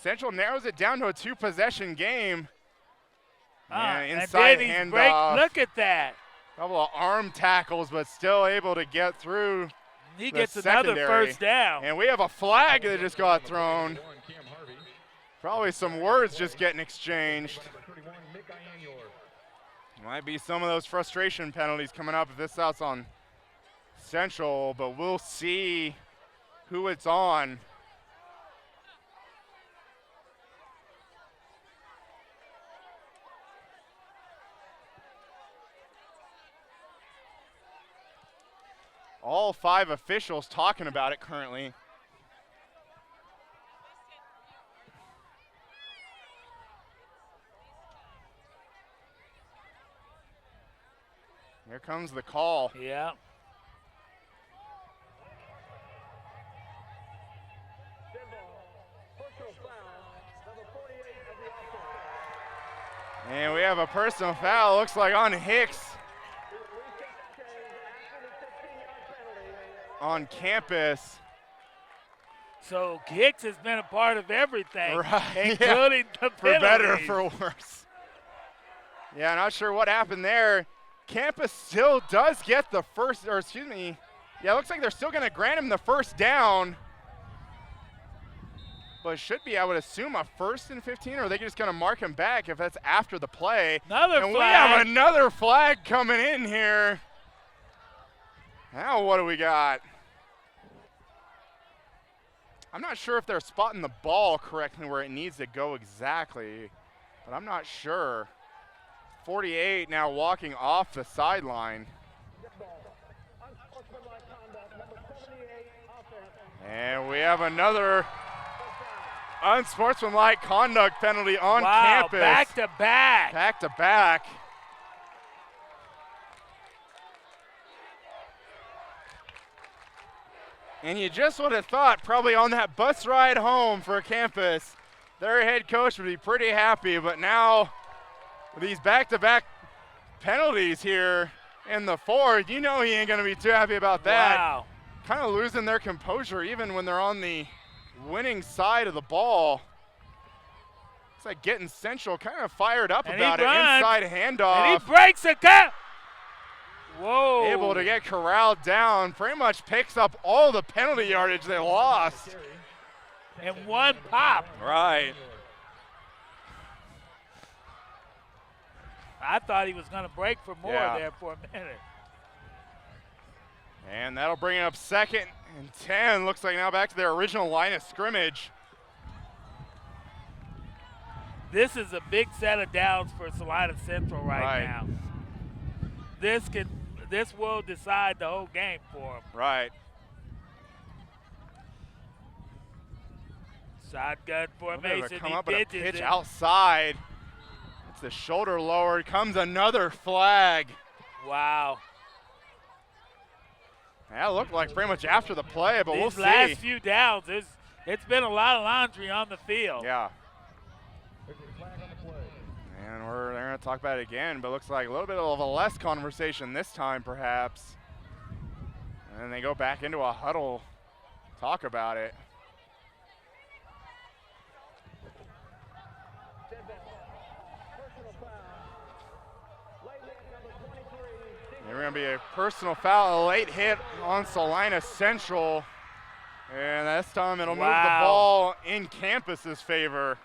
Central narrows it down to a 2-possession game. And inside then handoff. Look at that. Couple of arm tackles, but still able to get through. He gets another first down. And we have a flag that just got thrown. Probably some words just getting exchanged. Might be some of those frustration penalties coming up if this out's on Central, but we'll see who it's on. All 5 officials talking about it currently. Here comes the call. Yeah. And we have a personal foul, looks like on Hicks. On Campus. So Hicks has been a part of everything, right, including the for better or penalties. for worse. Yeah, not sure what happened there. Campus still does get the first, or excuse me, yeah, it looks like they're still going to grant him the first down. But it should be, I would assume, a 1st and 15, or are they just going to mark him back if that's after the play? Another and flag. We have another flag coming in here. Now what do we got? I'm not sure if they're spotting the ball correctly where it needs to go exactly, but I'm not sure. 48 now walking off the sideline. And we have another unsportsmanlike conduct penalty on wow, campus. back to back. Back to back. And you just would have thought probably on that bus ride home for campus, their head coach would be pretty happy, but now with these back-to-back penalties here in the fourth, you know he ain't gonna be too happy about that. Wow. Kind of losing their composure even when they're on the winning side of the ball. It's like getting Central kind of fired up And about he it. runs. Inside handoff. And he breaks a gap. Whoa. Able to get corralled down. Pretty much picks up all the penalty yardage they lost. And one pop. Right. I thought he was going to break for more there for a minute. And that'll bring it up 2nd and 10. Looks like now back to their original line of scrimmage. This is a big set of downs for Salina Central right now. This will decide the whole game for them. Right. Shotgun formation. Come He up with a pitches pitch it. outside. It's the shoulder lowered. Comes another flag. Wow. That looked like pretty much after the play, but we'll These see. last few downs, it's been a lot of laundry on the field. Yeah. And they're going to talk about it again, but looks like a little bit of a less conversation this time, perhaps. And then they go back into a huddle, talk about it. There's going to be a personal foul, a late hit on Salina Central. And this time it'll move the ball in campus's favor.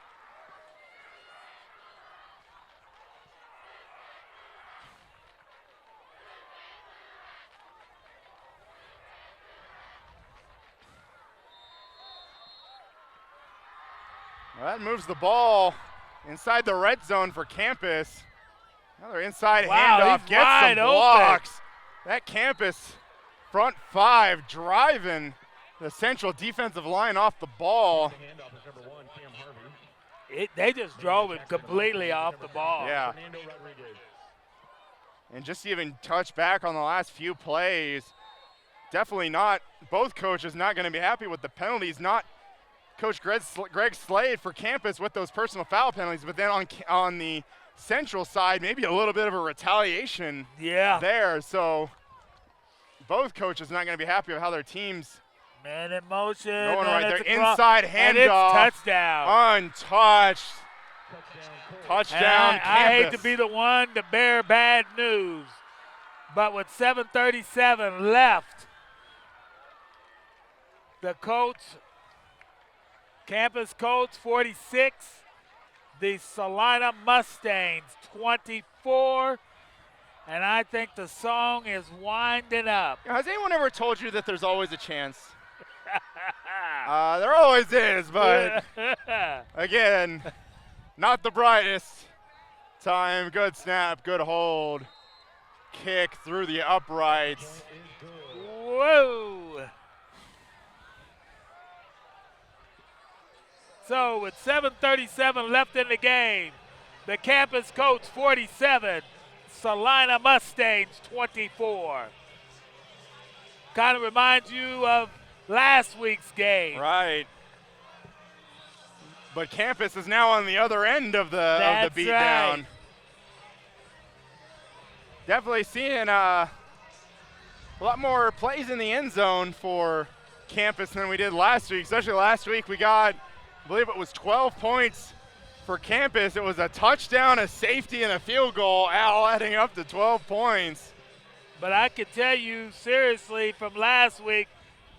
Well, that moves the ball inside the red zone for campus. Another inside handoff, he's gets some wide blocks. That campus front five driving the Central defensive line off the ball. They just drove it completely off the ball. Yeah. And just even touch back on the last few plays, definitely not, both coaches not going to be happy with the penalties, not Coach Greg Slade for campus with those personal foul penalties, but then on the Central side, maybe a little bit of a retaliation there. So both coaches not going to be happy with how their teams man in motion. going right there. Inside handoff. And it's touchdown. Untouched. Touchdown, I campus. hate to be the one to bear bad news, but with 7:37 left, the campus Colts 46, the Salina Mustangs 24, and I think the song is winding up. Has anyone ever told you that there's always a chance? There always is, but again, not the brightest time. Good snap, good hold. Kick through the uprights. Whoa. So with 7:37 left in the game, the campus Colts 47, Salina Mustangs 24. Kind of reminds you of last week's game. Right. But campus is now on the other end of the beatdown. Right. Definitely seeing a lot more plays in the end zone for campus than we did last week. Especially last week we got, I believe it was 12 points for campus. It was a touchdown, a safety, and a field goal, all adding up to 12 points. But I can tell you seriously from last week,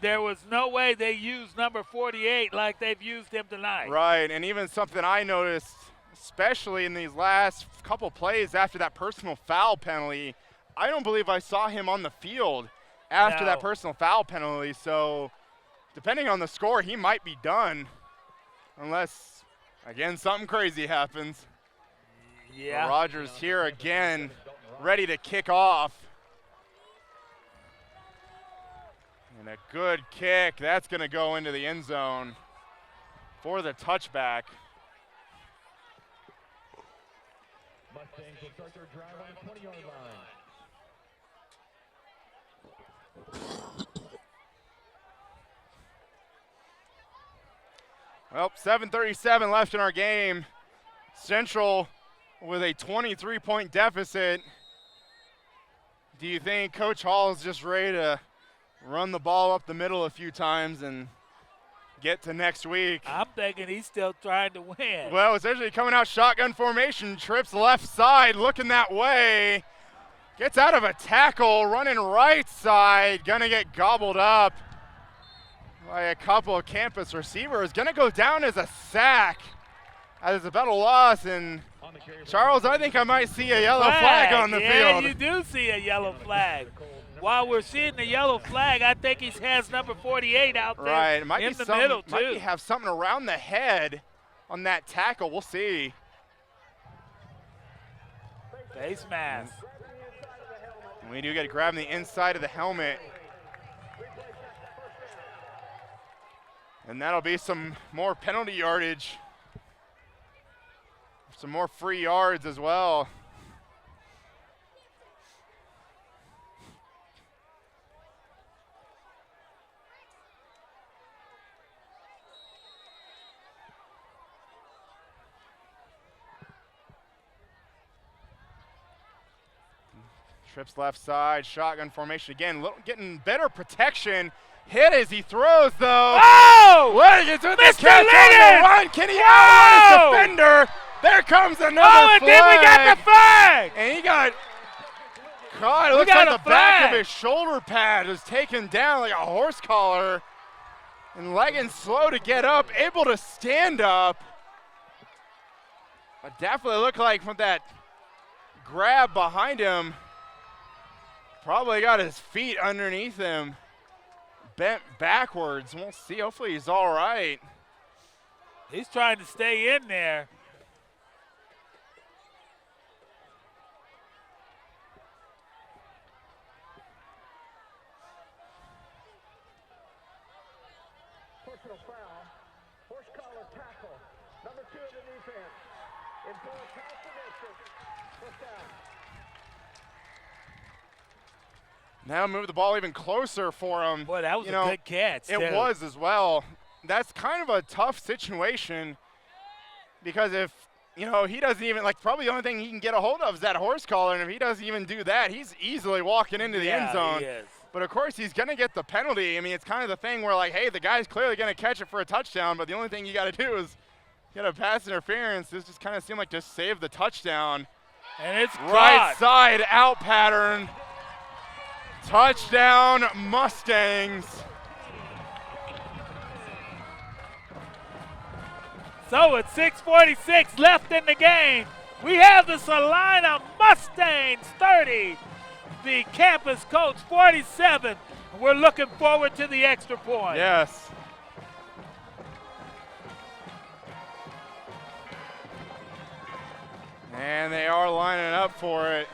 there was no way they used number 48 like they've used him tonight. Right, and even something I noticed, especially in these last couple plays after that personal foul penalty, I don't believe I saw him on the field after that personal foul penalty. So depending on the score, he might be done unless, again, something crazy happens. Yeah. But Rogers here again, ready to kick off. And a good kick. That's going to go into the end zone for the touchback. Mustangs will start their drive on the 20-yard line. Well, 7:37 left in our game. Central with a 23-point deficit. Do you think Coach Hall is just ready to run the ball up the middle a few times and get to next week? I'm thinking he's still trying to win. Well, essentially coming out shotgun formation, trips left side, looking that way. Gets out of a tackle, running right side, gonna get gobbled up by a couple of campus receivers. Gonna go down as a sack. As a battle loss, and Charles, I think I might see a yellow flag on the field. field. You do see a yellow flag. While we're seeing the yellow flag, I think he has number 48 out there right. It might in be the middle, too. Might have something around the head on that tackle. We'll see. Face mask. We do get to grab the inside of the helmet. And that'll be some more penalty yardage. Some more free yards as well. Trips left side, shotgun formation again, getting better protection. Hit as he throws though. Oh! Wiggins with the catch Liggins! on the run. Can he outrun his defender? There comes another flag. And then we got the flag. And he got caught. It looks like the back of his shoulder pad is taken down like a horse collar. And Liggins slow to get up, able to stand up. But definitely looked like from that grab behind him, probably got his feet underneath him, bent backwards. We'll see. Hopefully he's all right. He's trying to stay in there. Personal foul, horse collar tackle, number 2 of the defense. In full pass position, first down. Now move the ball even closer for him. Boy, that was a good catch. It was as well. That's kind of a tough situation because if, he doesn't even, probably the only thing he can get a hold of is that horse collar, and if he doesn't even do that, he's easily walking into the end zone. He is. But, of course, he's going to get the penalty. I mean, it's kind of the thing where, hey, the guy's clearly going to catch it for a touchdown, but the only thing you got to do is get a pass interference. This just kind of seemed like just save the touchdown. And it's right caught. Side out pattern. Touchdown, Mustangs. So with 6:46 left in the game, we have the Salina Mustangs 30, the campus coach 47. We're looking forward to the extra point. Yes. And they are lining up for it.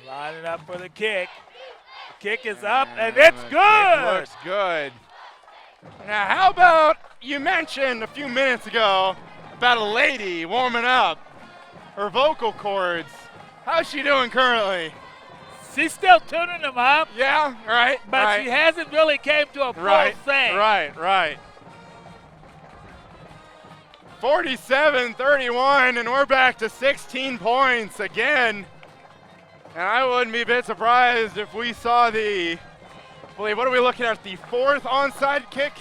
Lining up for the kick. The kick is up, and it's good. It looks good. Now, how about you mentioned a few minutes ago about a lady warming up her vocal cords. How's she doing currently? She's still tuning them up. Yeah, right. But she hasn't really came to a full thing. Right. 47-31, and we're back to 16 points again. And I wouldn't be a bit surprised if we saw the, what are we looking at, the 4th onside kick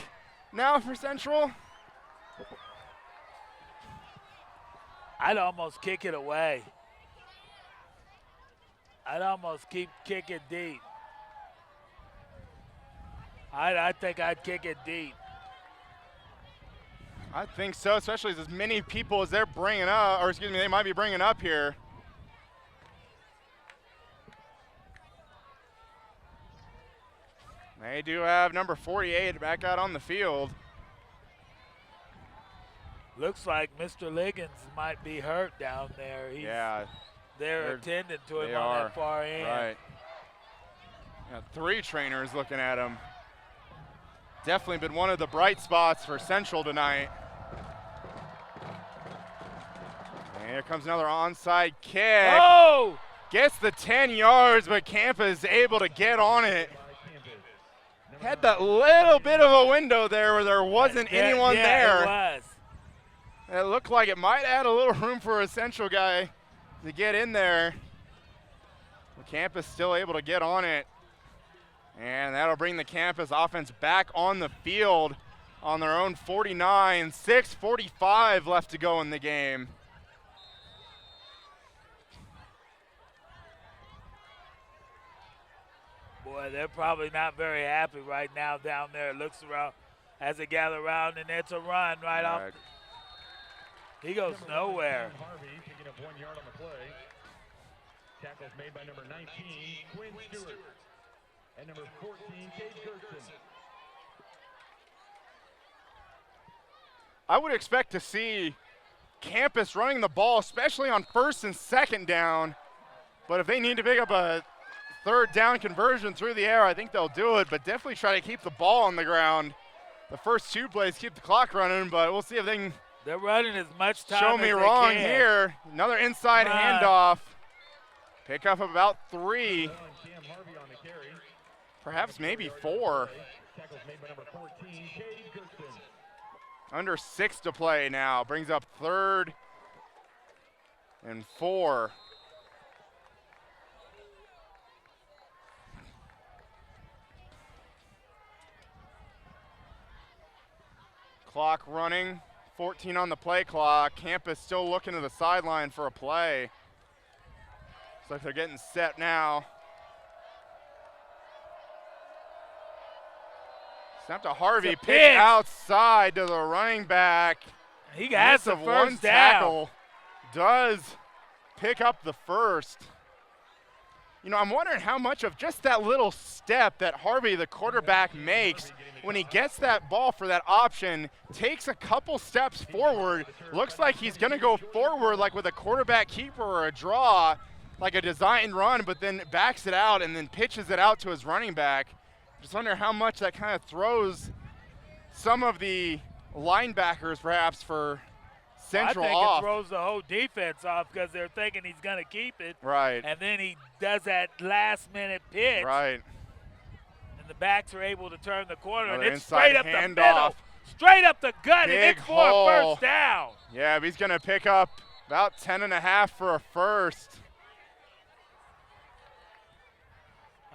now for Central? I'd almost kick it away. I'd almost kick it deep. I think I'd kick it deep. I think so, especially as many people as they're bringing up, or excuse me, they might be bringing up here. They do have number 48 back out on the field. Looks like Mr. Liggins might be hurt down there. Yeah. They're attending to him They on are. that far end. Right. Got 3 trainers looking at him. Definitely been one of the bright spots for Central tonight. And here comes another onside kick. Oh! Gets the 10 yards, but Campa is able to get on it. Had that little bit of a window there where there wasn't anyone there. It was. It looked like it might add a little room for a Central guy to get in there. Campus still able to get on it. And that'll bring the Campus offense back on the field on their own 49. 6:45 left to go in the game. Boy, they're probably not very happy right now down there. It looks around as they gather around, and it's a run right off. He goes nowhere. Harvey picking up 1 yard on the play. Tackles made by number 19, Quinn Stewart, and number 14, Cade Gertson. I would expect to see Campus running the ball, especially on 1st and 2nd down. But if they need to pick up a 3rd down conversion through the air, I think they'll do it, but definitely try to keep the ball on the ground. The first 2 plays keep the clock running, but we'll see if they can They're running as much time show as me they wrong can. here. Another inside handoff. Pick up about 3. Perhaps maybe 4. Tackles made by number 14, Cade Gertson. Under 6 to play now. Brings up 3rd and 4. Clock running, 14 on the play clock. Campus still looking to the sideline for a play. Looks like they're getting set now. Snap to Harvey, pitch outside to the running back. He has the One first down. tackle. Does pick up the first. You know, I'm wondering how much of just that little step that Harvey, the quarterback, makes when he gets that ball for that option, takes a couple steps forward, looks like he's going to go forward like with a quarterback keeper or a draw, like a designed run, but then backs it out and then pitches it out to his running back. Just wonder how much that kind of throws some of the linebackers perhaps for Central I think off. it throws the whole defense off because they're thinking he's going to keep it. Right. And then he does that last-minute pitch. Right. And the backs are able to turn the corner. Another and it's inside straight up the handoff. middle. Straight up the gut, and Big it's for a hole. first down. Yeah, he's going to pick up about 10.5 for a first.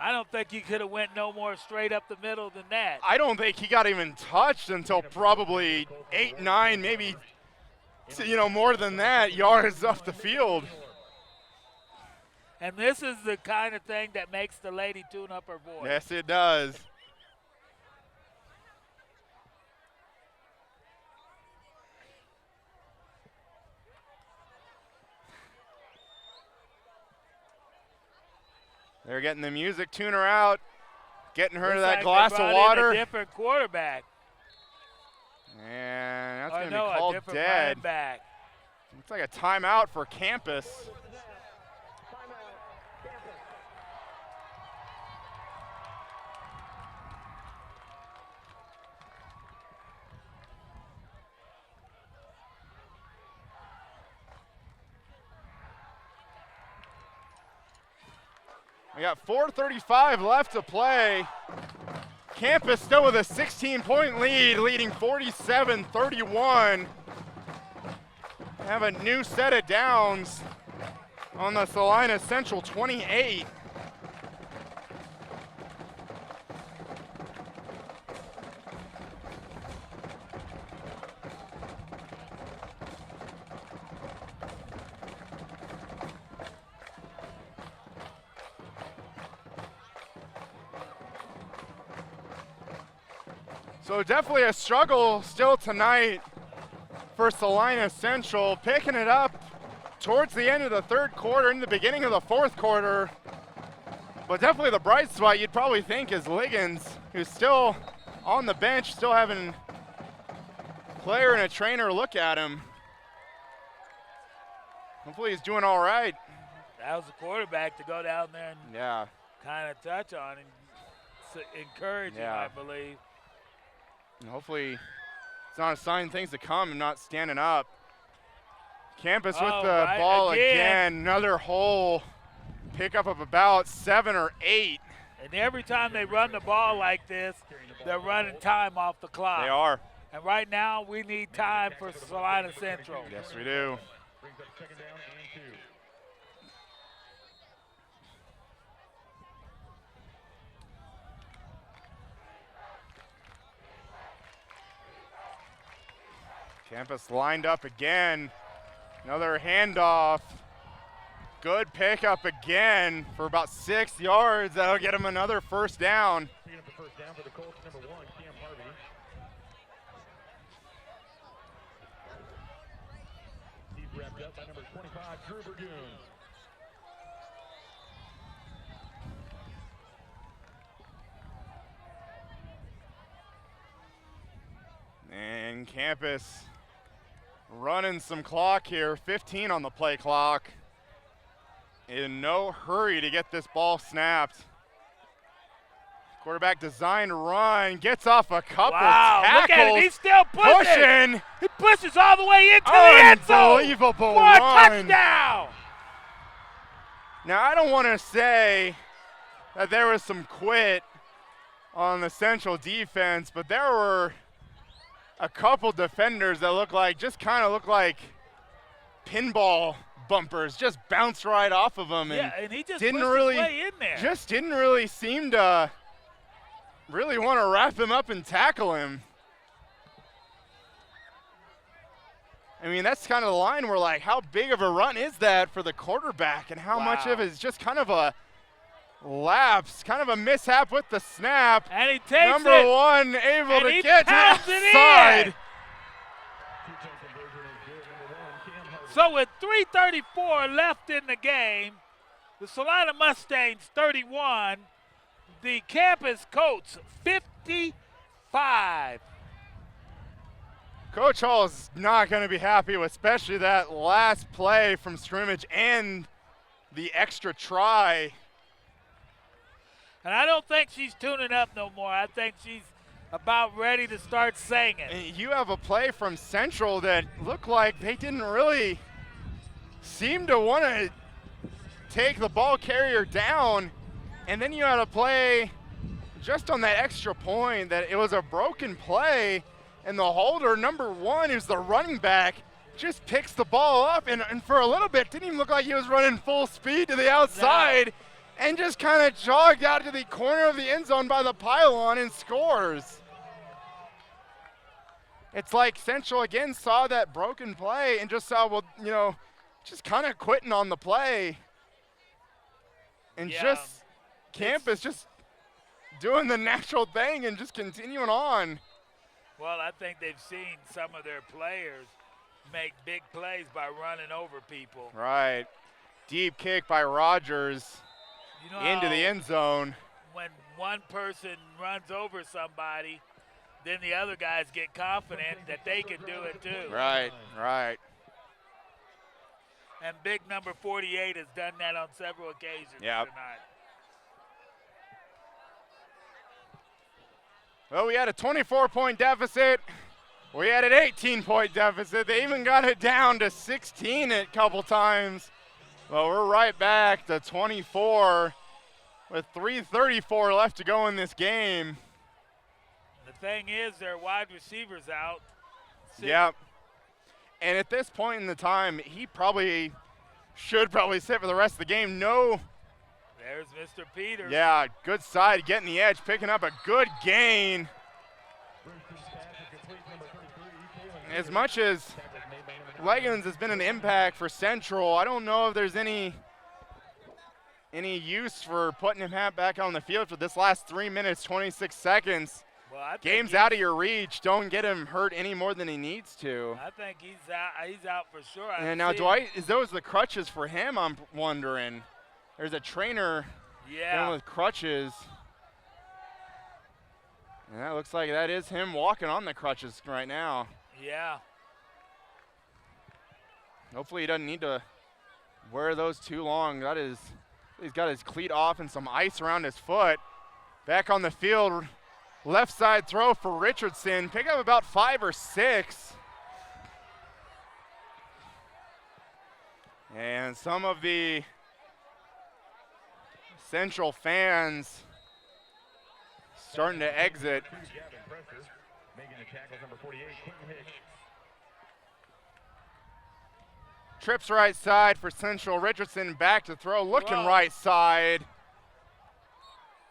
I don't think he could have went no more straight up the middle than that. I don't think he got even touched until probably 8, 9, maybe more than that yards off the field. And this is the kind of thing that makes the lady tune up her voice. Yes, it does. They're getting the music tuner out, getting her to that glass of water. A different quarterback. And that's going to no, be called a different dead. running back. Looks like a timeout for Campus. We got 4:35 left to play. Campus still with a 16-point lead, leading 47-31. Have a new set of downs on the Salina Central 28. So definitely a struggle still tonight for Salina Central, picking it up towards the end of the 3rd quarter, in the beginning of the 4th quarter. But definitely the bright spot you'd probably think is Liggins, who's still on the bench, still having a player and a trainer look at him. Hopefully he's doing all right. That was the quarterback to go down there and Yeah. kind of touch on and encourage him, I believe. And hopefully it's not a sign of things to come and not standing up. Campus with the ball again. Another hole. Pickup of about 7 or 8. And every time they run the ball like this, they're running time off the clock. They are. And right now, we need time for Salina Central. Yes, we do. Brings up second down and 2. Campus lined up again. Another handoff. Good pickup again for about 6 yards. That'll get him another first down. Picking up the first down for the Colts, number 1, Cam Harvey. He's wrapped up by number 25, Drew Burgoon. And Campus running some clock here. 15 on the play clock. In no hurry to get this ball snapped. Quarterback designed to run, gets off a couple tackles. Look at it, he's still pushing. He pushes all the way into the end zone. Unbelievable for a run. touchdown. Now, I don't want to say that there was some quit on the Central defense, but there were a couple defenders that look like pinball bumpers, just bounced right off of him. And he just didn't pushed really, his way in there. Just didn't really seem to really want to wrap him up and tackle him. I mean, that's kind of the line where, like, how big of a run is that for the quarterback, and how much of it is just kind of a lapse, kind of a mishap with the snap. And he takes Number it. one able to he get to pounds the it side. in. So with 3:34 left in the game, the Salina Mustangs 31, the Campus Colts 55. Coach Hall is not going to be happy with especially that last play from scrimmage and the extra try. And I don't think she's tuning up no more. I think she's about ready to start singing. And you have a play from Central that looked like they didn't really seem to want to take the ball carrier down. And then you had a play just on that extra point that it was a broken play. And the holder, number one, who's the running back, just picks the ball up. And for a little bit, didn't even look like he was running full speed to the outside. And just kind of jogged out to the corner of the end zone by the pylon and scores. It's like Central again saw that broken play and just saw, well, you know, just kind of quitting on the play. And just Campus just doing the natural thing and just continuing on. Well, I think they've seen some of their players make big plays by running over people. Right. Deep kick by Rogers into the end zone. When one person runs over somebody, then the other guys get confident that they can do it too. Right, right. And big number 48 has done that on several occasions tonight. Well, we had a 24-point deficit. We had an 18-point deficit. They even got it down to 16 a couple times. Well, we're right back to 24 with 3:34 left to go in this game. The thing is, their wide receivers out. Yep. And at this point in the time, he probably should sit for the rest of the game. No. There's Mr. Peters. Yeah, good side, getting the edge, picking up a good gain. As much as Leggins has been an impact for Central, I don't know if there's any use for putting him back on the field for this last 3 minutes, 26 seconds. Well, Game's out of your reach. Don't get him hurt any more than he needs to. I think he's out. He's out for sure. And now, is those the crutches for him? I'm wondering. There's a trainer dealing with crutches. And that looks like that is him walking on the crutches right now. Yeah. Hopefully he doesn't need to Where are those too long? He's got his cleat off and some ice around his foot. Back on the field, left side throw for Richardson. Pick up about 5 or 6. And some of the Central fans starting to exit. Trips right side for Central. Richardson back to throw, looking right side.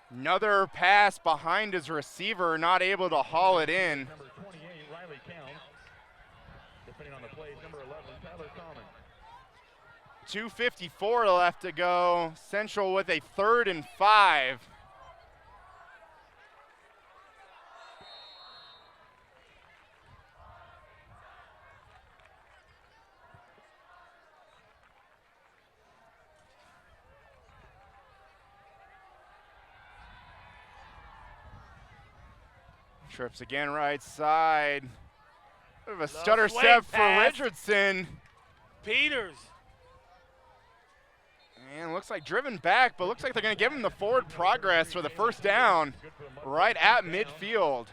Another pass behind his receiver, not able to haul it in. 2:54 left to go. Central with a 3rd and 5. Trips again right side. Bit of a stutter step for Richardson. Peters. And looks like driven back, but looks like they're going to give him the forward progress for the first down right at midfield.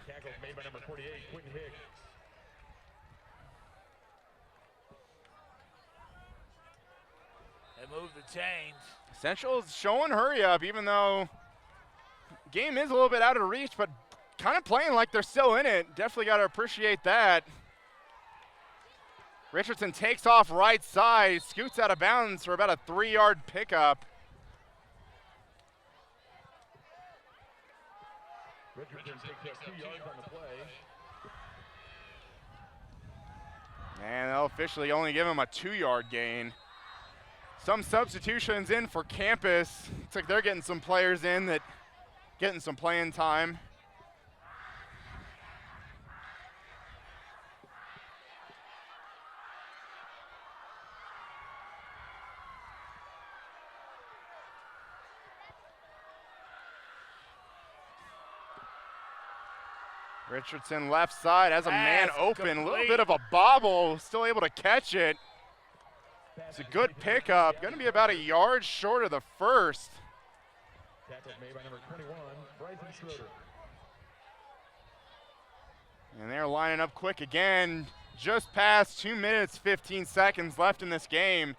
They move the chains. Central's showing hurry up, even though game is a little bit out of reach, but kind of playing like they're still in it. Definitely got to appreciate that. Richardson takes off right side, scoots out of bounds for about a 3-yard pickup. Richardson takes up 2 yards on the play. And they'll officially only give him a 2-yard gain. Some substitutions in for Campus. Looks like they're getting some players in that getting some playing time. Richardson left side has a man open, a little bit of a bobble, still able to catch it. It's a good pickup, going to be about a yard short of the first. Tackle made by number 21, Bryson Schroeder. And they're lining up quick again, just past 2 minutes, 15 seconds left in this game.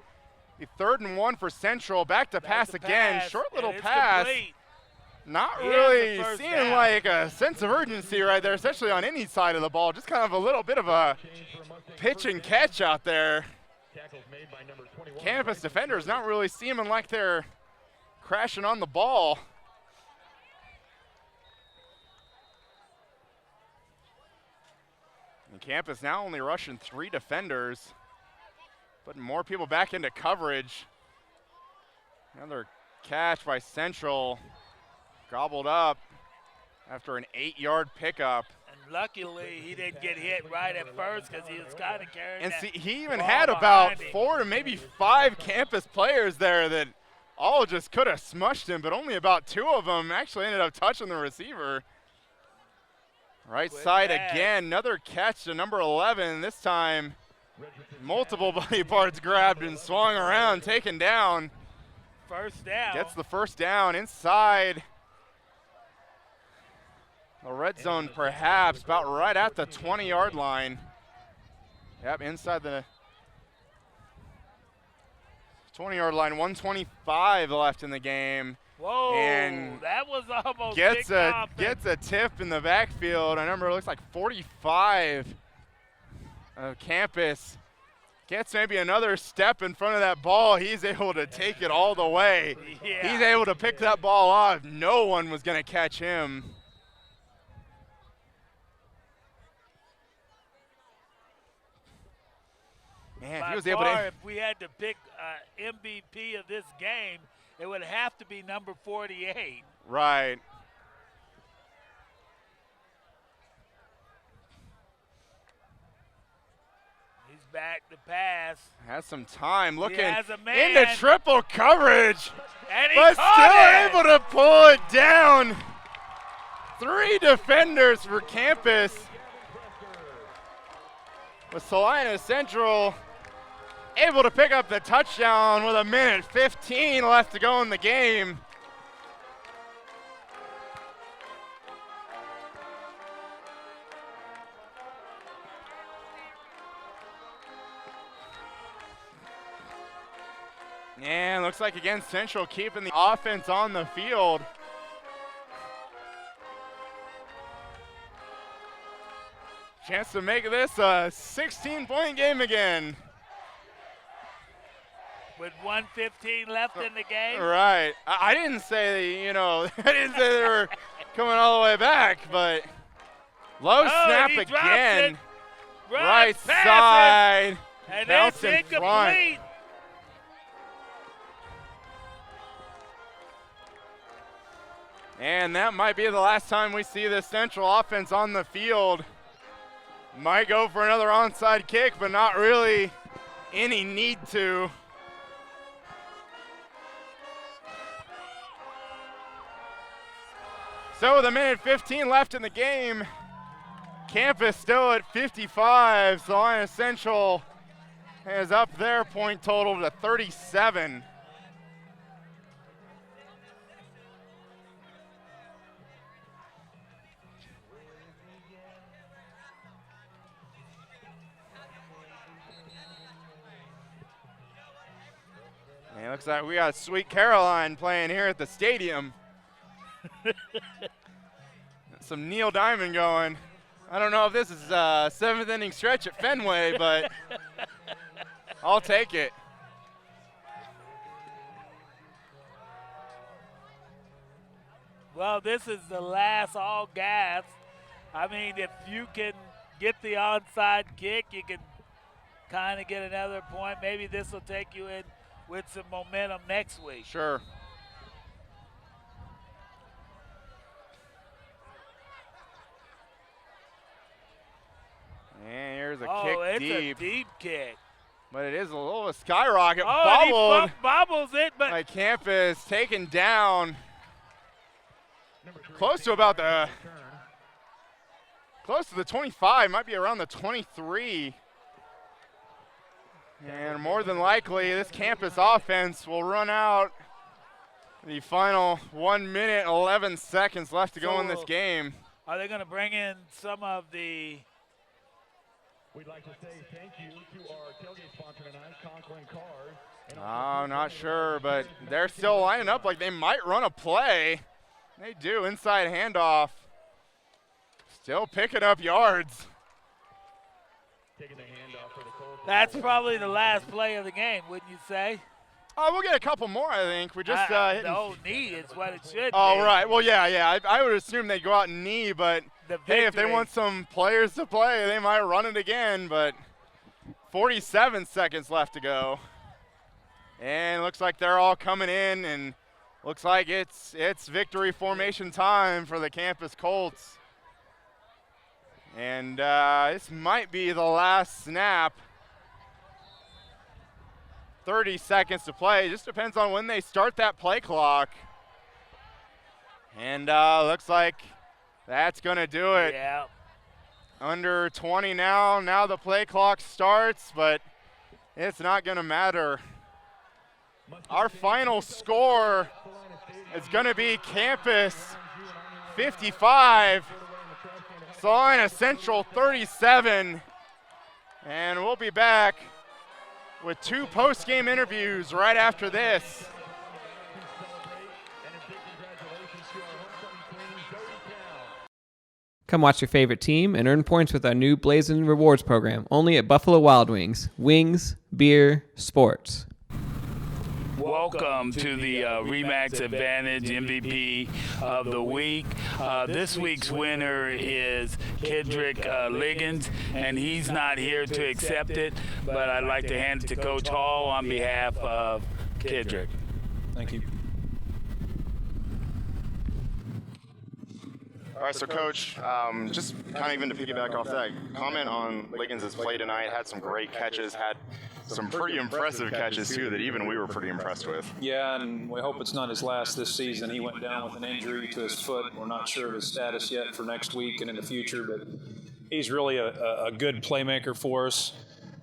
The 3rd and 1 for Central, back to pass again, short little pass. Complete. Not really seeing like a sense of urgency right there, especially on any side of the ball. Just kind of a little bit of a pitch and catch out there. Campus defenders not really seeming like they're crashing on the ball. And Campus now only rushing 3 defenders, putting more people back into coverage. Another catch by Central. Gobbled up after an 8-yard pickup. And luckily, he didn't get hit right at first because he was kind of carrying And that see, he even ball had about behind him. 4 to maybe 5 Campus players there that all just could have smushed him, but only about 2 of them actually ended up touching the receiver. Right side again, another catch to number 11. This time, multiple body parts grabbed and swung around, taken down. First down. Gets the first down inside the red zone, perhaps, about right at the 20-yard line. Yep, inside the 20-yard line, 1:25 left in the game. Whoa, and that was almost gets picked a tip in the backfield. A number looks like 45 of Campus. Gets maybe another step in front of that ball. He's able to take it all the way. Yeah. He's able to pick that ball off. No one was going to catch him. Man, if he was able to. If we had to pick MVP of this game, it would have to be number 48. Right. He's back to pass. Has some time looking has a man. into triple coverage, And he but caught still it. able to pull it down. 3 defenders for Campus. With Salina Central able to pick up the touchdown with 1:15 left to go in the game. And looks like again Central keeping the offense on the field. Chance to make this a 16-point game again. With 1:15 left in the game. Right. I didn't say, I didn't say they were coming all the way back, but low snap again. Right side. And bounce it's in incomplete. front. And that might be the last time we see the Central offense on the field. Might go for another onside kick, but not really any need to. So with 1:15 left in the game, Campus still at 55. Salina Central has up their point total to 37. And it looks like we got Sweet Caroline playing here at the stadium. Some Neil Diamond going. I don't know if this is a 7th inning stretch at Fenway, but I'll take it. Well, this is the last all gas. I mean, if you can get the onside kick, you can kind of get another point. Maybe this will take you in with some momentum next week. Sure. And here's a kick deep. It's a deep kick. But it is a little of a skyrocket. Oh, he bobbles it, but by Campus, taken down. Close to about the, close to the 25, might be around the 23. And more than likely, this Campus offense will run out the final 1 minute, 11 seconds left to go in this game. Are they going to bring in some of the... We'd like to say thank you to our tailgate sponsor tonight, Conklin Cars. I'm not sure, but they're still lining up like they might run a play. They do, inside handoff. Still picking up yards. Taking the handoff for the Colts. That's probably the last play of the game, wouldn't you say? Oh, we'll get a couple more, I think. We just the knee is what it should be. Oh, right. Well, yeah. I would assume they'd go out and knee, but hey, if they want some players to play, they might run it again. But 47 seconds left to go. And looks like they're all coming in, and looks like it's victory formation time for the Campus Colts. And this might be the last snap. 30 seconds to play. Just depends on when they start that play clock. And looks like that's going to do it. Yeah. Under 20 now. Now the play clock starts, but it's not going to matter. Our final score is going to be Campus 55, Salina Central 37. And we'll be back with 2 post-game interviews right after this. Come watch your favorite team and earn points with our new Blazing Rewards program, only at Buffalo Wild Wings. Wings, beer, sports. Welcome to the Remax Advantage MVP of the week. This week's winner is Kedrick Liggins, and he's not here to accept it, but I'd like to hand it to Coach Hall on behalf of Kedrick. Thank you. All right, so Coach, just kind of even to piggyback off that, comment on Liggins' play tonight. Had some great catches, had some pretty impressive catches too that even we were pretty impressed with. Yeah, and we hope it's not his last this season. He went down with an injury to his foot. We're not sure of his status yet for next week and in the future, but he's really a good playmaker for us.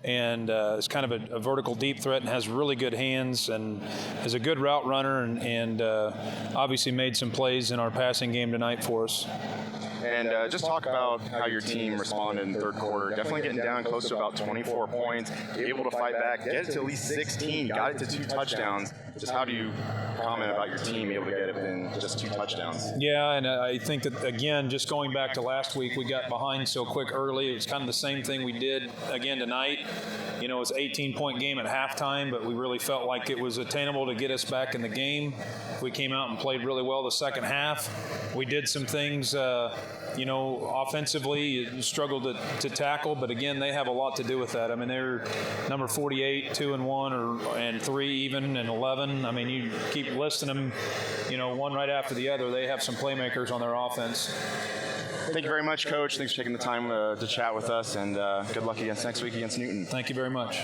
and is kind of a vertical deep threat and has really good hands and is a good route runner and obviously made some plays in our passing game tonight for us. And just talk about how your team responded in the third quarter. Definitely getting down close to about 24 points, able to fight back, get it to at least 16, got it to 2 touchdowns. Just how do you comment about your team able to get it in just 2 touchdowns? Yeah, and I think that, again, just going back to last week, we got behind so quick early. It was kind of the same thing we did again tonight. You know, it was an 18-point game at halftime, but we really felt like it was attainable to get us back in the game. We came out and played really well the second half. We did some things, offensively, you struggled to tackle, but again, they have a lot to do with that. I mean, they're number 48, 2-1, and 3 even, and 11. I mean, you keep listing them, one right after the other. They have some playmakers on their offense. Thank you very much, Coach. Thanks for taking the time to chat with us, and good luck next week against Newton. Thank you very much.